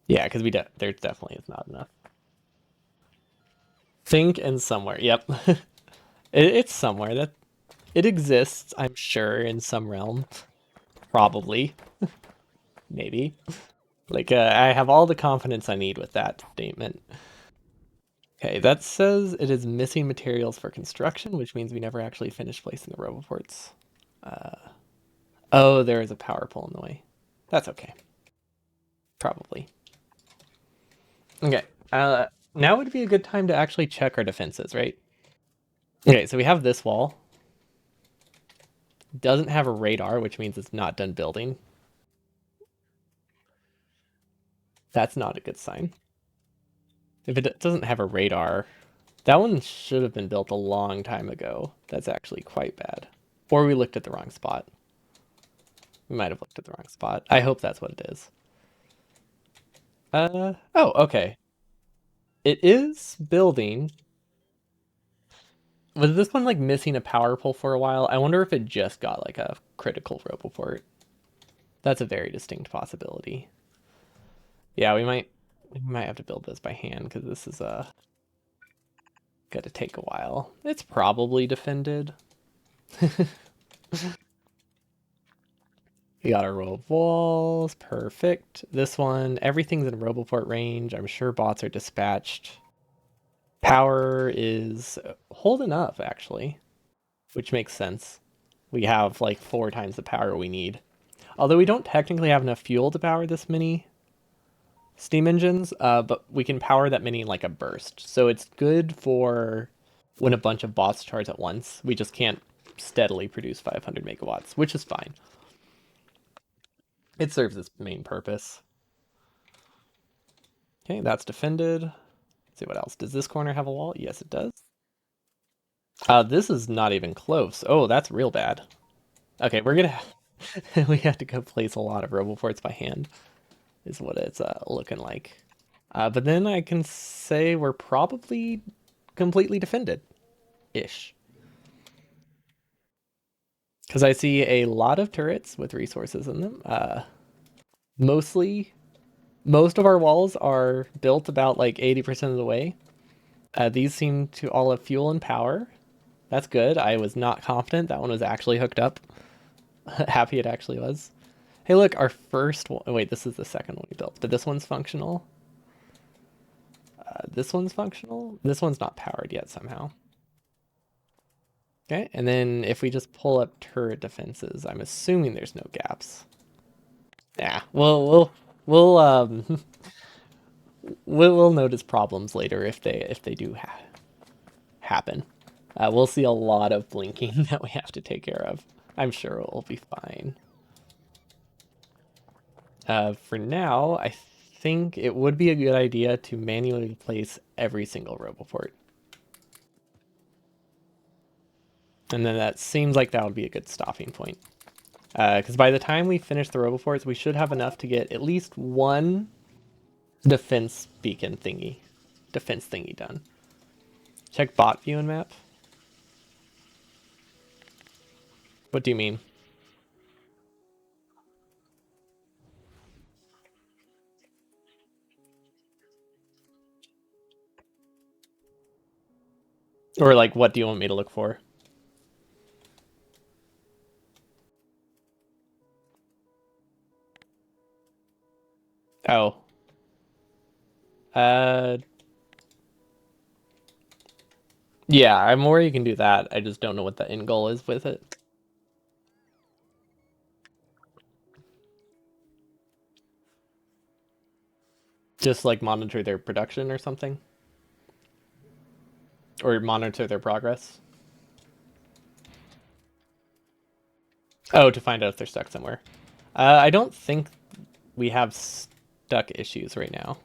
Yeah, because there definitely is not enough. Think and somewhere. Yep. It's somewhere that it exists, I'm sure, in some realm. Probably. Maybe. Like, I have all the confidence I need with that statement. Okay, that says it is missing materials for construction, which means we never actually finished placing the roboports. Uh, oh, there is a power pole in the way. That's okay. Probably. Okay. Uh, Now would be a good time to actually check our defenses, right? Okay, so we have this wall. Doesn't have a radar, which means it's not done building. That's not a good sign. If it doesn't have a radar, that one should have been built a long time ago. That's actually quite bad. Or we looked at the wrong spot. We might have looked at the wrong spot. I hope that's what it is. Oh, okay. It is building. Was this one like missing a power pole for a while? I wonder if it just got like a critical roboport. That's a very distinct possibility. Yeah, we might have to build this by hand because this is gonna take a while. It's probably defended. We got a row of walls. Perfect. This one, everything's in roboport range. I'm sure bots are dispatched. Power is holding up, actually, which makes sense. We have like 4 times the power we need. Although we don't technically have enough fuel to power this many steam engines, but we can power that many in like a burst. So it's good for when a bunch of bots charge at once. We just can't steadily produce 500 megawatts, which is fine. It serves its main purpose. Okay, that's defended. Let's see what else. Does this corner have a wall? Yes, it does. This is not even close. Oh, that's real bad. Okay, we're gonna we have to go place a lot of roboports by hand, is what it's looking like. But then I can say we're probably completely defended, ish, because I see a lot of turrets with resources in them. Mostly, most of our walls are built about like 80% of the way. These seem to all have fuel and power. That's good. I was not confident that one was actually hooked up. Happy it actually was. Hey, look, our first one. Oh, wait, this is the second one we built, but this one's functional. This one's functional. This one's not powered yet somehow. Okay, and then if we just pull up turret defenses, I'm assuming there's no gaps. Yeah, well, we'll we'll notice problems later if they do happen. We'll see a lot of blinking that we have to take care of. I'm sure it will be fine. For now, I think it would be a good idea to manually place every single roboport. And then that seems like that would be a good stopping point. Because by the time we finish the roboports, we should have enough to get at least one defense beacon thingy, defense thingy done. Check bot view and map. What do you mean? Or like, what do you want me to look for? Oh, uh, yeah, I'm aware you can do that. I just don't know what the end goal is with it. Just like monitor their production or something? Or monitor their progress? Oh, to find out if they're stuck somewhere. I don't think we have stuck issues right now.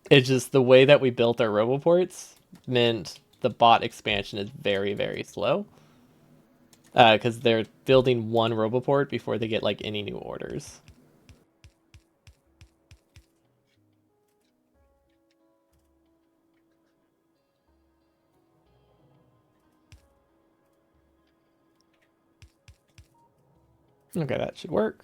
It's just the way that we built our roboports meant the bot expansion is very, very slow. Because they're building one roboport before they get like any new orders. Okay, that should work.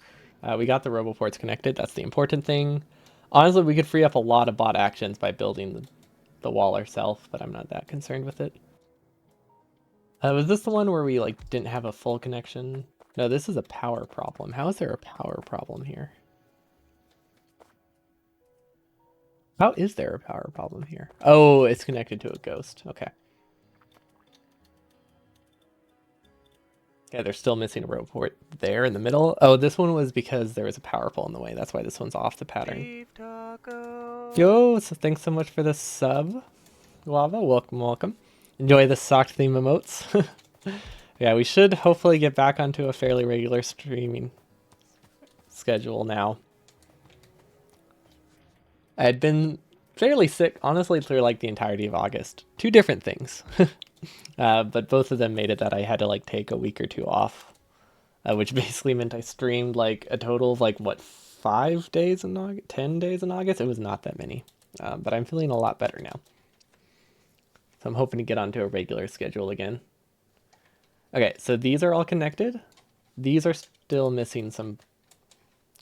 We got the roboports connected. That's the important thing. Honestly, we could free up a lot of bot actions by building the wall ourselves, but I'm not that concerned with it. Was this the one where we like didn't have a full connection? No, this is a power problem. How is there a power problem here? How is there a power problem here? Oh, it's connected to a ghost. Okay. Yeah, they're still missing a roboport there in the middle. Oh, this one was because there was a power pole in the way. That's why this one's off the pattern. Beef taco. Yo, so thanks so much for the sub, Lava. Welcome, welcome. Enjoy the sock theme emotes. Yeah, we should hopefully get back onto a fairly regular streaming schedule now. I had been fairly sick, honestly, through like the entirety of August. Two different things. But both of them made it that I had to like take a week or two off, which basically meant I streamed like a total of like what 5 days in August, 10 days in August. It was not that many, but I'm feeling a lot better now. So I'm hoping to get onto a regular schedule again. Okay, so these are all connected. These are still missing some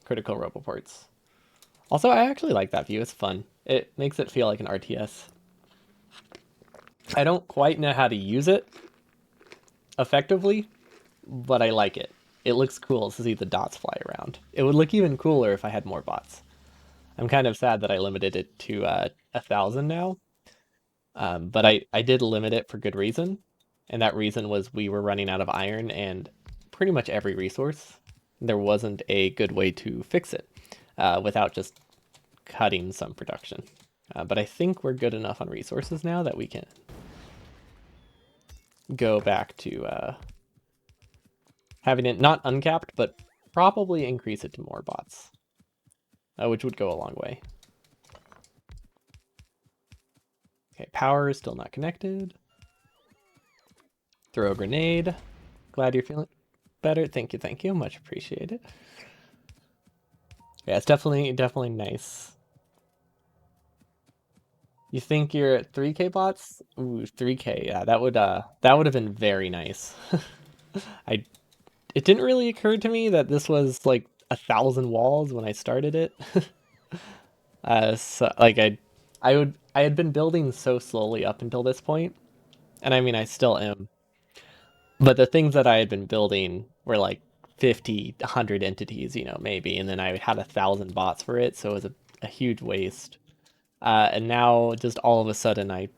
critical roboports. Also, I actually like that view. It's fun. It makes it feel like an RTS. I don't quite know how to use it effectively, but I like it. It looks cool to see the dots fly around. It would look even cooler if I had more bots. I'm kind of sad that I limited it to 1,000 now, but I did limit it for good reason, and that reason was we were running out of iron and pretty much every resource. There wasn't a good way to fix it without just cutting some production. But I think we're good enough on resources now that we can go back to having it not uncapped, but probably increase it to more bots, which would go a long way. Okay, power is still not connected. Throw a grenade. Glad you're feeling better. Thank you, thank you. Much appreciated. Yeah, it's definitely nice. You think you're at 3K bots? Ooh, 3K. Yeah, that would have been very nice. I It didn't really occur to me that this was like 1,000 walls when I started it. So like I had been building so slowly up until this point, and I mean I still am. But the things that I had been building were like 50, 100 entities, maybe, and then I had 1,000 bots for it, so it was a huge waste. And now just all of a sudden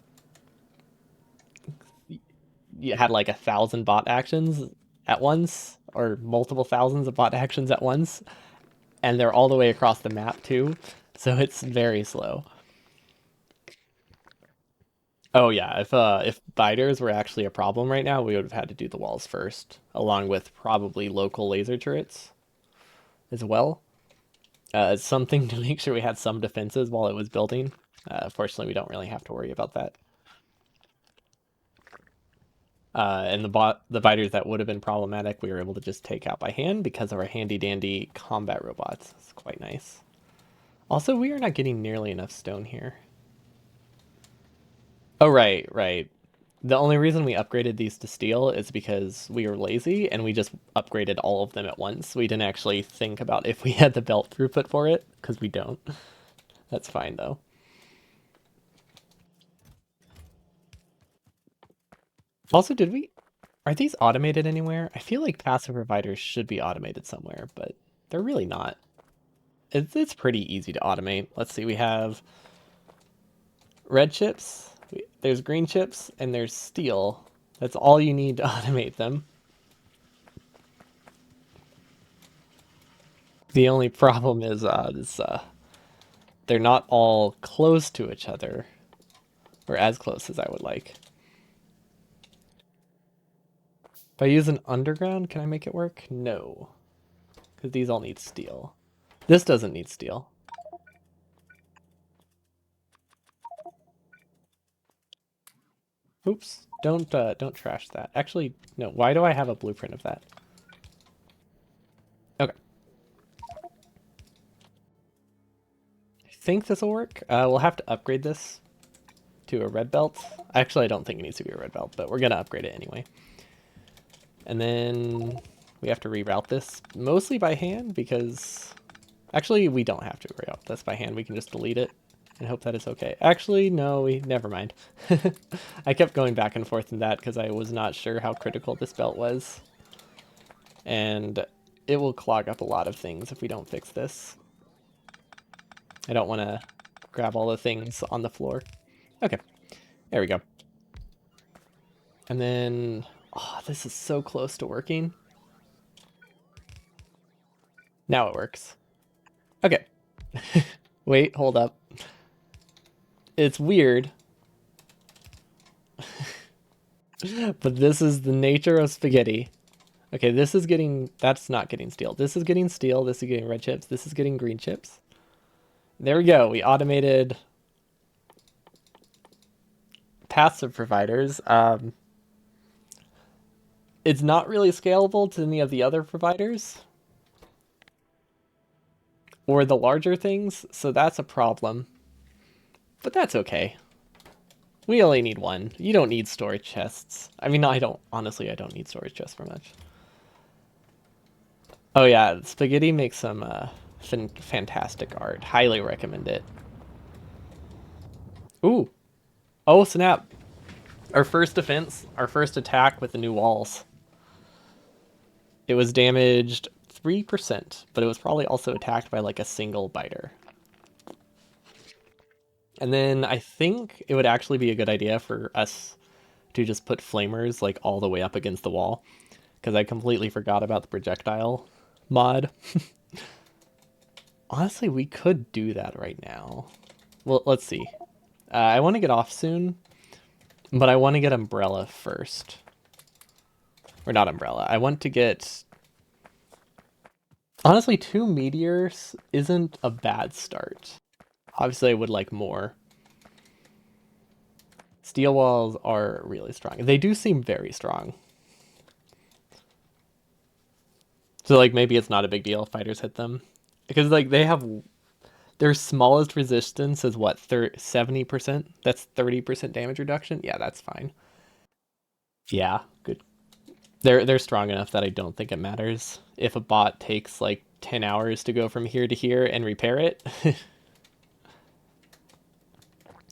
you had like 1,000 bot actions at once, or multiple thousands of bot actions at once, and they're all the way across the map too, so it's very slow. Oh yeah, if biters were actually a problem right now, we would have had to do the walls first, along with probably local laser turrets as well. It's something to make sure we had some defenses while it was building. Fortunately, we don't really have to worry about that. And the biters that would have been problematic, we were able to just take out by hand because of our handy dandy combat robots. It's quite nice. Also, we are not getting nearly enough stone here. Oh, right, right. The only reason we upgraded these to steel is because we were lazy and we just upgraded all of them at once. We didn't actually think about if we had the belt throughput for it, because we don't. That's fine though. Also, are these automated anywhere? I feel like passive providers should be automated somewhere, but they're really not. It's pretty easy to automate. Let's see, we have red chips, there's green chips, and there's steel. That's all you need to automate them. The only problem is they're not all close to each other, or as close as I would like. If I use an underground, can I make it work? No, because these all need steel. This doesn't need steel. Oops, don't trash that. Actually, no, why do I have a blueprint of that? Okay. I think this will work. We'll have to upgrade this to a red belt. Actually, I don't think it needs to be a red belt, but we're gonna upgrade it anyway. And then we have to reroute this mostly by hand because actually we don't have to reroute this by hand. We can just delete it and hope that it's okay. Actually, no, we never mind. I kept going back and forth in that because I was not sure how critical this belt was. And it will clog up a lot of things if we don't fix this. I don't want to grab all the things on the floor. Okay, there we go. And then, oh, this is so close to working. Now it works. Okay. Wait, hold up. It's weird. But this is the nature of spaghetti. Okay, this is getting, that's not getting steel. This is getting steel, this is getting red chips, this is getting green chips. There we go, we automated passive providers. It's not really scalable to any of the other providers or the larger things, so that's a problem. But that's okay. We only need one. You don't need storage chests. I mean, I don't, honestly, I don't need storage chests for much. Oh yeah, spaghetti makes some fantastic art. Highly recommend it. Ooh. Oh snap. Our first defense, our first attack with the new walls. It was damaged 3%, but it was probably also attacked by like a single biter. And then I think it would actually be a good idea for us to just put flamers like all the way up against the wall, because I completely forgot about the projectile mod. Honestly, we could do that right now. Well, let's see. I want to get off soon, but I want to get umbrella first. Or not umbrella. I want to get... Honestly, 2 meteors isn't a bad start. Obviously, I would like more. Steel walls are really strong. They do seem very strong. So, like, maybe it's not a big deal if fighters hit them. Because, like, they have... Their smallest resistance is what, 70%? That's 30% damage reduction? Yeah, that's fine. Yeah, good. They're strong enough that I don't think it matters if a bot takes like 10 hours to go from here to here and repair it.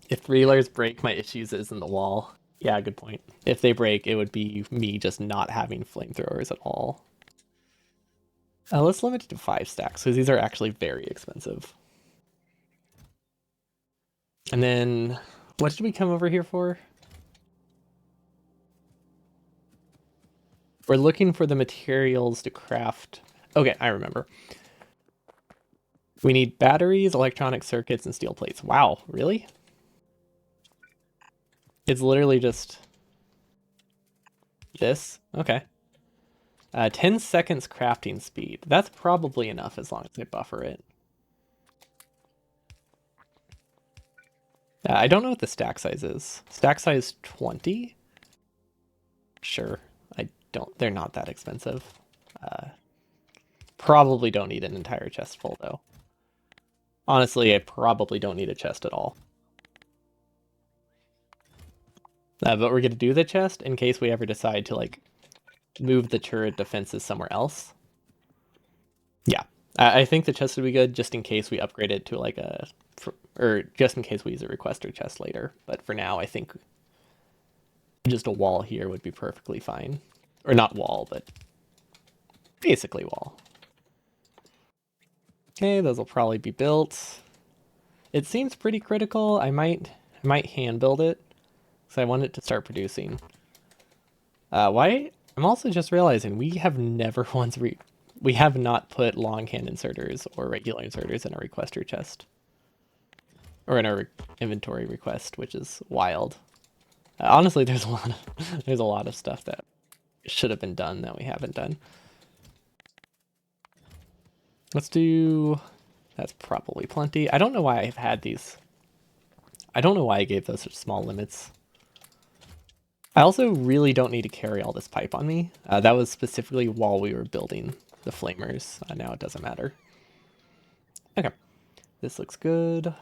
If 3 layers break, my issues isn't the wall. Yeah, good point. If they break, it would be me just not having flamethrowers at all. Let's limit it to 5 stacks because these are actually very expensive. And then, what did we come over here for? We're looking for the materials to craft. Okay, I remember. We need batteries, electronic circuits, and steel plates. Wow, really? It's literally just this. Okay. 10 seconds crafting speed. That's probably enough as long as I buffer it. I don't know what the stack size is. Stack size 20? Sure. I don't. They're not that expensive. Uh, Probably don't need an entire chest full, though. Honestly, I probably don't need a chest at all. But we're going to do the chest in case we ever decide to, like, move the turret defenses somewhere else. Yeah. I think the chest would be good just in case we upgrade it to, like, a... Or just in case we use a requester chest later. But for now, I think just a wall here would be perfectly fine. Or not wall, but basically wall. Okay, those will probably be built. It seems pretty critical. I might hand build it because I want it to start producing. Why? I'm also just realizing we have never once we have not put longhand inserters or regular inserters in our requester chest or in our inventory request, which is wild. Honestly, there's a lot of there's a lot of stuff that should have been done that we haven't done. Let's do. That's probably plenty. I don't know why I've had these. I don't know why I gave those such small limits. I also really don't need to carry all this pipe on me. That was specifically while we were building the flamers. Now it doesn't matter. Okay, this looks good.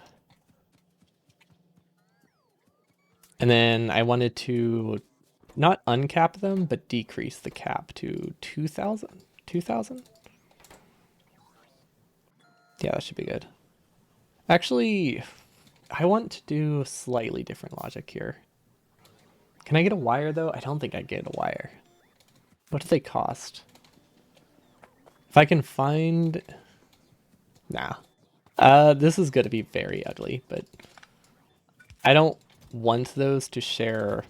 And then I wanted to not uncap them, but decrease the cap to 2,000. 2,000? Yeah, that should be good. Actually, I want to do slightly different logic here. Can I get a wire though? I don't think I get a wire. What do they cost? If I can find... Nah. This is going to be very ugly, but I don't want those to share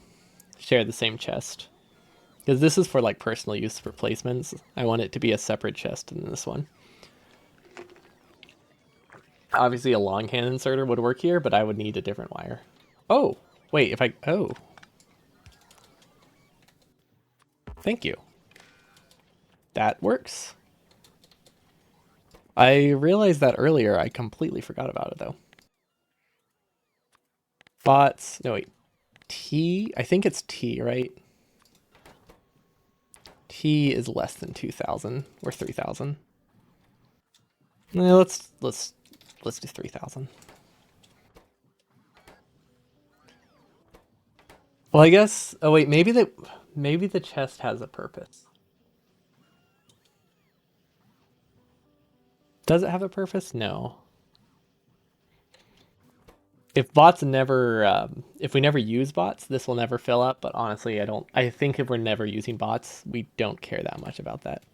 the same chest. Because this is for like personal use replacements. I want it to be a separate chest than this one. Obviously a longhand inserter would work here, but I would need a different wire. Oh, wait, if I... Oh. Thank you. That works. I realized that earlier. I completely forgot about it, though. Bots... No, wait. T? I think it's T, right? T is less than 2,000 or 3,000. Let's do 3,000. Well, I guess. Oh wait, maybe the chest has a purpose. Does it have a purpose? No. If bots never, if we never use bots, this will never fill up. But honestly, I don't. I think if we're never using bots, we don't care that much about that.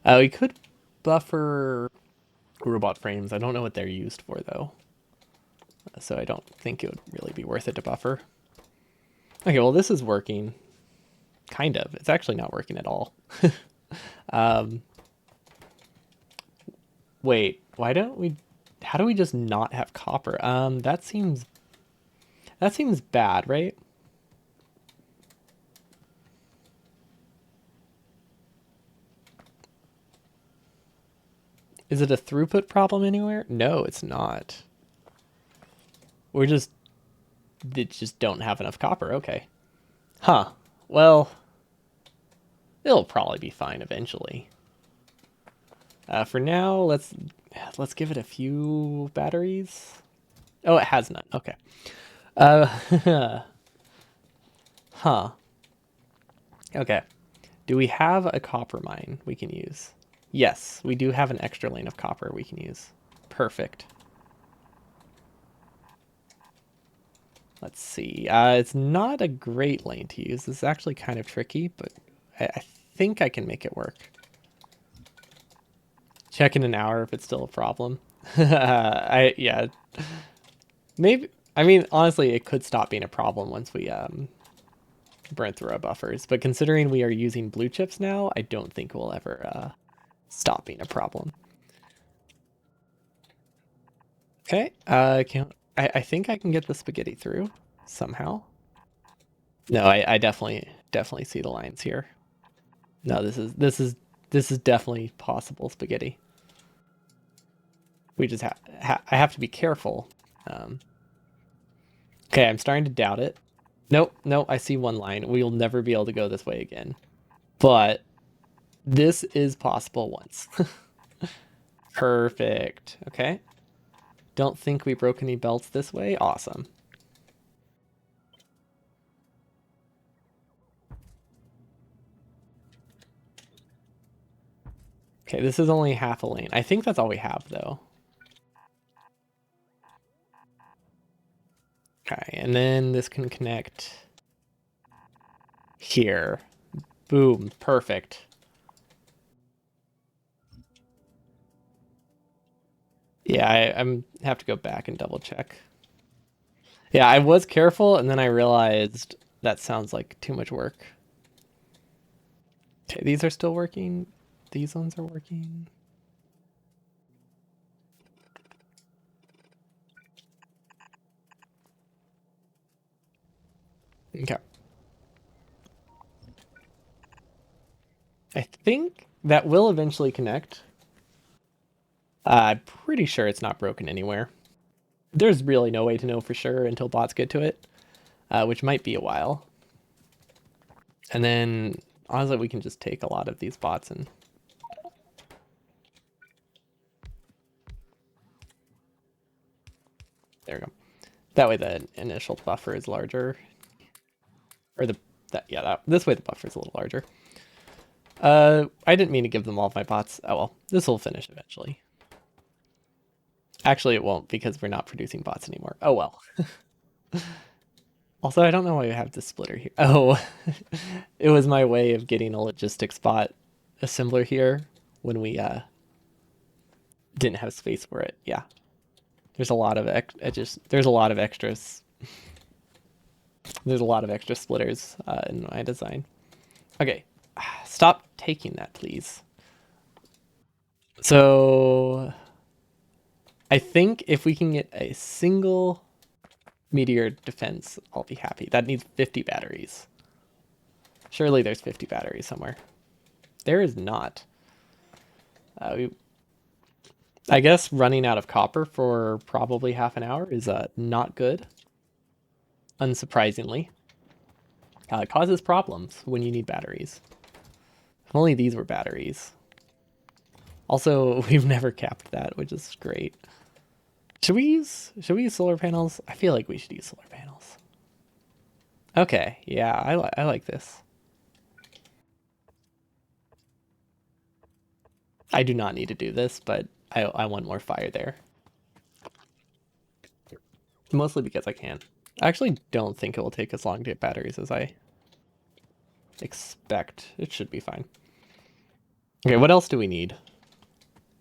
We could buffer robot frames. I don't know what they're used for though, so I don't think it would really be worth it to buffer. Okay, well this is working. Kind of. It's actually not working at all. Wait, why don't we... How do we just not have copper? That seems bad, right? Is it a throughput problem anywhere? No, it's not. We're just... They just don't have enough copper. Okay. Huh. Well, it'll probably be fine eventually. For now, let's give it a few batteries. Oh, it has none. Okay. Huh. Okay. Do we have a copper mine we can use? Yes, we do have an extra lane of copper we can use. Perfect. Let's see. It's not a great lane to use. This is actually kind of tricky, but I think I can make it work. Check in an hour if it's still a problem. Yeah. Maybe, I mean, honestly, it could stop being a problem once we burn through our buffers. But considering we are using blue chips now, I don't think we'll ever stop being a problem. Okay. I think I can get the spaghetti through somehow. No, I definitely see the lines here. No, this is definitely possible spaghetti. We just I have to be careful. Okay, I'm starting to doubt it. Nope, nope, I see one line. We'll never be able to go this way again. But this is possible once. Perfect. Okay. Don't think we broke any belts this way. Awesome. Okay, this is only half a lane. I think that's all we have, though. Okay, and then this can connect here. Boom, perfect. Yeah, I'm have to go back and double check. Yeah, I was careful, and then I realized that sounds like too much work. Okay, these are still working. these ones are working. Okay. I think that will eventually connect. I'm pretty sure it's not broken anywhere. There's really no way to know for sure until bots get to it, which might be a while. And then honestly, we can just take a lot of these bots and there we go. That way the initial buffer is larger, or the that yeah that this way the buffer is a little larger. I didn't mean to give them all of my bots. Oh well, this will finish eventually. Actually, it won't because we're not producing bots anymore. Oh well. Also, I don't know why I have this splitter here. Oh, it was my way of getting a logistics bot assembler here when we didn't have space for it. Yeah, there's a lot of there's a lot of extras. There's a lot of extra splitters in my design. Okay, stop taking that, please. So I think if we can get a single meteor defense, I'll be happy. That needs 50 batteries. Surely there's 50 batteries somewhere. There is not. I guess running out of copper for probably half an hour is not good. Unsurprisingly, it causes problems when you need batteries. If only these were batteries. Also, we've never capped that, which is great. Should we use solar panels? I feel like we should use solar panels. Okay, yeah, I like this. I do not need to do this, but I want more fire there. Mostly because I can. I actually don't think it will take as long to get batteries as I expect. It should be fine. Okay, what else do we need?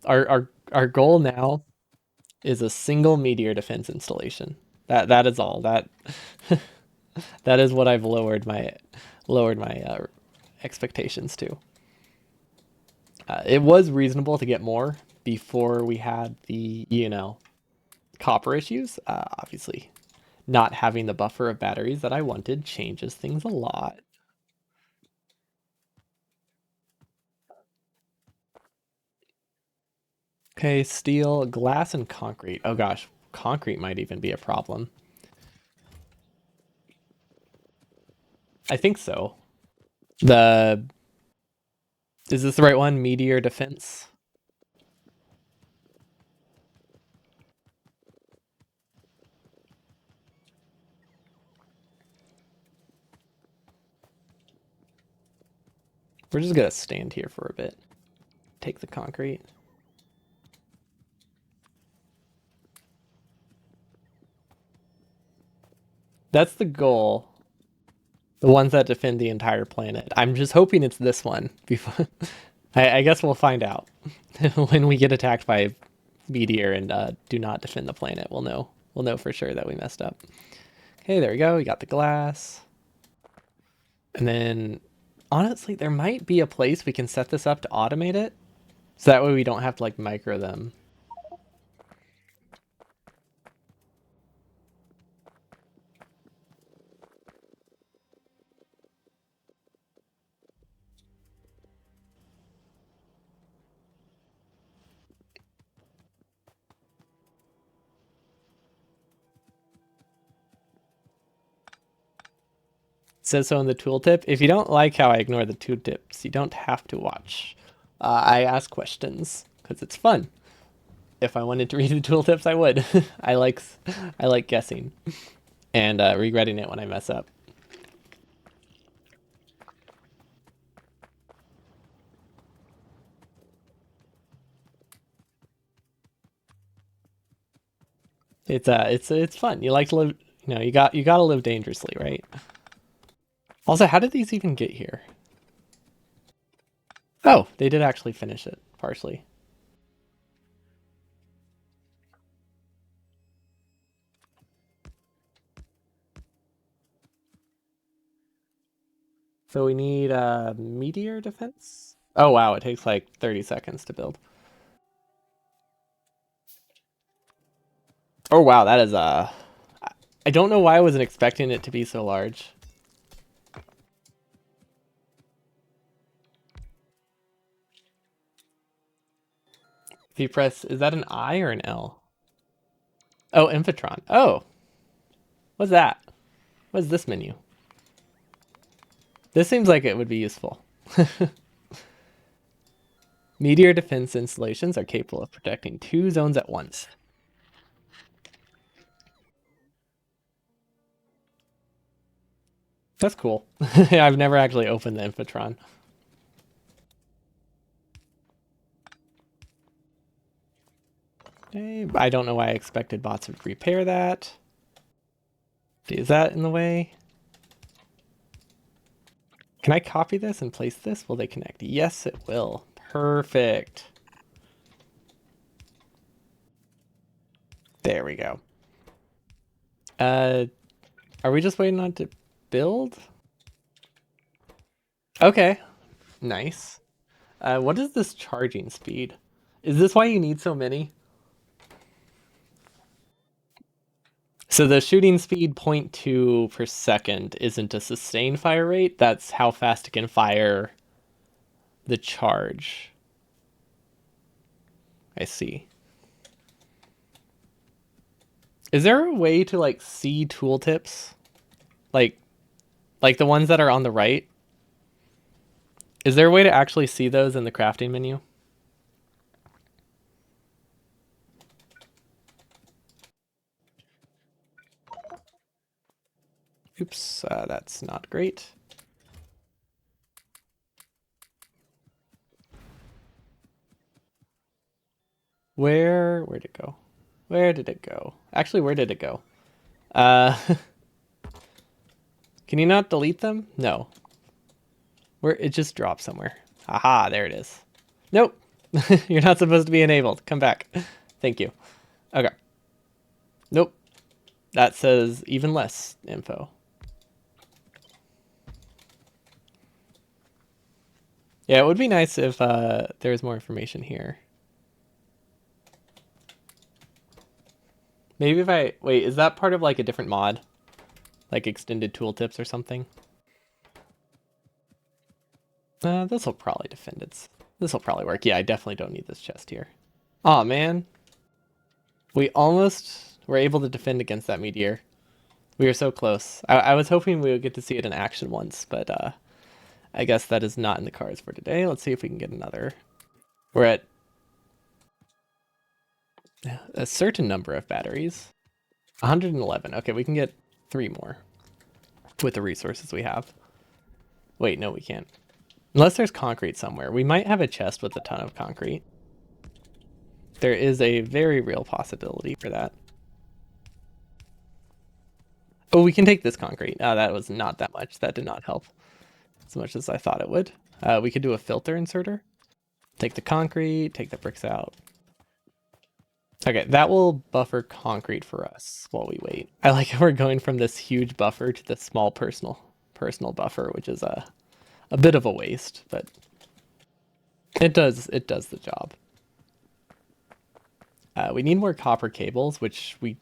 Our goal now is a single meteor defense installation. That is all. That is what I've lowered my expectations to. It was reasonable to get more before we had the copper issues. Obviously, not having the buffer of batteries that I wanted changes things a lot. Okay, steel, glass, and concrete. Oh gosh, concrete might even be a problem. I think so. The Is this the right one? Meteor defense. We're just gonna stand here for a bit. Take the concrete. That's the goal. The ones that defend the entire planet. I'm just hoping it's this one. Before, I guess we'll find out when we get attacked by a meteor and do not defend the planet. We'll know. We'll know for sure that we messed up. Okay, there we go. We got the glass, and then honestly, there might be a place we can set this up to automate it, so that way we don't have to like micro them. Says so in the tooltip. If you don't like how I ignore the tooltips, you don't have to watch. I ask questions because it's fun. If I wanted to read the tooltips, I would. I like guessing and regretting it when I mess up. It's fun. You like to live. You gotta live dangerously, right? Also, how did these even get here? Oh, they did actually finish it partially. So we need meteor defense. Oh wow, it takes like 30 seconds to build. Oh wow, that is I don't know why I wasn't expecting it to be so large. If you press, is that an I or an L? Oh, Infotron. Oh, what's that? What's this menu? This seems like it would be useful. Meteor defense installations are capable of protecting 2 zones at once. That's cool. I've never actually opened the Infotron. Okay, I don't know why I expected bots would repair that. Is that in the way? Can I copy this and place this? Will they connect? Yes, it will. Perfect. There we go. Are we just waiting on it to build? Okay, nice. What is this charging speed? Is this why you need so many? So the shooting speed 0.2 per second isn't a sustained fire rate. That's how fast it can fire the charge. I see. Is there a way to like see tooltips? Like like the ones that are on the right? Is there a way to actually see those in the crafting menu? Oops, that's not great. Where'd it go? Where did it go? Actually, where did it go? Uh, can you not delete them? No. Where it just dropped somewhere. Aha, there it is. Nope. You're not supposed to be enabled. Come back. Thank you. Okay. Nope. That says even less info. Yeah, it would be nice if there was more information here. Maybe if I... Wait, is that part of like a different mod? Like extended tooltips or something? This will probably defend its... This will probably work. Yeah, I definitely don't need this chest here. Aw, man. We almost were able to defend against that meteor. We were so close. I was hoping we would get to see it in action once, but I guess that is not in the cards for today. Let's see if we can get another. We're at a certain number of batteries. 111. Okay, we can get 3 more with the resources we have. Wait, no, we can't. Unless there's concrete somewhere. We might have a chest with a ton of concrete. There is a very real possibility for that. Oh, we can take this concrete. Oh, that was not that much. That did not help as much as I thought it would. We could do a filter inserter. Take the concrete, take the bricks out. Okay, that will buffer concrete for us while we wait. I like how we're going from this huge buffer to this small personal buffer, which is a bit of a waste, but it does the job. We need more copper cables, which we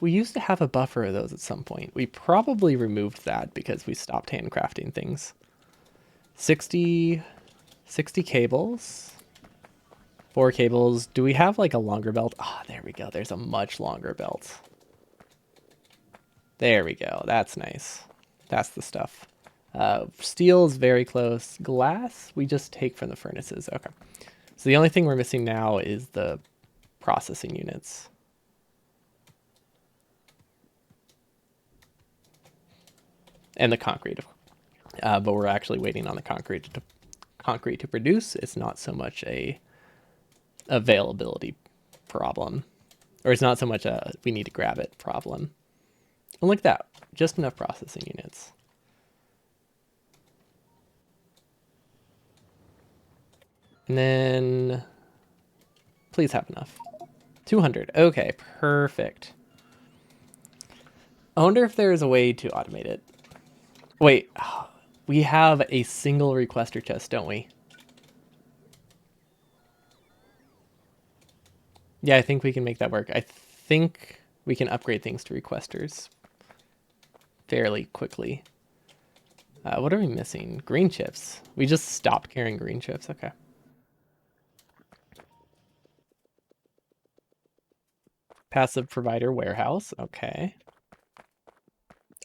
used to have a buffer of those at some point. We probably removed that because we stopped handcrafting things. 60 cables. 4 cables. Do we have like a longer belt? Ah, there we go. There's a much longer belt. There we go. That's nice. That's the stuff. Steel is very close. Glass, we just take from the furnaces. Okay. So the only thing we're missing now is the processing units. And the concrete. But we're actually waiting on the concrete to produce. It's not so much a availability problem. Or it's not so much a we need to grab it problem. And like that, just enough processing units. And then please have enough. 200. Okay, perfect. I wonder if there is a way to automate it. Wait, we have a single requester chest, don't we? Yeah, I think we can make that work. I think we can upgrade things to requesters fairly quickly. What are we missing? Green chips. We just stopped carrying green chips. Okay. Passive provider warehouse. Okay.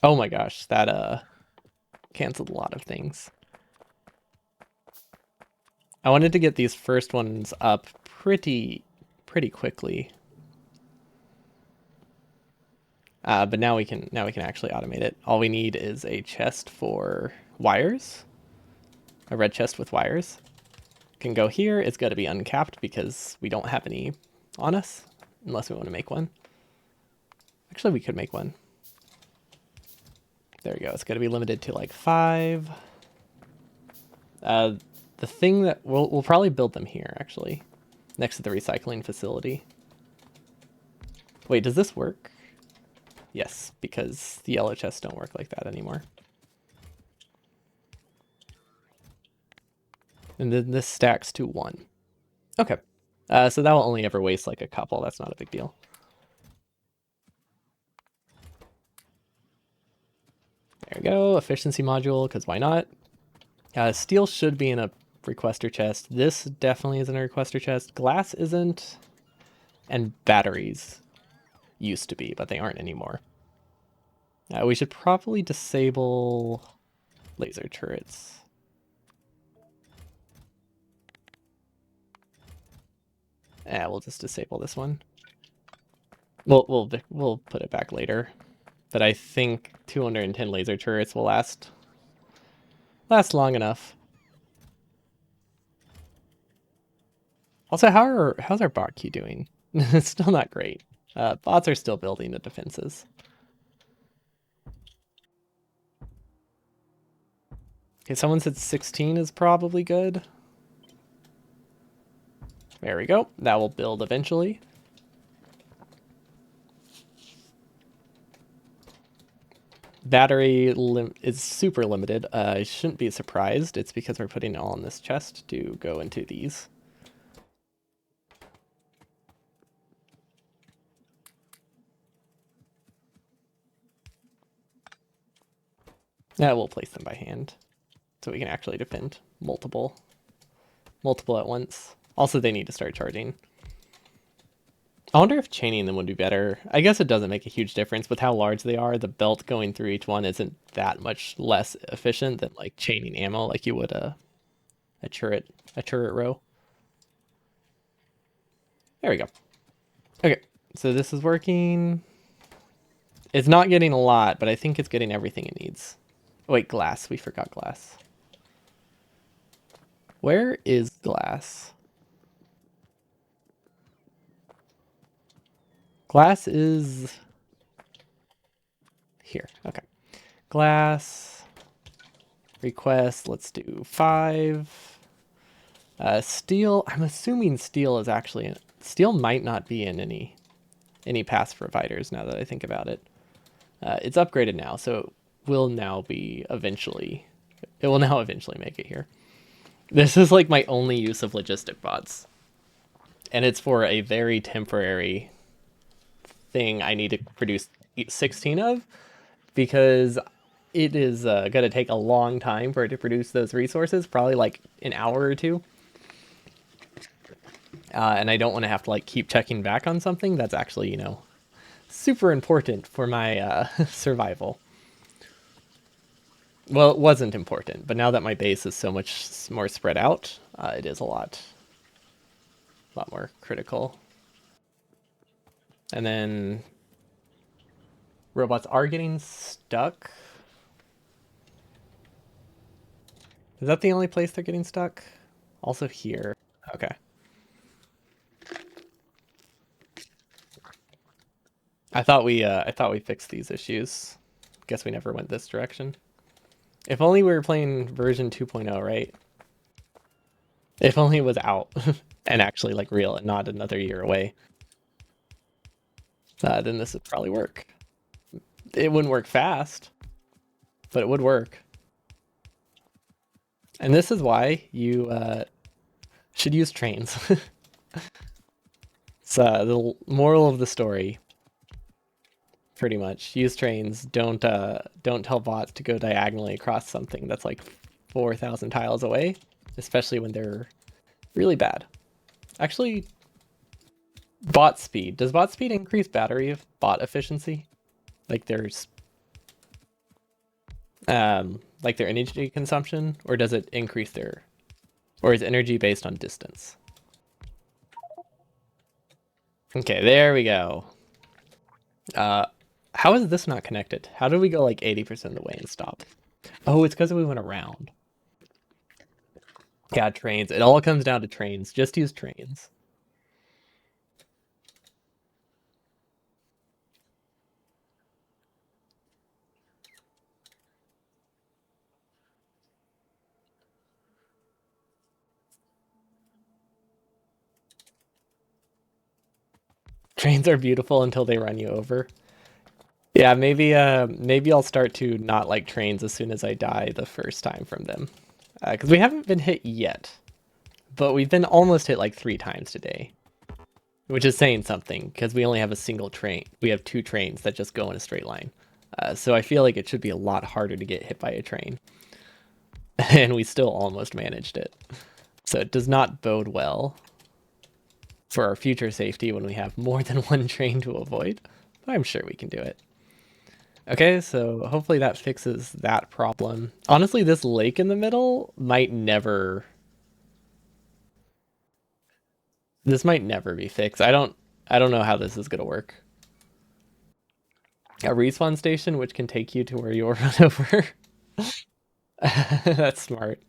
Oh my gosh, that canceled a lot of things. I wanted to get these first ones up pretty quickly. But now we can actually automate it. All we need is a chest for wires, a red chest with wires. Can go here. It's got to be uncapped because we don't have any on us, unless we want to make one. Actually, we could make one. There we go. It's got to be limited to like 5. The thing that we'll probably build them here actually, next to the recycling facility. Wait, does this work? Yes, because the yellow chests don't work like that anymore. And then this stacks to 1. Okay. So that will only ever waste like a couple. That's not a big deal. There we go. Efficiency module, because why not? Steel should be in a requester chest. This definitely isn't a requester chest. Glass isn't. And batteries used to be, but they aren't anymore. We should probably disable laser turrets. We'll just disable this one. We'll put it back later. But I think 210 laser turrets will last long enough. Also, how's our bot queue doing? It's still not great. Bots are still building the defenses. Okay, someone said 16 is probably good. There we go. That will build eventually. Battery is super limited. I shouldn't be surprised. It's because we're putting it all in this chest to go into these. Yeah, we'll place them by hand so we can actually defend multiple at once. Also, they need to start charging. I wonder if chaining them would be better. I guess it doesn't make a huge difference with how large they are. The belt going through each one isn't that much less efficient than like chaining ammo like you would a turret row. There we go. Okay, so this is working. It's not getting a lot, but I think it's getting everything it needs. Oh, wait, glass. We forgot glass. Where is glass? Glass is here. Okay. Glass. Request. Let's do 5. Steel. I'm assuming steel is actually... Steel might not be in any pass providers now that I think about it. It's upgraded now, so it will now eventually make it here. This is like my only use of logistic bots. And it's for a very temporary thing I need to produce 16 of, because it is going to take a long time for it to produce those resources, probably like an hour or 2. And I don't want to have to like keep checking back on something that's actually, super important for my survival. Well, it wasn't important, but now that my base is so much more spread out, it is a lot more critical. And then robots are getting stuck. Is that the only place they're getting stuck? Also here. Okay. I thought we fixed these issues. Guess we never went this direction. If only we were playing version 2.0, right? If only it was out and actually like real and not another year away. Then this would probably work. It wouldn't work fast, but it would work. And this is why you should use trains. It's the moral of the story, pretty much. Use trains. Don't tell bots to go diagonally across something that's like 4,000 tiles away, especially when they're really bad. Actually, bot speed. Does bot speed increase battery bot efficiency? Like there's like their energy consumption, or does it increase their, or is energy based on distance? Okay, there we go. Uh, how is this not connected? How did we go like 80% of the way and stop? Oh, it's because we went around. Yeah, trains. It all comes down to trains. Just use trains. Trains are beautiful until they run you over. Yeah, maybe I'll start to not like trains as soon as I die the first time from them. Because we haven't been hit yet, but we've been almost hit like 3 times today, which is saying something because we only have a single train. We have 2 trains that just go in a straight line. So I feel like it should be a lot harder to get hit by a train. And we still almost managed it. So it does not bode well for our future safety when we have more than one train to avoid. But I'm sure we can do it. Okay, so hopefully that fixes that problem. Honestly, this lake in the middle might never... This might never be fixed. I don't know how this is gonna work. A respawn station which can take you to where you'll run over. That's smart.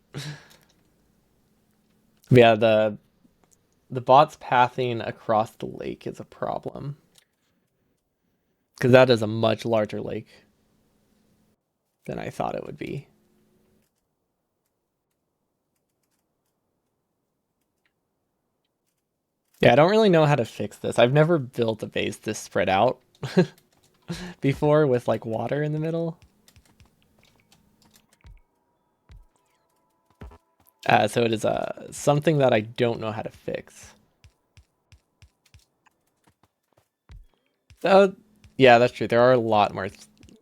But yeah, the bot's pathing across the lake is a problem. Because that is a much larger lake than I thought it would be. Yeah, I don't really know how to fix this. I've never built a base this spread out before with like water in the middle. So it is something that I don't know how to fix. Uh, yeah, that's true. There are a lot more.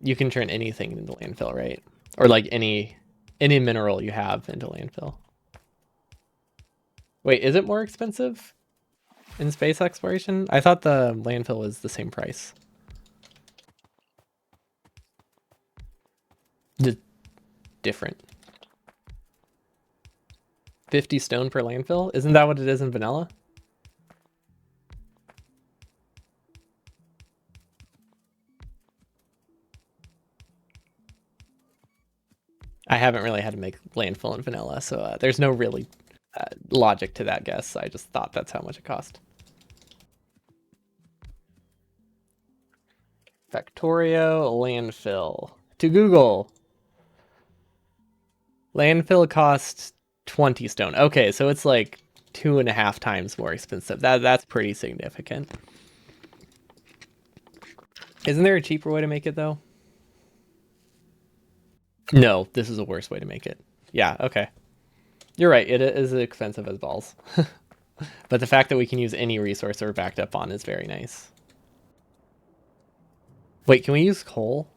You can turn anything into landfill, right? Or like any mineral you have into landfill. Wait, is it more expensive in space exploration? I thought the landfill was the same price. Just different. 50 stone per landfill? Isn't that what it is in vanilla? I haven't really had to make landfill in vanilla, so there's no really logic to that guess. I just thought that's how much it cost. Factorio landfill. To Google. Landfill costs 20 stone. Okay, so it's like 2.5 times more expensive. That's pretty significant. Isn't there a cheaper way to make it though? No, this is a worse way to make it. Yeah, okay. You're right, it is expensive as balls. But the fact that we can use any resource we're backed up on is very nice. Wait, can we use coal?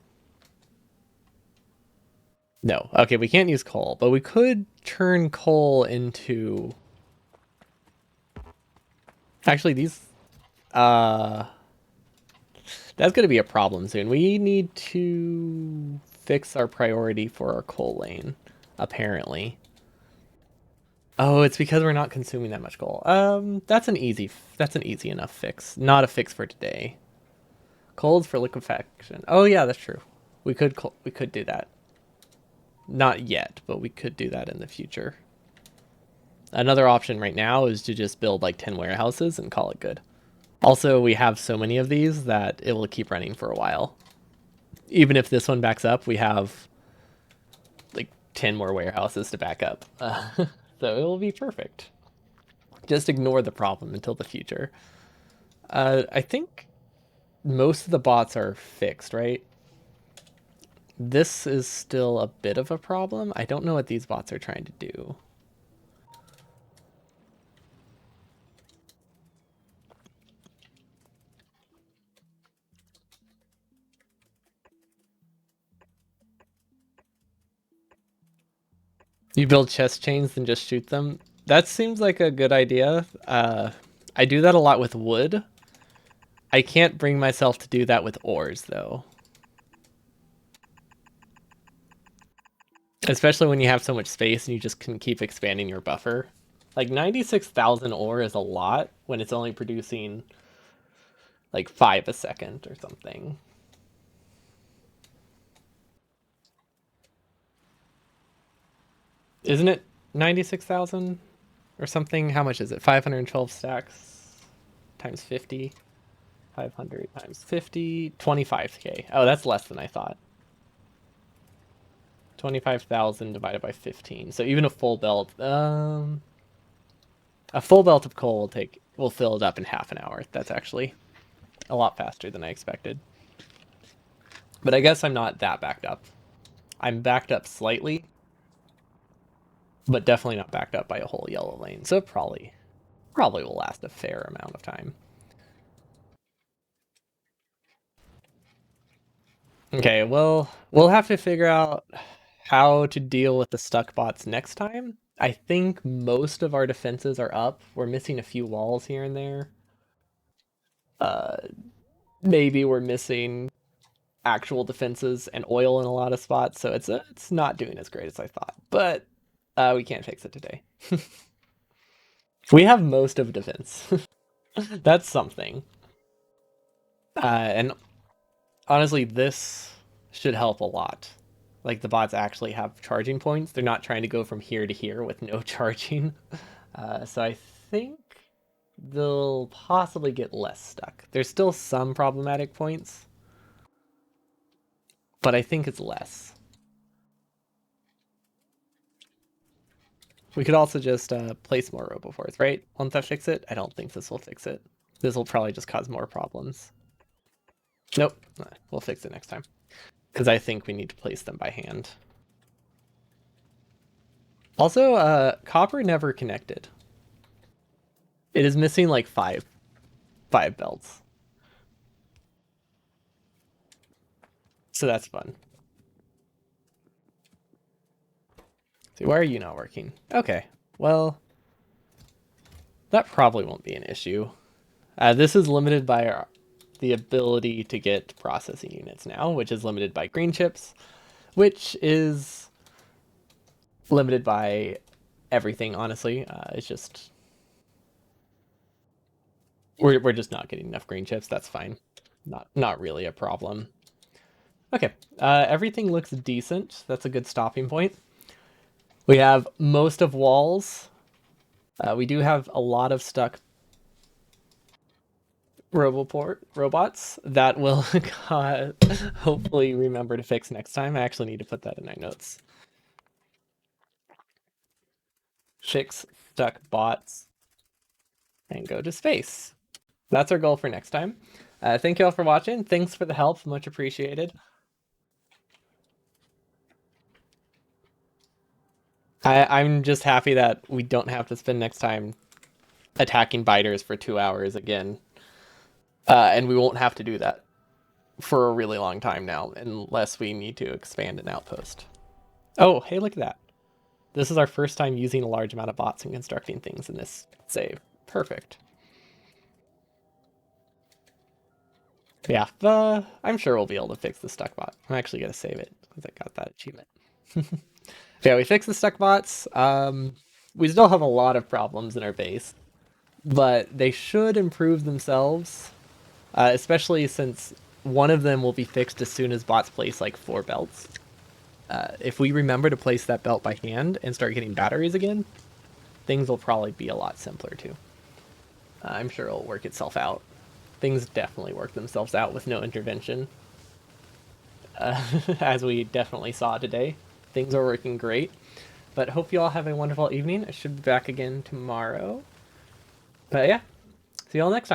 No. Okay, we can't use coal, but we could turn coal into... Actually, these... Uh... That's going to be a problem soon. We need to fix our priority for our coal lane, apparently. Oh, it's because we're not consuming that much coal. That's an easy enough fix. Not a fix for today. Coals for liquefaction. Oh yeah, that's true. We could do that. Not yet, but we could do that in the future. Another option right now is to just build like 10 warehouses and call it good. Also, we have so many of these that it will keep running for a while. Even if this one backs up, we have like 10 more warehouses to back up. So it will be perfect. Just ignore the problem until the future. I think most of the bots are fixed, right? This is still a bit of a problem. I don't know what these bots are trying to do. You build chest chains and just shoot them. That seems like a good idea. I do that a lot with wood. I can't bring myself to do that with ores, though. Especially when you have so much space and you just can keep expanding your buffer. Like 96,000 ore is a lot when it's only producing like 5 a second or something. Isn't it 96,000 or something? How much is it? 512 stacks times 50. 500 times 50. 25k. Oh, that's less than I thought. 25,000 divided by 15. So even a full belt of coal will fill it up in half an hour. That's actually a lot faster than I expected. But I guess I'm not that backed up. I'm backed up slightly, but definitely not backed up by a whole yellow lane. So it probably will last a fair amount of time. Okay, well, we'll have to figure out how to deal with the stuck bots next time. I think most of our defenses are up. We're missing a few walls here and there. Uh, Maybe we're missing actual defenses and oil in a lot of spots, so it's not doing as great as I thought. But we can't fix it today. We have most of defense. That's something. And honestly, this should help a lot. Like the bots actually have charging points. They're not trying to go from here to here with no charging. So I think they'll possibly get less stuck. There's still some problematic points, but I think it's less. We could also just place more roboforts, right? Won't that fix it? I don't think this will fix it. This will probably just cause more problems. Nope, we'll fix it next time. Because I think we need to place them by hand. Also, copper never connected. It is missing like five belts. So that's fun. See, why are you not working? Okay, well, that probably won't be an issue. This is limited by the ability to get processing units now, which is limited by green chips, which is limited by everything, honestly. It's just we're just not getting enough green chips. That's fine. Not really a problem. Okay, everything looks decent. That's a good stopping point. We have most of walls. We do have a lot of stuck robots that will hopefully remember to fix next time. I actually need to put that in my notes. Fix stuck bots and go to space. That's our goal for next time. Thank you all for watching. Thanks for the help. Much appreciated. I'm just happy that we don't have to spend next time attacking biters for 2 hours again. And we won't have to do that for a really long time now, unless we need to expand an outpost. Oh, hey, look at that. This is our first time using a large amount of bots and constructing things in this save. Perfect. Yeah, I'm sure we'll be able to fix the stuck bot. I'm actually going to save it because I got that achievement. Yeah, we fixed the stuck bots. We still have a lot of problems in our base, but they should improve themselves, especially since one of them will be fixed as soon as bots place like 4 belts. If we remember to place that belt by hand and start getting batteries again, things will probably be a lot simpler too. I'm sure it'll work itself out. Things definitely work themselves out with no intervention. As we definitely saw today. Things are working great. But hope you all have a wonderful evening. I should be back again tomorrow. But yeah, see you all next time.